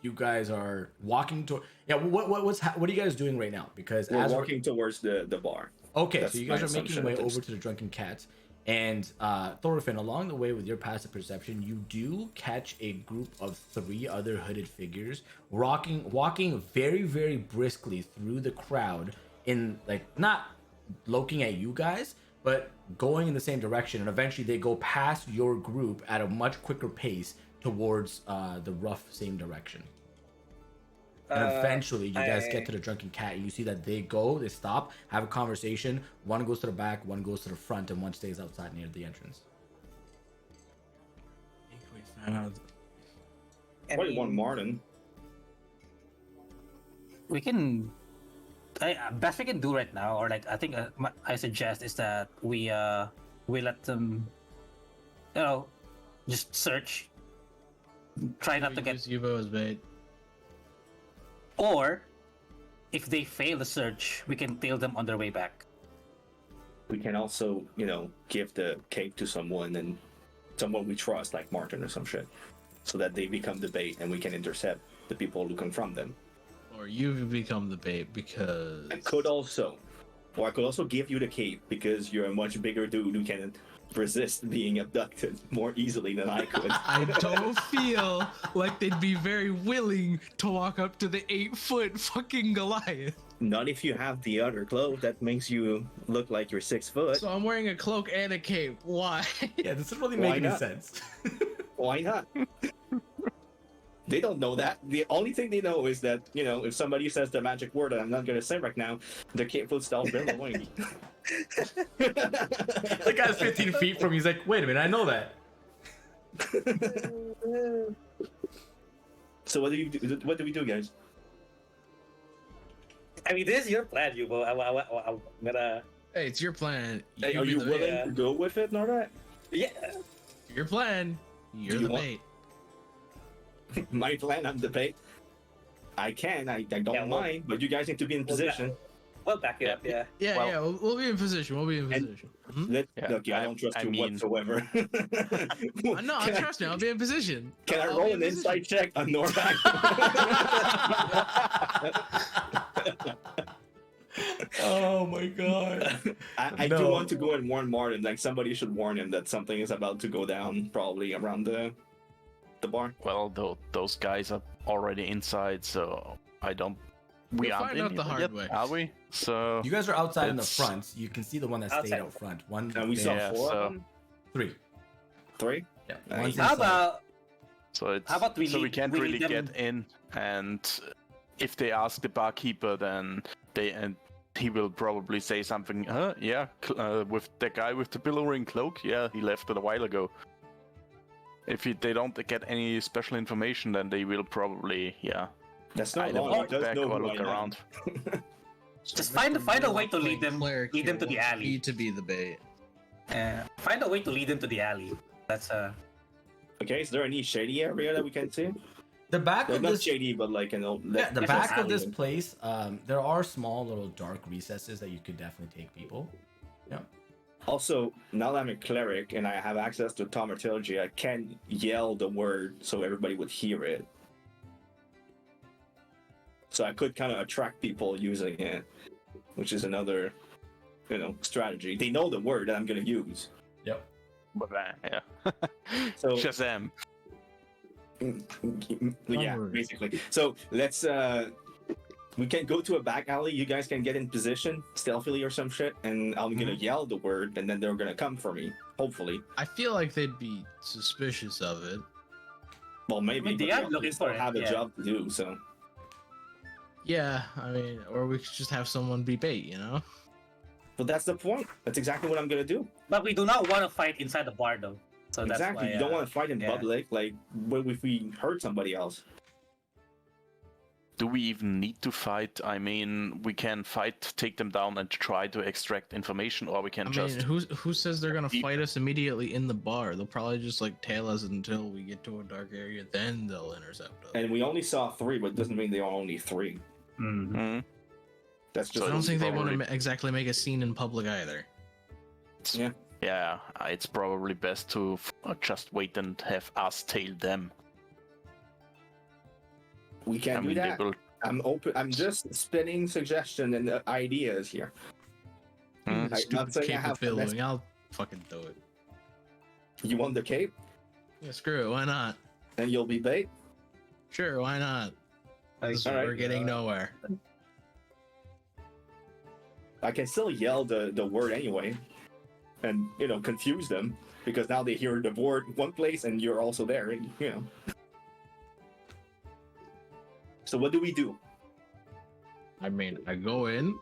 you guys are walking toward. Yeah. What are you guys doing right now? Because We're as walking towards the bar. Okay, That's so you guys my are making your assumption way at least. over to the Drunken Cat, and Thorfinn, along the way with your passive perception, you do catch a group of 3 other hooded figures walking very, very briskly through the crowd, in like not looking at you guys, but going in the same direction, and eventually they go past your group at a much quicker pace towards the rough same direction. And eventually, you guys get to the Drunken Cat, and you see that they stop, have a conversation. One goes to the back, one goes to the front, and one stays outside near the entrance. Probably one Martin. We can. Best we can do right now, or like I think I suggest is that we let them, just search. Try not to get. Use Yubo as bait. Or, if they fail the search, we can tail them on their way back. We can also, give the cape to someone and someone we trust, like Martin or some shit, so that they become the bait and we can intercept the people who confront them. Or you've become the bait because. I could also give you the cape because you're a much bigger dude who can resist being abducted more easily than I could. I don't feel like they'd be very willing to walk up to the 8-foot fucking Goliath. Not if you have the other clothes that makes you look like you're 6 foot. So I'm wearing a cloak and a cape. Why? Yeah, this doesn't really Why make any not? sense. Why not? They don't know that. The only thing they know is that, if somebody says the magic word that I'm not going to say right now, the cape will stop billowing. The guy's 15 feet from you. He's like, wait a minute, I know that. So what do you do? What do we do, guys? I mean, this is your plan, Yubo. I'm gonna. Hey, it's your plan. Hey, are be you the willing bait. to go with it, Nordak? Yeah. Your plan. You're you the want- bait. My plan on debate. I can. I don't Yeah, well- mind, but you guys need to be in position. We'll back it up. Yeah. Yeah, Well- yeah. We'll be in position. We'll be in And- position. Mhm. Look, I don't trust I you mean- whatsoever. No, Can I- trust me. I'll be in position. Can I I'll roll be an in insight check on Norback? Oh my god. I do want to go and warn Martin. Like somebody should warn him that something is about to go down, probably around the bar. Well, those guys are already inside, so I don't. We We'll aren't find in out the here hard yet, way. are we? So You guys are outside in the It's- front. You can see the one that stayed Outside. out front. One, And we saw Yeah, 4 so- of them. 3. 3. Yeah. Nice. One's How inside. about So it's How about we so we lead- can't we really lead them- get in, and if they ask the barkeeper, then he will probably say something. Yeah, with the guy with the billowing cloak. Yeah, he left it a while ago. If they don't get any special information, then they will probably That's not either wrong. walk He does back know or who I look am. around. just find a way to lead them Cleric to here the wants alley. me to be the bait. Find a way to lead them to the alley. That's Okay, is there any shady area that we can see? The back Well, of not this shady, but like the That's back an of this alley. place, there are small little dark recesses that you could definitely take people. Also, now that I'm a cleric and I have access to thaumaturgy, I can yell the word so everybody would hear it. So I could kind of attract people using it, which is another, strategy. They know the word that I'm going to use. Yep. But yeah, So Shazam. yeah, Onward. basically. So let's we can go to a back alley. You guys can get in position stealthily or some shit, and I'm gonna yell the word, and then they're gonna come for me. Hopefully. I feel like they'd be suspicious of it. Well, maybe. I mean, they but are looking still for it, have a yeah. job to do. So Yeah, I mean, or we could just have someone be bait, you know? but that's the point. That's exactly what I'm gonna do. But we do not want to fight inside the bar though. So that's Exactly. why, You don't want to fight in yeah. public. Like, what if we hurt somebody else? Do we even need to fight? I mean, we can fight, take them down, and try to extract information, or we can I just. mean, who says they're gonna Deep- fight us immediately in the bar? They'll probably just like tail us until we get to a dark area, then they'll intercept us. And we only saw 3, but it doesn't mean there are only 3. Mhm. That's just. I don't think they probably- want to exactly make a scene in public either. Yeah, it's probably best to just wait and have us tail them. We I can do mean, they that. will. I'm open. I'm just spinning suggestion and ideas here. Hmm? I'm not Stupid saying I cape have of the best- billowing. I'll fucking do it. You want the cape, Yeah, screw it. Why not? and you'll be bait. Sure, why not? This- Alright. We're getting nowhere. I can still yell the word anyway, and confuse them because now they hear the word one place and you're also there. And. So what do we do? I mean, I go in,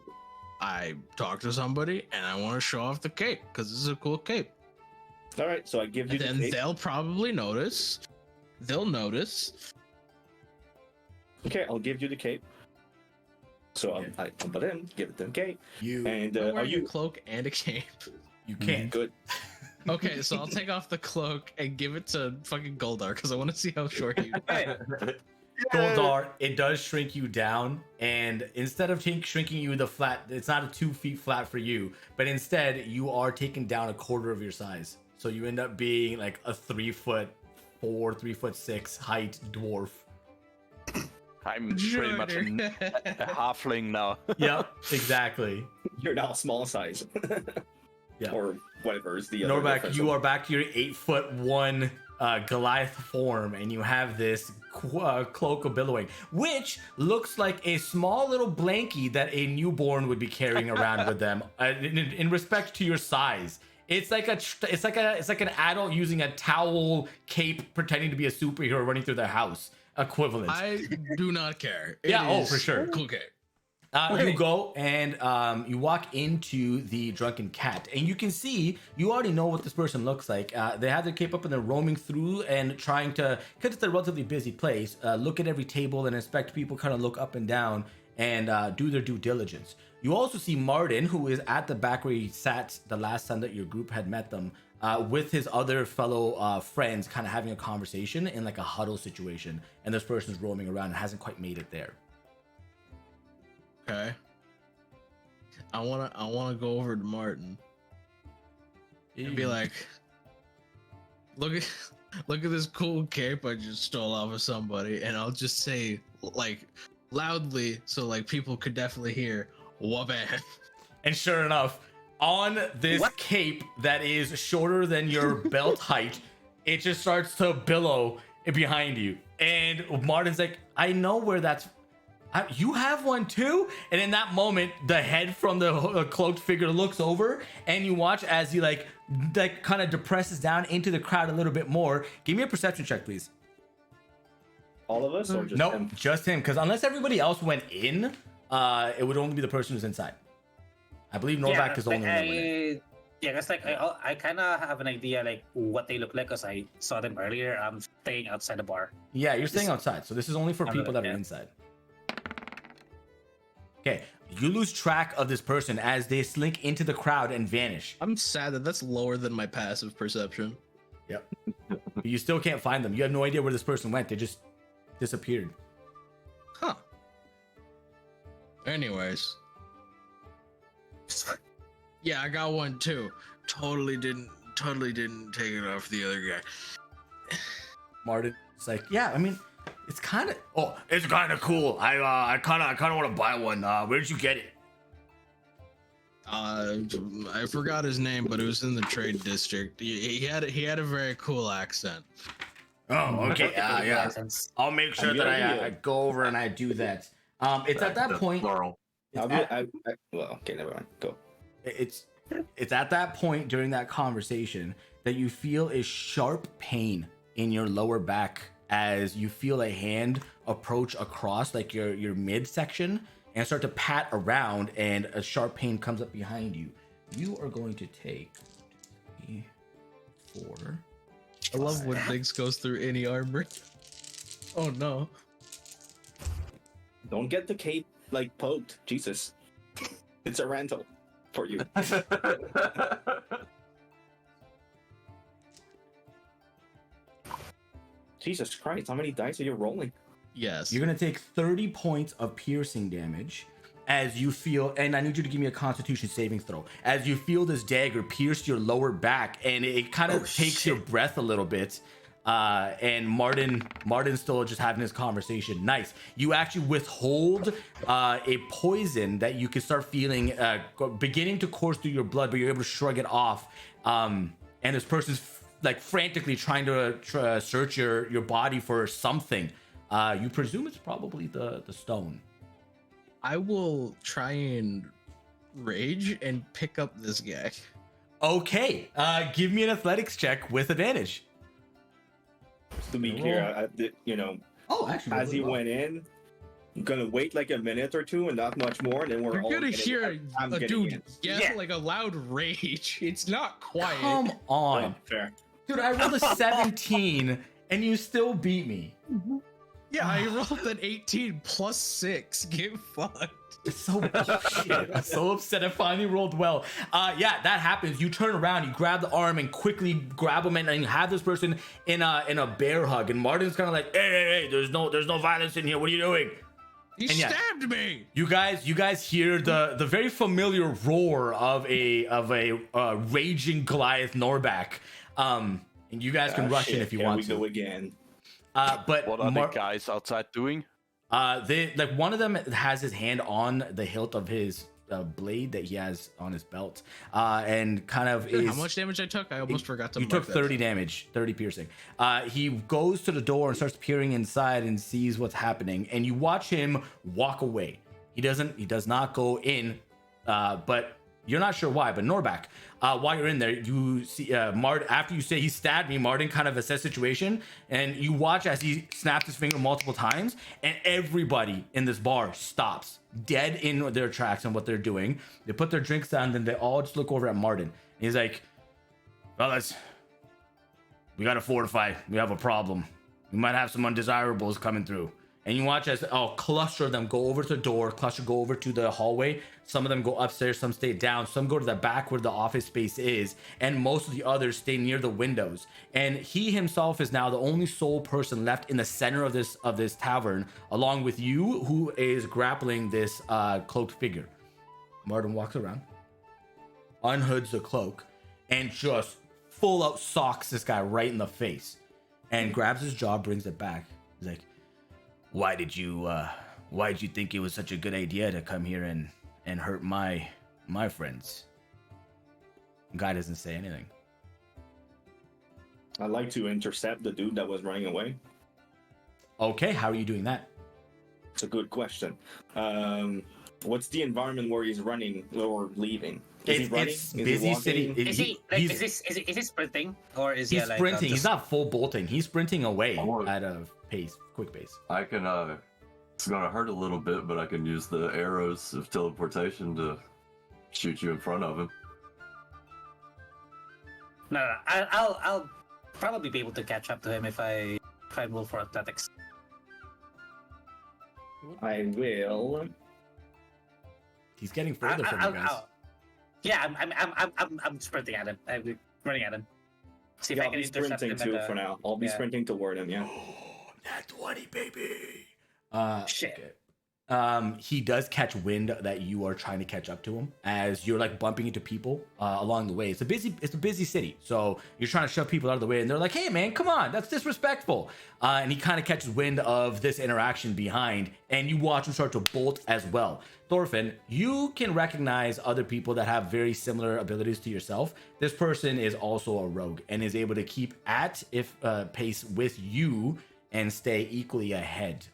I talk to somebody, and I want to show off the cape because this is a cool cape. All right, so I give you And the then cape. they'll probably notice. They'll notice. Okay, I'll give you the cape. So I put it in, give it the cape, You and I'm are wearing a you cloak and a cape. you can't. good? Okay, so I'll take off the cloak and give it to fucking Goldar because I want to see how short he. Goldar, it does shrink you down, and instead of shrinking you the flat, it's not a 2 feet flat for you, but instead you are taken down a quarter of your size. So you end up being like a 3'4", 3'6" height dwarf. I'm pretty much a halfling now. Yep, exactly. You're now small size. Yeah. Or whatever is the other Norback, difference. you are back to your 8'1" Goliath form, and you have this cloak of billowing, which looks like a small little blankie that a newborn would be carrying around with them. In respect to your size, it's like an adult using a towel cape, pretending to be a superhero running through their house. Equivalent. I do not care. Yeah, It oh, is for sure. Cool cape. You go and you walk into the drunken cat, and you can see, you already know what this person looks like. They have their cape up and they're roaming through and trying to, because it's a relatively busy place, look at every table and inspect people, kind of look up and down and do their due diligence. You also see Martin, who is at the back where he sat the last time that your group had met them, with his other fellow friends, kind of having a conversation in like a huddle situation, and this person's roaming around and hasn't quite made it there. Okay. I wanna go over to Martin and be like, look at this cool cape I just stole off of somebody, and I'll just say like loudly so like people could definitely hear, "Wabam." And sure enough, on this cape that is shorter than your belt height, it just starts to billow behind you. And Martin's like, I know where that's. You have one too? And in that moment, the head from the cloaked figure looks over, and you watch as he like kind of depresses down into the crowd a little bit more. Give me a perception check, please. All of us, or just Nope, him? just him. Because unless everybody else went in, it would only be the person who's inside. I believe Novak is the only one that went in. Yeah, that's like I kind of have an idea like what they look like because I saw them earlier. I'm staying outside the bar. Yeah, you're staying outside, so this is only for I'm people that are yeah. inside. Okay, you lose track of this person as they slink into the crowd and vanish. I'm sad that that's lower than my passive perception. Yep. But you still can't find them. You have no idea where this person went. They just disappeared. Huh. Anyways. Yeah, I got one too. Totally didn't take it off the other guy. Martin, it's like, yeah, I mean, it's kind of cool. I kind of want to buy one. Where did you get it? I forgot his name, but it was in the trade district. He had a very cool accent. Oh, okay. Yeah. I'll make sure that I go over and I do that. It's at that point. Plural. Well, okay, never mind. Go. It's at that point during that conversation that you feel a sharp pain in your lower back as you feel a hand approach across like your midsection and start to pat around, and a sharp pain comes up behind you. You are going to take 3, 4. I love when things goes through any armor. Oh no. Don't get the cape like poked. Jesus. It's a rental for you. Jesus Christ, how many dice are you rolling? Yes. You're going to take 30 points of piercing damage as you feel, and I need you to give me a constitution saving throw, as you feel this dagger pierce your lower back, and it kind of takes your breath a little bit. And Martin's still just having this conversation. Nice. You actually withhold a poison that you can start feeling beginning to course through your blood, but you're able to shrug it off. And this person's like frantically trying to search your body for something. You presume it's probably the stone. I will try and rage and pick up this guy. Okay. Give me an athletics check with advantage. To be clear, Actually, as he went in, I'm gonna wait like a minute or two and not much more, and then we're all You're gonna hear I'm a getting dude in. yell like a loud rage. It's not quiet. Come on. Oh, fair. Dude, I rolled a 17 and you still beat me. Yeah, I rolled an 18 plus 6. Get fucked. It's so shit. I'm so upset I finally rolled well. Yeah, that happens. You turn around, you grab the arm and quickly grab him, and you have this person in a bear hug. And Martin's kind of like, hey, there's no violence in here. What are you doing? He stabbed me. You guys hear the very familiar roar of a raging Goliath Norback. And you guys can rush in if you want to. Here we go again. But What are the guys outside doing? they like one of them has his hand on the hilt of his blade that he has on his belt, and kind of How much damage I took? I almost forgot to. You took 30 damage, 30 piercing. He goes to the door and starts peering inside and sees what's happening, and you watch him walk away. He does not go in, but you're not sure why. But Norback, while you're in there, you see Martin. After you say he stabbed me, Martin kind of assess situation, and you watch as he snaps his finger multiple times, and everybody in this bar stops dead in their tracks on what they're doing. They put their drinks down, then they all just look over at Martin. And he's like, fellas, we gotta fortify. We have a problem. We might have some undesirables coming through. And you watch as a cluster of them go over to the door, cluster go over to the hallway. Some of them go upstairs, some stay down, some go to the back where the office space is, and most of the others stay near the windows. And he himself is now the only sole person left in the center of this tavern, along with you, who is grappling this cloaked figure. Martin walks around, unhoods the cloak, and just full out socks this guy right in the face, and grabs his jaw, brings it back. He's like, why did you think it was such a good idea to come here and hurt my friends? Guy doesn't say anything. I'd like to intercept the dude that was running away. Okay, how are you doing that? It's a good question. What's the environment where he's running or leaving? Is he running? It's busy city. Is he sprinting or is he's he like, sprinting? He's not full bolting. He's sprinting away at a quick pace. I can, it's gonna hurt a little bit, but I can use the arrows of teleportation to shoot you in front of him. No. I'll probably be able to catch up to him if I roll for athletics. I will. He's getting further from you guys. Yeah, I'm sprinting at him. I'm running at him. See if I I'll can be intercept sprinting him too for now. I'll be sprinting toward him, yeah. Nat 20, baby. Shit. Okay. He does catch wind that you are trying to catch up to him as you're like bumping into people along the way. It's a busy city, so you're trying to shove people out of the way, and they're like, "Hey, man, come on, that's disrespectful." And he kind of catches wind of this interaction behind, and you watch him start to bolt as well. Thorfinn, you can recognize other people that have very similar abilities to yourself. This person is also a rogue and is able to keep at pace with you and stay equally ahead.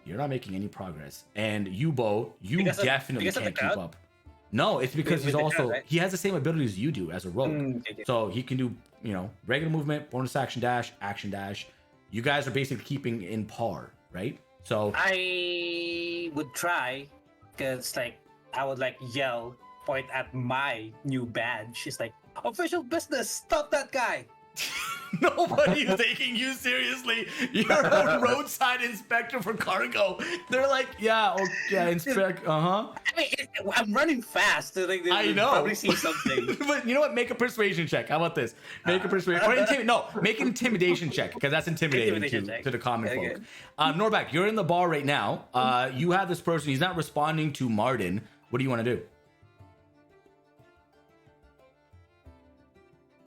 You're not making any progress, and Yubo, you definitely can't keep up. No, it's because he's also right? He has the same abilities you do as a rogue. So he can do, regular movement, bonus action dash. You guys are basically keeping in par, right? So I would try, because I would yell, point at my new badge. It's like, official business, stop that guy. Nobody's taking you seriously. You're a roadside inspector for cargo. They're like, yeah, okay, inspect, I mean, I'm running fast. So they I know. Probably see something. But you know what? Make a persuasion check. How about this? Make a persuasion make an intimidation check, because that's intimidating to the common folk. Norback, you're in the bar right now. You have this person. He's not responding to Martin. What do you want to do?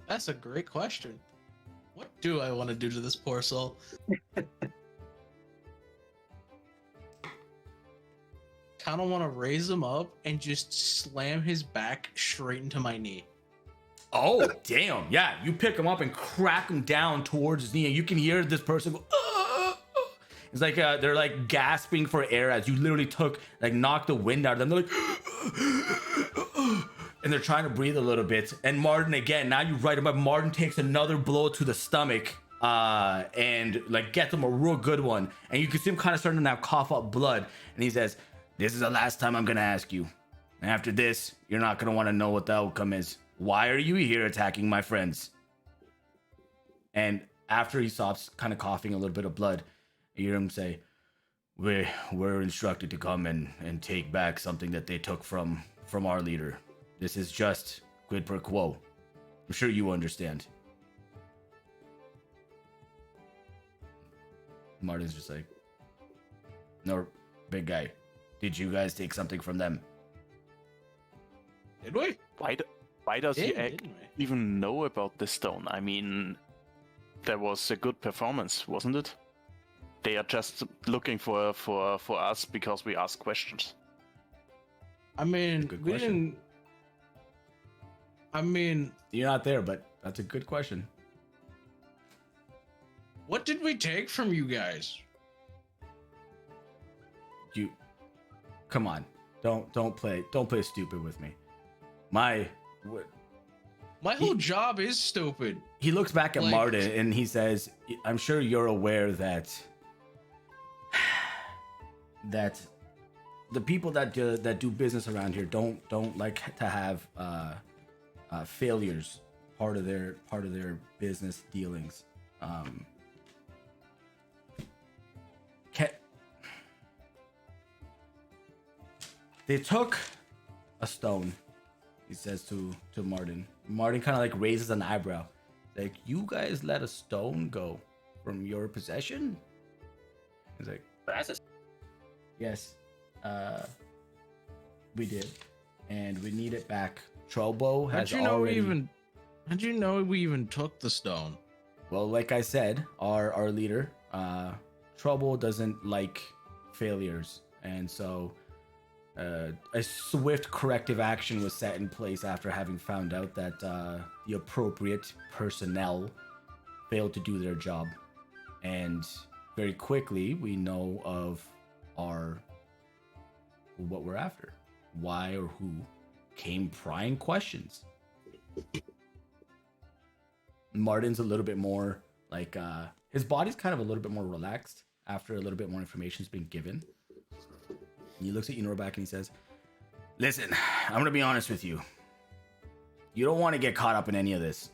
That's a great question. What do I want to do to this poor soul? Kind of want to raise him up and just slam his back straight into my knee. Oh, damn. Yeah, you pick him up and crack him down towards his knee, and you can hear this person go, It's like they're like gasping for air as you literally knocked the wind out of them. They're like, and they're trying to breathe a little bit. And Martin, again, now you right him up. Martin takes another blow to the stomach and gets him a real good one. And you can see him kind of starting to now cough up blood. And he says, "This is the last time I'm going to ask you. And after this, you're not going to want to know what the outcome is. Why are you here attacking my friends?" And after he stops kind of coughing a little bit of blood, you hear him say, We're instructed to come and take back something that they took from our leader. This is just quid pro quo. I'm sure you understand. Martin's just like, "No, big guy. Did you guys take something from them?" Did we? Why does he even know about the stone? I mean, there was a good performance, wasn't it? They are just looking for us because we ask questions. I mean, we didn't. I mean, you're not there, but that's a good question. What did we take from you guys? Come on, don't play stupid with me. My whole job is stupid. He looks back at Martin and he says, "I'm sure you're aware that the people that do business around here don't like to have failures part of their business dealings. They took a stone, he says to Martin. Martin kind of like raises an eyebrow. Like, you guys let a stone go from your possession? He's like, yes, we did, and we need it back. Trobo has already... How'd you know we even took the stone? Well, like I said, our leader, Trouble, doesn't like failures, and so a swift corrective action was set in place after having found out that the appropriate personnel failed to do their job. And very quickly, we know of what we're after. Why or who came prying questions. Martin's a little bit more like, his body's kind of a little bit more relaxed after a little bit more information's been given. And he looks at you, Norback, and he says, listen, I'm going to be honest with you. You don't want to get caught up in any of this.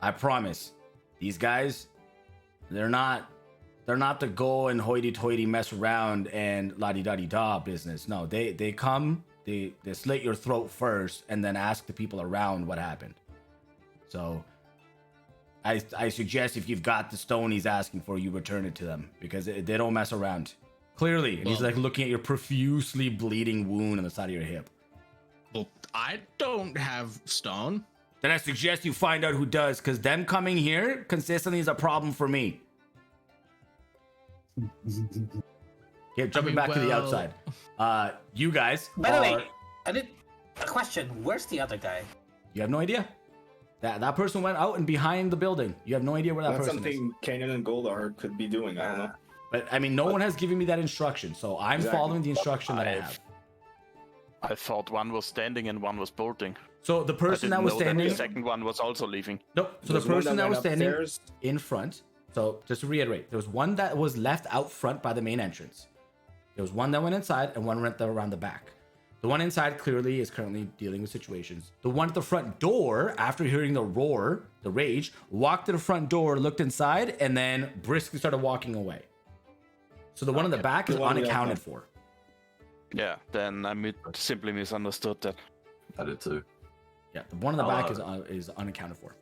I promise. These guys, they're not the go and hoity-toity mess around and la-di-da-di-da business. No, they come, they slit your throat first and then ask the people around what happened. So I suggest if you've got the stone he's asking for, you return it to them, because they don't mess around. Clearly. And he's like looking at your profusely bleeding wound on the side of your hip. Well, I don't have stone. Then I suggest you find out who does, because them coming here consistently is a problem for me. Okay, jumping back to the outside. You guys By the way, I did a question. Where's the other guy? You have no idea. That person went out and behind the building. You have no idea where that That's person is. something Kanan and Goldar could be doing. I don't know. But I mean, no one has given me that instruction, so I'm Exactly. following the instruction that I have. I thought one was standing and one was bolting. So the person that was standing, The second one was also leaving. nope. So There's the one person that went was standing upstairs. in front. So just to reiterate, there was one that was left out front by the main entrance. There was one that went inside and one went around the back. The one inside clearly is currently dealing with situations. The one at the front door, after hearing the roar, the rage, walked to the front door, looked inside, and then briskly started walking away. So the one in the back is The one in the unaccounted front. for. Yeah, then I simply misunderstood that. I did too. Yeah, the one in the back is unaccounted for.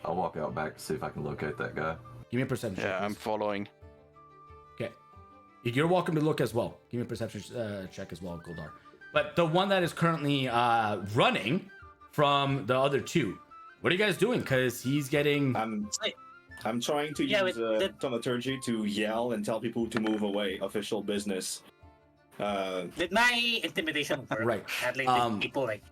I'll walk out back to see if I can locate that guy. Give me a perception check. Yeah, I'm please. following. Okay. You're welcome to look as well. Give me a perception check as well, Goldar. But the one that is currently running from the other two, what are you guys doing? Because he's getting... I'm trying to Yeah, use thaumaturgy to yell and tell people to move away. Official business. Did my intimidation work? Right. At least people like...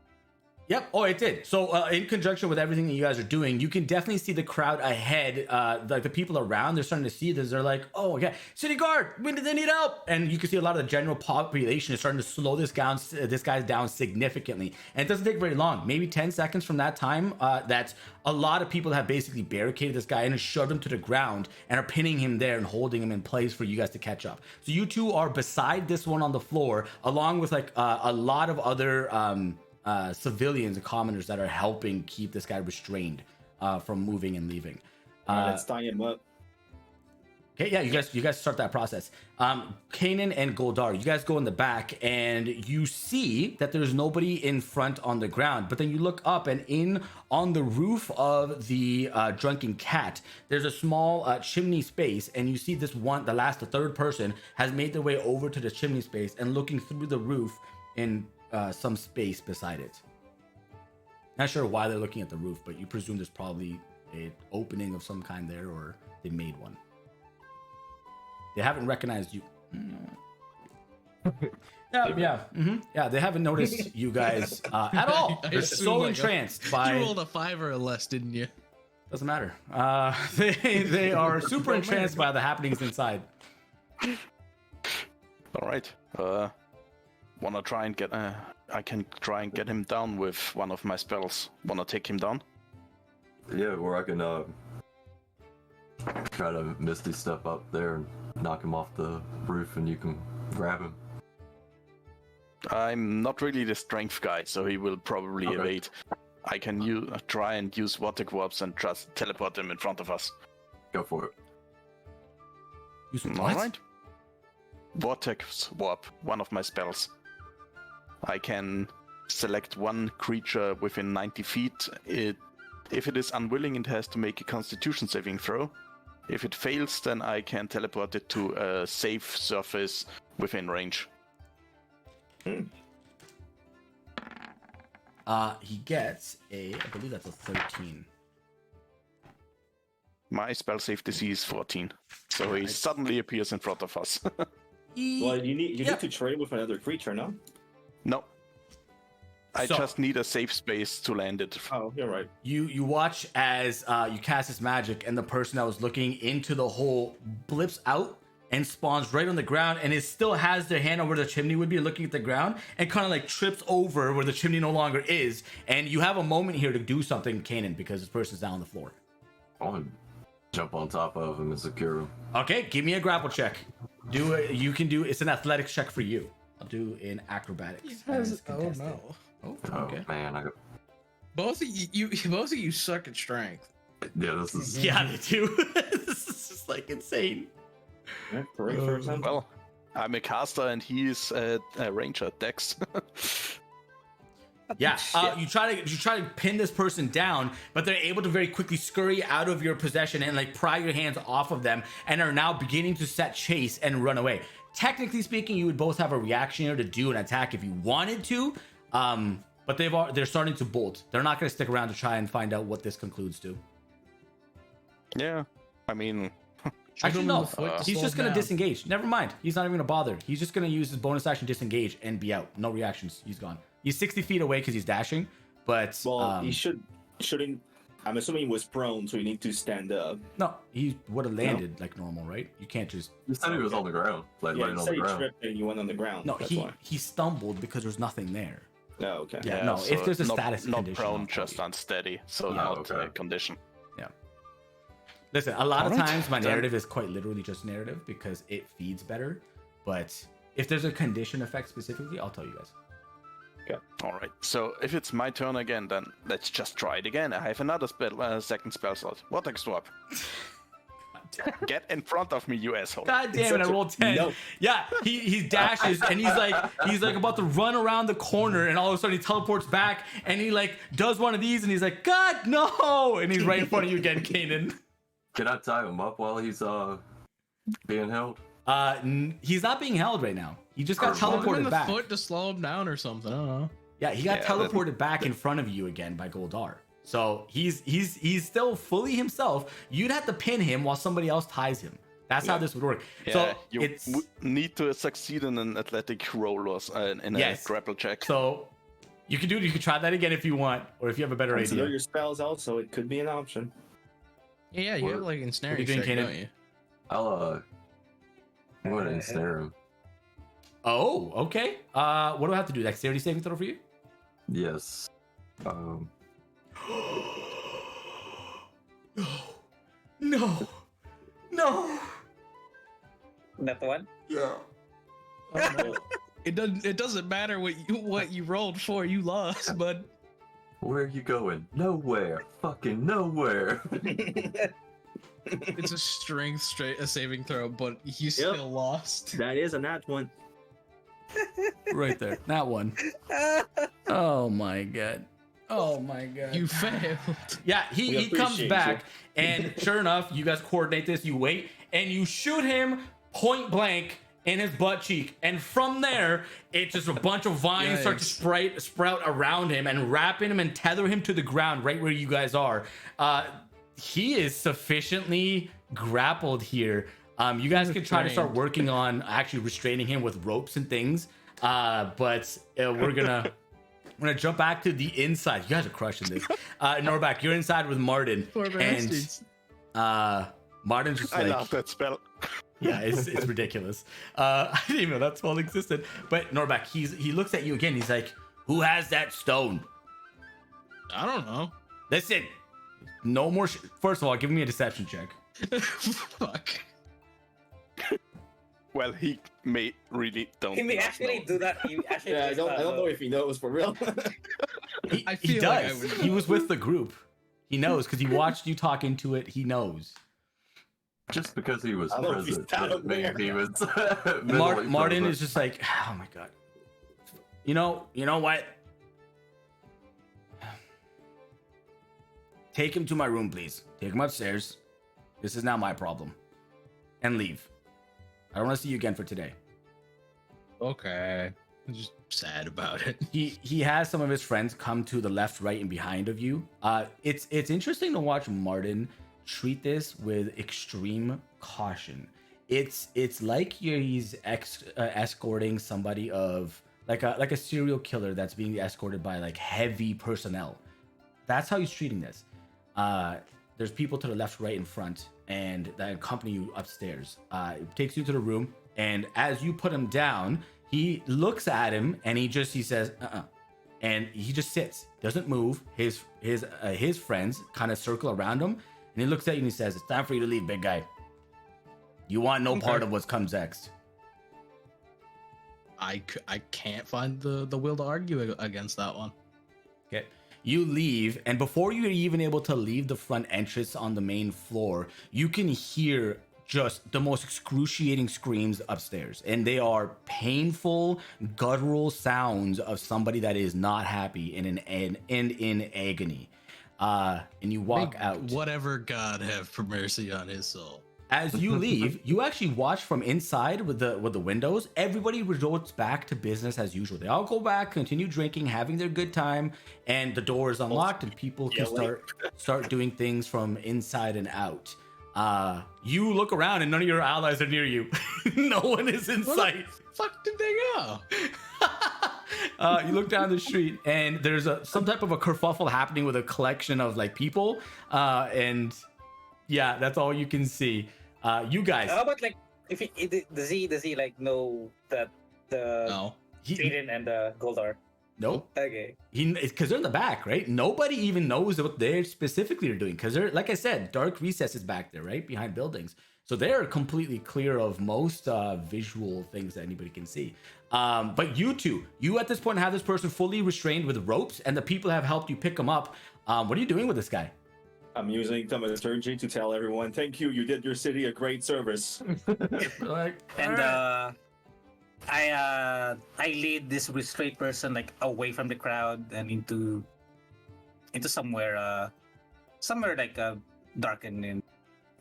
Yep. Oh, it did. So in conjunction with everything that you guys are doing, you can definitely see the crowd ahead, like the people around. They're starting to see this. They're like, "Oh, yeah, city guard, when did they need help?" And you can see a lot of the general population is starting to slow this guy down significantly. And it doesn't take very long, maybe 10 seconds from that time. That a lot of people have basically barricaded this guy and shoved him to the ground and are pinning him there and holding him in place for you guys to catch up. So you two are beside this one on the floor, along with like a lot of other civilians and commoners that are helping keep this guy restrained from moving and leaving. Let's tie him up. Okay, yeah, you guys start that process. Kanan and Goldar, you guys go in the back and you see that there's nobody in front on the ground, but then you look up and in on the roof of the Drunken Cat, there's a small chimney space, and you see this one, the third person has made their way over to the chimney space and looking through the roof in some space beside it. Not sure why they're looking at the roof, but you presume there's probably an opening of some kind there, or they made one. They haven't recognized you. Yeah, they haven't noticed you guys at all. I They're assume, so like, entranced You by. rolled a 5 or less, didn't you? Doesn't matter. They are super entranced by the happenings inside. All right. Wanna try and get? I can try and get him down with one of my spells. Wanna take him down? Yeah, or I can try to misty step up there and knock him off the roof, and you can grab him. I'm not really the strength guy, so he will probably Okay. evade. I can try and use water warps and just teleport him in front of us. Go for it. Use All what? right. Vortex warp, one of my spells. I can select one creature within 90 feet. If it is unwilling, it has to make a Constitution saving throw. If it fails, then I can teleport it to a safe surface within range. He gets I believe that's a 13. My spell save DC is 14, so he suddenly appears in front of us. Well, you need to trade with another creature, no? No. I So- just need a safe space to land it. Oh, you're right. You watch as you cast this magic, and the person that was looking into the hole blips out and spawns right on the ground, and it still has their hand on where the chimney would be, looking at the ground, and kind of like trips over where the chimney no longer is. And you have a moment here to do something, Kanan, because this person's down on the floor. I want to jump on top of him and secure him. Okay, give me a grapple check. Do it. You can do. It's an athletics check for you. I'll do an acrobatics. as Oh contested. no. Oh, Oh okay. man, Both of you suck at strength. yeah, this is Yeah, they do. This is just like insane. Yeah, for example. Well, I'm a caster and he is a ranger, Dex. Yeah, you try to pin this person down, but they're able to very quickly scurry out of your possession and like pry your hands off of them, and are now beginning to set chase and run away. Technically speaking, you would both have a reaction here to do an attack if you wanted to, but they're starting to bolt. They're not going to stick around to try and find out what this concludes to. Yeah, I mean, Actually, him in no. the foot to He's slow just him going to down. disengage. Never mind. He's not even going to bother. He's just going to use his bonus action disengage and be out. No reactions. He's gone. He's 60 feet away because he's dashing, but Well, he shouldn't. I'm assuming he was prone, so you need to stand up. no, he would have landed like normal, right? You can't just. You said he was on the ground, like Yeah, laying you on said the he ground. tripped and you went on the ground. No, that's he why. he stumbled because there's nothing there. Oh, okay. Yeah, no, if there's a not, status not condition, prone, I'll tell just you. unsteady, so Yeah. not Okay. a condition. Listen, a lot of Alright, times my then. narrative is quite literally just narrative because it feeds better. But if there's a condition effect specifically, I'll tell you guys. All right. So if it's my turn again, then let's just try it again. I have another second spell slot. What swap? Get in front of me, you asshole. God damn it! I rolled 10. No. Yeah, he dashes and he's like about to run around the corner, and all of a sudden he teleports back and he like does one of these and he's like, God no! And he's right in front of you again, Kanan. Can I tie him up while he's being held? He's not being held right now. He just got Put him in teleported the back. foot to slow him down or something. I don't know. Yeah, he got Yeah, teleported back in front of you again by Goldar. So he's still fully himself. You'd have to pin him while somebody else ties him. That's how this would work. Yeah, So you it's need to succeed in an athletic roll or in Yes. a grapple check. so you can try that again if you want, or if you have a better Consider idea. your spells also. It could be an option. Yeah, you have What- like ensnaring what are you doing, check, Kanan? don't you? I'm gonna ensnare him. Oh, okay. What do I have to do? Dexterity saving throw for you? Yes. No. That one? Yeah. It doesn't matter what you rolled for. You lost, but Where are you going? Nowhere. Fucking nowhere. it's a a saving throw, but you still lost. That is a nat one. Right there. That one. Oh my god. Oh my god. You failed. Yeah, We he comes appreciate back, and sure enough, you guys coordinate this. You wait, and you shoot him point blank in his butt cheek, and from there, it's just a bunch of vines start to sprout around him and wrap him and tether him to the ground right where you guys are. He is sufficiently grappled here. You guys can try to start working on actually restraining him with ropes and things, but we're gonna jump back to the inside. You guys are crushing this. Norback, you're inside with Martin, Poor and bastards. Martin's just I like, love that spell. yeah, it's ridiculous. I didn't even know that spell existed. But Norback, he looks at you again. He's like, "Who has that stone?" I don't know. Listen, no more. First of all, give me a deception check. Fuck. Well, he may really don't. He may not actually know. do that. He actually Yeah, I don't know if he knows for real. He, I he feel like I does. would- He was with the group. He knows because he watched you talk into it. He knows. Just because he was I don't know if he's present, down didn't mean there. he was. Martin mentally is just like, oh my god. You know what? Take him to my room, please. Take him upstairs. This is now my problem. And leave. I don't want to see you again for today. Okay. I'm just sad about it. He has some of his friends come to the left, right, and behind of you. It's interesting to watch Martin treat this with extreme caution. It's like he's escorting somebody of like a serial killer that's being escorted by like heavy personnel. That's how he's treating this. There's people to the left, right, and front, and that accompany you upstairs. It takes you to the room, and as you put him down, he looks at him and he says, and he just sits, doesn't move. His friends kind of circle around him, and he looks at you and he says, "It's time for you to leave, big guy. You want no part of what comes next." I can't find the will to argue against that one. Okay. You leave, and before you're even able to leave the front entrance on the main floor, you can hear just the most excruciating screams upstairs, and they are painful, guttural sounds of somebody that is not happy and in agony. And you walk out. Whatever God have for mercy on his soul. As you leave, you actually watch from inside with the windows. Everybody resorts back to business as usual. They all go back, continue drinking, having their good time, and the door is unlocked, and people can start doing things from inside and out. You look around, and none of your allies are near you. No one is in sight. Fuck did they go? You look down the street, and there's some type of a kerfuffle happening with a collection of like people, and yeah, that's all you can see. You guys. How about like if does he like know that the No. Jaden and the Goldar? Nope. Okay. Because they're in the back, right? Nobody even knows what they specifically are doing. Because they're, like I said, dark recesses back there, right? Behind buildings. So they're completely clear of most visual things that anybody can see. But you two, you at this point have this person fully restrained with ropes, and the people have helped you pick him up. What are you doing with this guy? I'm using thaumaturgy to tell everyone, thank you, you did your city a great service. And I lead this restrained person like away from the crowd and into somewhere like darkened and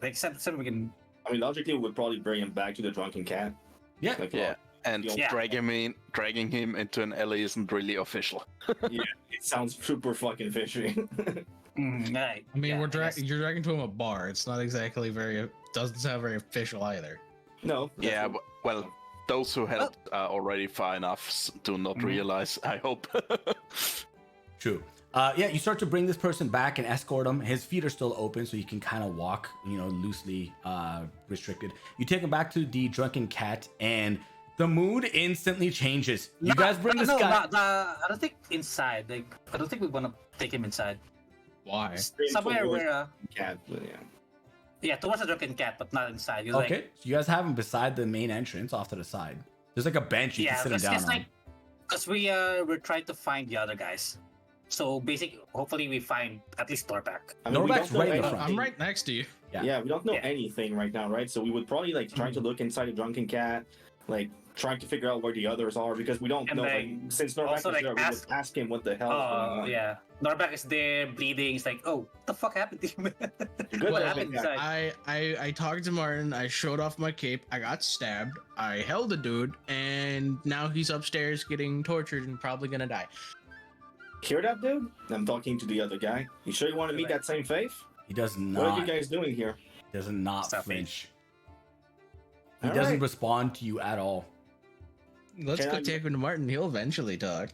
like something we can. I mean, logically, we would probably bring him back to the drunken cat. Yeah. Like, Yeah, and Yeah. dragging him into an alley isn't really official. yeah, it sounds super fucking fishy. Right. I mean, Yeah, you're dragging to him a bar. It's not exactly doesn't sound very official either. No. Yeah, well, those who helped are already far enough do not realize, I hope. True. Yeah, you start to bring this person back and escort him. His feet are still open, so you can kind of walk, loosely restricted. You take him back to the drunken cat, and the mood instantly changes. You guys bring this guy. I don't think inside. Like, I don't think we want to take him inside. Why? Somewhere towards where, cat, but yeah, towards the drunken cat, but not inside. You're Okay, so you guys have him beside the main entrance, off to the side. There's like a bench you can sit him down on. Because we're trying to find the other guys. So basically, hopefully we find at least Norback. I mean, we Norback's don't know right in the anything. front. I'm right next to you. Yeah. We don't know Yeah. anything right now, right? So we would probably like try to look inside the drunken cat, like trying to figure out where the others are because we don't And, know. like, Since Norback is also, like, there, we would ask him what the hell is going on. Yeah. Norback is there bleeding. It's like, oh, what the fuck happened to him? You're good, What Norback. happened inside? I talked to Martin. I showed off my cape. I got stabbed. I held a dude, and now he's upstairs getting tortured and probably gonna die. Hear that, dude? I'm talking to the other guy. You sure you want to meet that same faith? He does What are you not. guys doing here? Does not Stop it. flinch. He All doesn't right. respond to you at all. Let's Can go I- take him to Martin. He'll eventually talk.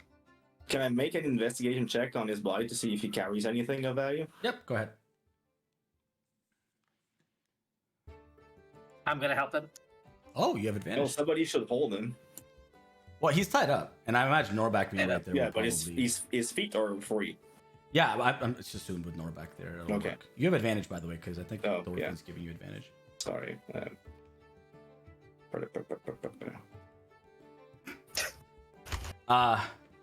Can I make an investigation check on his body to see if he carries anything of value? Yep, go ahead. I'm gonna help him. Oh, you have No, advantage. somebody should hold him. Well, he's tied up, and I imagine Norback being right there. Yeah, would but probably... his feet are free. Yeah, I'm just assumed with Norback there. it'll Okay. work. You have advantage, by the way, because I think Oh, the yeah. is giving you advantage. Sorry.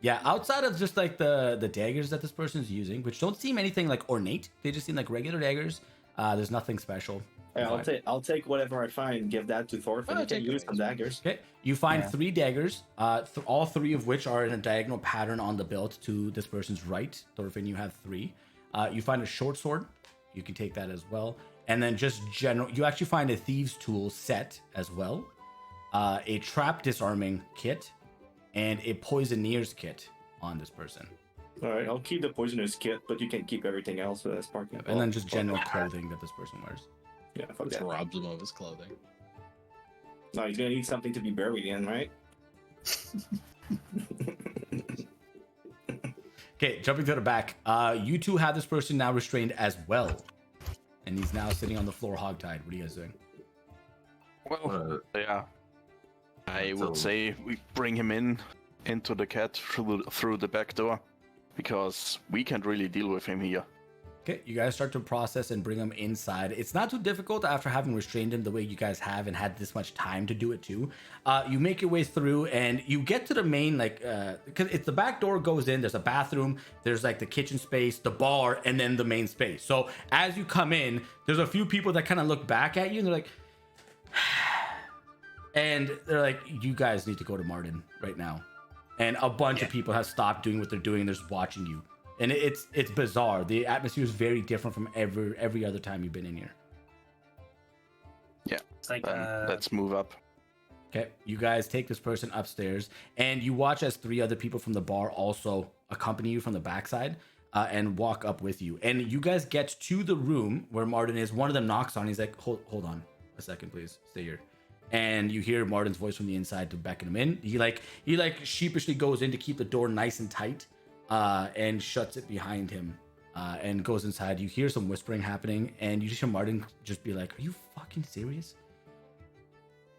Yeah, outside of just like the daggers that this person's using, which don't seem anything like ornate, they just seem like regular daggers. There's nothing special. Yeah, I'll take whatever I find. Give that to Thorfinn. He can use some daggers. Okay, you find 3 daggers. All 3 of which are in a diagonal pattern on the belt to this person's right. Thorfinn, you have 3. You find a short sword. You can take that as well. And then just general, you actually find a thieves' tool set as well, a trap disarming kit, and a poisoneer's kit on this person. All right, I'll keep the poisoner's kit, but you can keep everything else as parking. And then just general clothing that this person wears. Yeah, fuck Just that. robs him of his clothing. No, he's gonna need something to be buried in, right? Okay, jumping to the back. You 2 have this person now restrained as well. And he's now sitting on the floor hogtied. What are you guys doing? Well, yeah. I so- would say we bring him into the cat through the back door, because we can't really deal with him here. Okay, you guys start to process and bring him inside. It's not too difficult after having restrained him the way you guys have and had this much time to do it too. You make your way through and you get to the main, like, because it's the back door goes in, there's a bathroom, there's like the kitchen space, the bar, and then the main space. So as you come in, there's a few people that kind of look back at you and they're like, and they're like, you guys need to go to Martin right now. And a bunch of people have stopped doing what they're doing and they're just watching you. And it's bizarre. The atmosphere is very different from every other time you've been in here. Yeah. It's like Let's move up. Okay, you guys take this person upstairs, and you watch as 3 other people from the bar also accompany you from the backside and walk up with you. And you guys get to the room where Martin is. One of them knocks on. He's like, "Hold on a second, please. Stay here." And you hear Martin's voice from the inside to beckon him in. He sheepishly goes in to keep the door nice and tight. And shuts it behind him and goes inside. You hear some whispering happening, and you just hear Martin just be like, "Are you fucking serious?"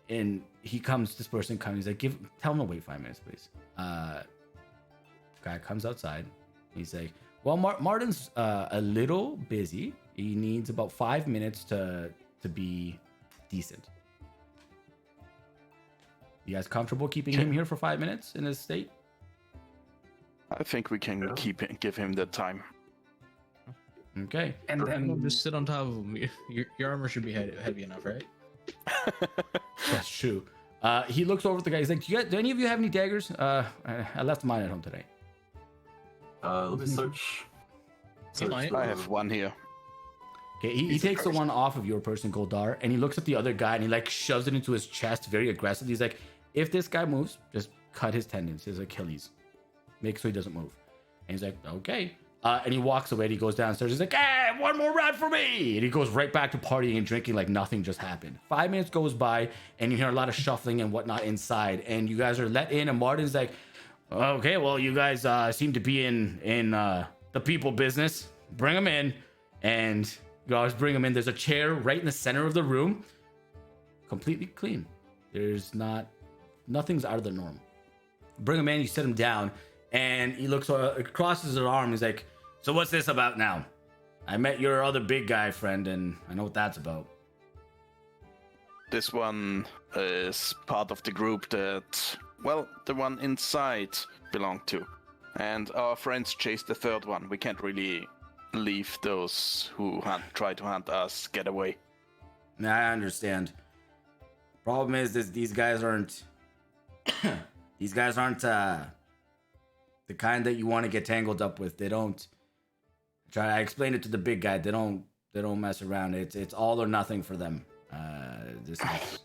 And this person comes, he's like, tell him to wait 5 minutes, please. Guy comes outside. He's like, well, Martin's a little busy. He needs about 5 minutes to be decent. You guys comfortable keeping him here for 5 minutes in this state? I think we can give him the time. Okay. and then Just sit on top of him. Your armor should be heavy enough, right? That's true. He looks over at the guy. He's like, do any of you have any daggers? I left mine at home today. Let me search. Fine. I have one here. Okay, he takes the one off of your person, Goldar, and he looks at the other guy and he like shoves it into his chest very aggressively. He's like, if this guy moves, just cut his tendons, his Achilles. Make sure he doesn't move. And he's like, okay. And he walks away and he goes downstairs. He's like, hey, one more round for me. And he goes right back to partying and drinking like nothing just happened. 5 minutes goes by and you hear a lot of shuffling and whatnot inside. And you guys are let in and Martin's like, okay, well, you guys seem to be in the people business. Bring him in. And you guys bring him in. There's a chair right in the center of the room. Completely clean. Nothing's out of the norm. Bring him in. You sit him down. And he looks crosses his arm. He's like, so what's this about now? I met your other big guy friend, and I know what that's about. This one is part of the group that, well, the one inside belonged to. And our friends chased the third one. We can't really leave those who try to hunt us get away. Now, I understand. Problem is these guys aren't... these guys aren't the kind that you want to get tangled up with. They don't... I explained it to the big guy. They don't mess around. It's all or nothing for them. This is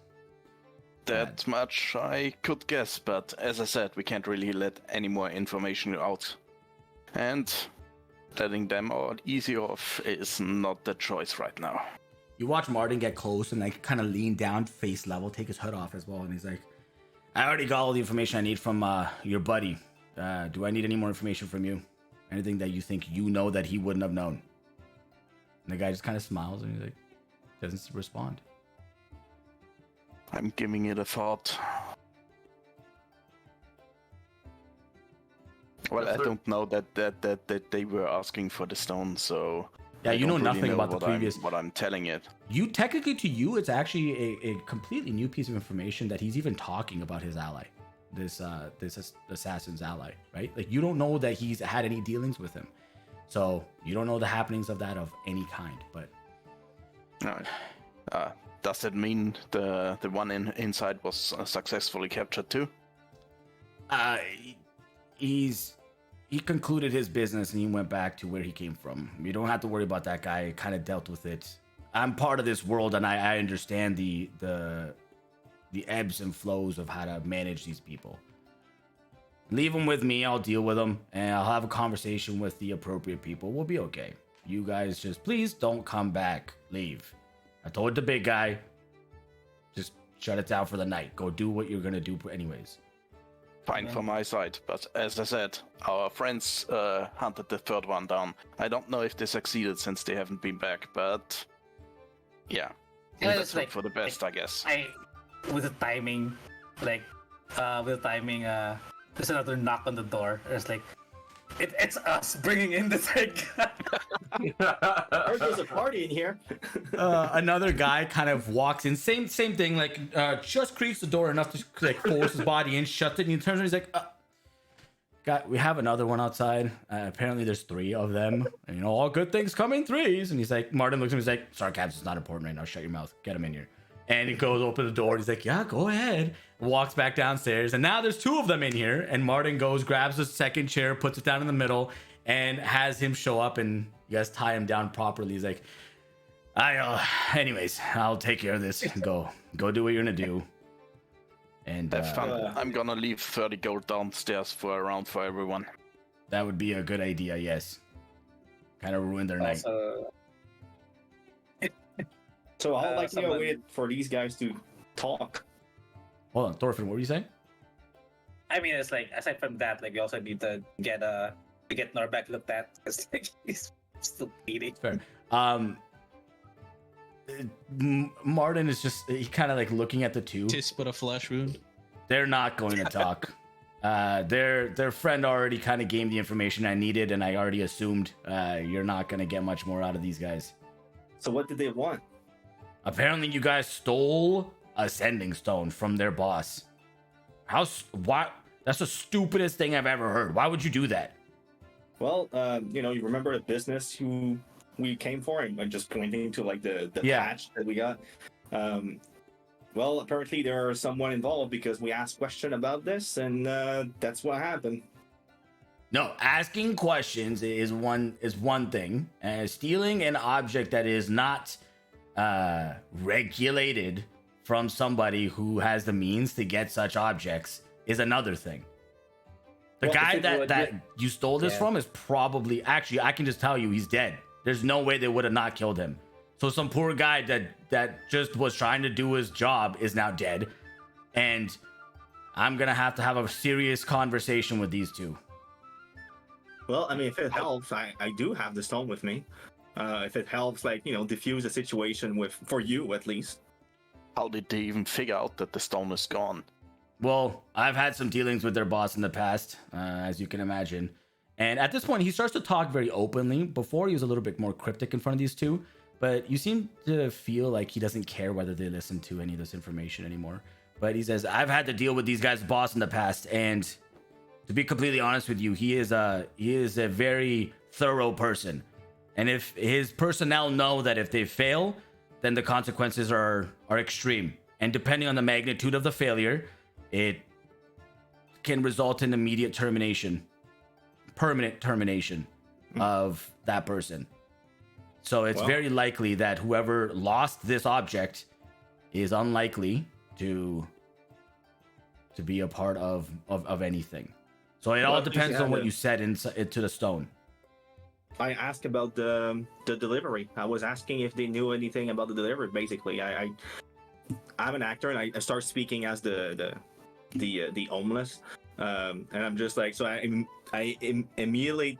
That much I could guess, but as I said, we can't really let any more information out. And letting them all easy off is not the choice right now. You watch Martin get close and like kind of lean down, face level, take his hood off as well, and he's like, I already got all the information I need from your buddy. Do I need any more information from you? Anything that you think you know that he wouldn't have known? And the guy just kind of smiles and he's like, doesn't respond. I'm giving it a thought. Well, I don't know that they were asking for the stone, so Yeah, I you know don't really nothing about the what previous. what I'm telling it. You technically, to you, it's actually a completely new piece of information that he's even talking about his ally, this assassin's ally, right? Like you don't know that he's had any dealings with him, so you don't know the happenings of that of any kind. But Does it mean the one inside was successfully captured too? He concluded his business and he went back to where he came from. You don't have to worry about that guy. Kind of dealt with it. I'm part of this world and I understand the ebbs and flows of how to manage these people. Leave them with me. I'll deal with them and I'll have a conversation with the appropriate people. We'll be okay. You guys just please don't come back. Leave. I told the big guy, just shut it down for the night. Go do what you're gonna do anyways. Fine from my side, but as I said, our friends hunted the third one down. I don't know if they succeeded since they haven't been back, but yeah, Yeah, let's it's hope like- for the best, I guess. With the timing, there's another knock on the door. It's like, it's us bringing in the third guy. There's a party in here. Another guy kind of walks in, same thing, like just creaks the door enough to like force his body in, shuts it, and he turns around, he's like, "God, we have another one outside. Apparently there's 3 of them, and you know all good things come in threes." And he's like, Martin looks at him, he's like, "Sorry, Cabs, it's not important right now. Shut your mouth. Get him in here." And he goes open the door. And he's like, "Yeah, go ahead." Walks back downstairs, and now there's 2 of them in here. And Martin goes, grabs the second chair, puts it down in the middle, and has him show up. And you guys tie him down properly. He's like, anyways, I'll take care of this. Go do what you're gonna do. And Have fun. I'm gonna leave 30 gold downstairs for a round for everyone. that would be a good idea. Yes, kind of ruined their night. So how likely are someone- we for these guys to talk? Hold on, Thorfinn, what were you saying? I mean, it's like aside from that, like we also need to get Norbeck looked at because like he's still bleeding. Fair. Martin is just he kind of like looking at the 2. Tis but a flesh wound. They're not going to talk. Their friend already kind of gave me the information I needed, and I already assumed you're not going to get much more out of these guys. So what did they want? Apparently, you guys stole a sending stone from their boss. Why? That's the stupidest thing I've ever heard. Why would you do that? Well, you remember the business who we came for, and I'm just pointing to like the Yeah. patch that we got. Well, apparently there are someone involved because we asked question about this, and that's what happened. No, asking questions is one thing. Stealing an object that is not regulated from somebody who has the means to get such objects is another thing. The Well, guy if it would- that you stole this Yeah. from is probably actually I can just tell you he's dead. There's no way they would have not killed him. So some poor guy that just was trying to do his job is now dead, and I'm gonna have to have a serious conversation with these 2. Well, I mean, if it helps, I do have the stone with me. If it helps, like diffuse the situation for you at least. How did they even figure out that the stone is gone? Well, I've had some dealings with their boss in the past, as you can imagine. And at this point, he starts to talk very openly. Before, he was a little bit more cryptic in front of these 2. But you seem to feel like he doesn't care whether they listen to any of this information anymore. But he says, I've had to deal with these guys' boss in the past. And to be completely honest with you, he is a very thorough person. And if his personnel know that if they fail, then the consequences are extreme. And depending on the magnitude of the failure, it can result in immediate termination, permanent termination of that person. So it's Well- very likely that whoever lost this object is unlikely to be a part of anything. So it all Well, depends yeah, on what the- you said into the stone. I asked about the delivery. I was asking if they knew anything about the delivery. Basically, I'm an actor, and I start speaking as the homeless, and I'm just like, so I immediately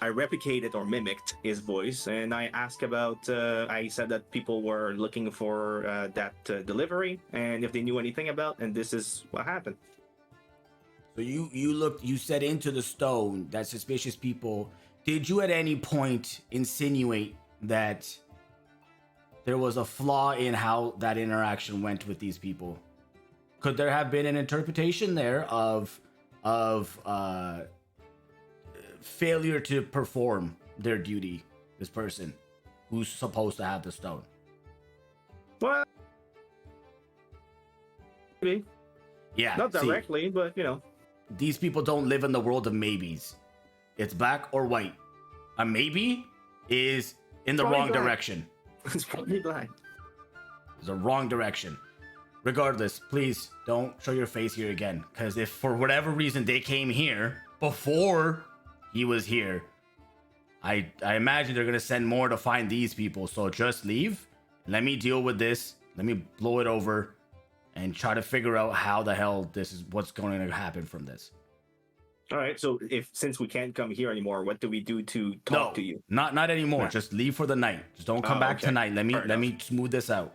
I replicated or mimicked his voice, and I asked about. I said that people were looking for that delivery, and if they knew anything about, and this is what happened. So you said into the stone that suspicious people did you at any point insinuate that there was a flaw in how that interaction went with these people? Could there have been an interpretation there of failure to perform their duty, this person who's supposed to have the stone? Well, maybe. Yeah, Not see, directly, but you know. these people don't live in the world of maybes. It's black or white. A maybe is in the Probably wrong black. direction. It's probably black. It's a wrong direction. Regardless, please don't show your face here again. Because if for whatever reason they came here before he was here, I imagine they're going to send more to find these people. So just leave. Let me deal with this. Let me blow it over and try to figure out how the hell this is, what's going to happen from this. All right. So since we can't come here anymore, what do we do to talk to you? Not anymore. Yeah. Just leave for the night. Just don't come back okay. tonight. Let Fair me smooth this out.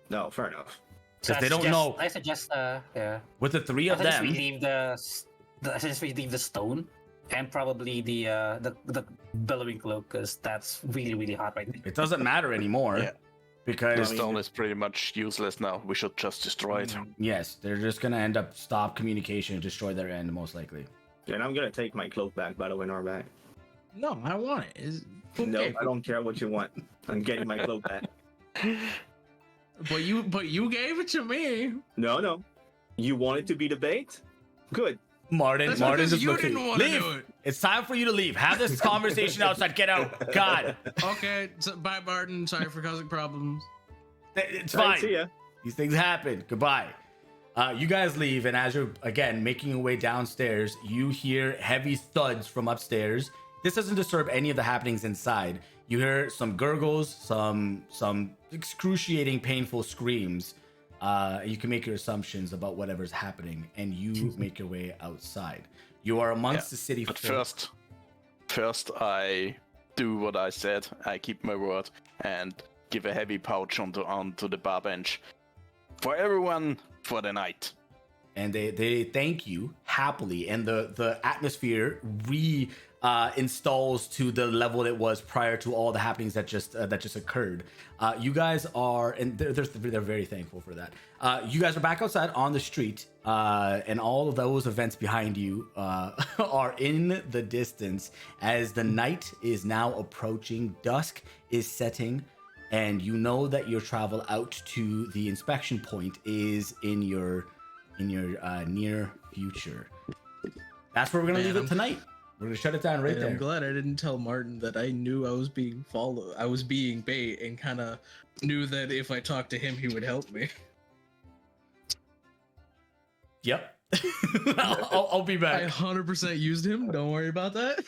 No, fair enough. Because they don't know. I suggest, yeah. With the three of I suggest them, we leave I suggest we leave the stone and probably the billowing cloak, because that's really, really hot right now. it doesn't matter anymore. Yeah. The Because stone is pretty much useless now. We should just destroy it. yes, they're just gonna end up stop communication and destroy their end most likely. And I'm gonna take my cloak back, by the way, Norback. No, I want it. No, Okay. I don't care what you want. I'm getting my cloak back. But you gave it to me. No. You want it to be the bait? Good. Martin That's is because just you looking. didn't want to Leave. do it. It's time for you to leave. Have this conversation outside. Get out. God, Okay, so, bye, Barton. Sorry for causing problems. it's All right, fine. see ya. These things happen. Goodbye. You guys leave, and as you're again making your way downstairs, you hear heavy thuds from upstairs. This doesn't disturb any of the happenings inside. You hear some gurgles, some excruciating, painful screams. You can make your assumptions about whatever's happening, and you make your way outside. You are amongst the city. But folk. first I do what I said. I keep my word and give a heavy pouch onto the bar bench for everyone for the night. And they thank you happily, and the atmosphere installs to the level it was prior to all the happenings that just occurred. You guys are, and they're very thankful for that. You guys are back outside on the street, and all of those events behind you are in the distance as the night is now approaching. Dusk is setting, and you know that your travel out to the inspection point is in your near future. That's where we're gonna leave it tonight. We're gonna shut it down right And there. I'm glad I didn't tell Martin that I knew I was being followed. I was being bait, and kind of knew that if I talked to him, he would help me. Yep. I'll be I back. 100% used him. Don't worry about that.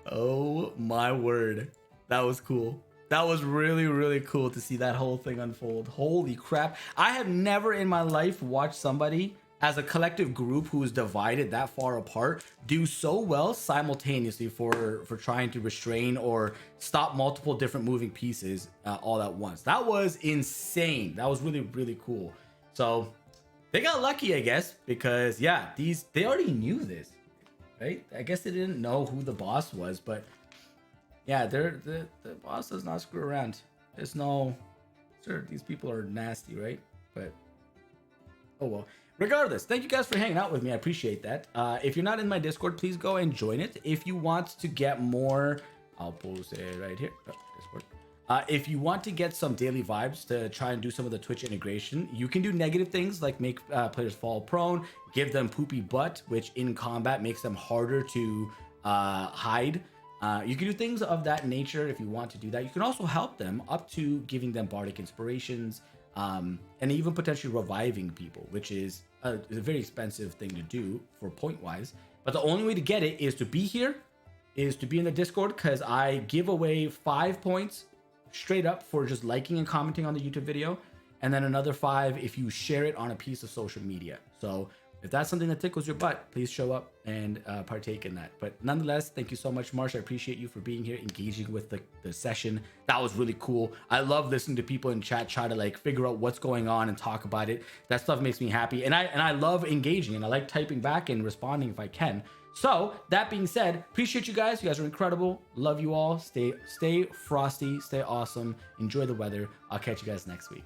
Oh my word. That was cool. That was really, really cool to see that whole thing unfold. Holy crap. I have never in my life watched somebody as a collective group who is divided that far apart do so well simultaneously for trying to restrain or stop multiple different moving pieces all at once. That was insane. That was really, really cool. So they got lucky, I guess, because yeah, they already knew this, right? I guess they didn't know who the boss was, but yeah, the boss does not screw around. There's no, sure, these people are nasty, right? But oh well. Regardless, thank you guys for hanging out with me. I appreciate that. If you're not in my Discord, please go and join it. If you want to get more, I'll post it right here. Discord. If you want to get some daily vibes to try and do some of the Twitch integration, you can do negative things like make players fall prone, give them poopy butt, which in combat makes them harder to hide. You can do things of that nature if you want to do that. You can also help them up to giving them bardic inspirations, and even potentially reviving people, which is a very expensive thing to do for point wise. But the only way to get it is to be here, is to be in the Discord, because I give away 5 points straight up for just liking and commenting on the YouTube video, and then another 5 if you share it on a piece of social media. So if that's something that tickles your butt, please show up and partake in that. But nonetheless, thank you so much, Marsh. I appreciate you for being here, engaging with the session. That was really cool. I love listening to people in chat try to like figure out what's going on and talk about it. That stuff makes me happy, and I love engaging, and I like typing back and responding if I can. So that being said, appreciate you guys. You guys are incredible. Love you all. Stay frosty. Stay awesome. Enjoy the weather. I'll catch you guys next week.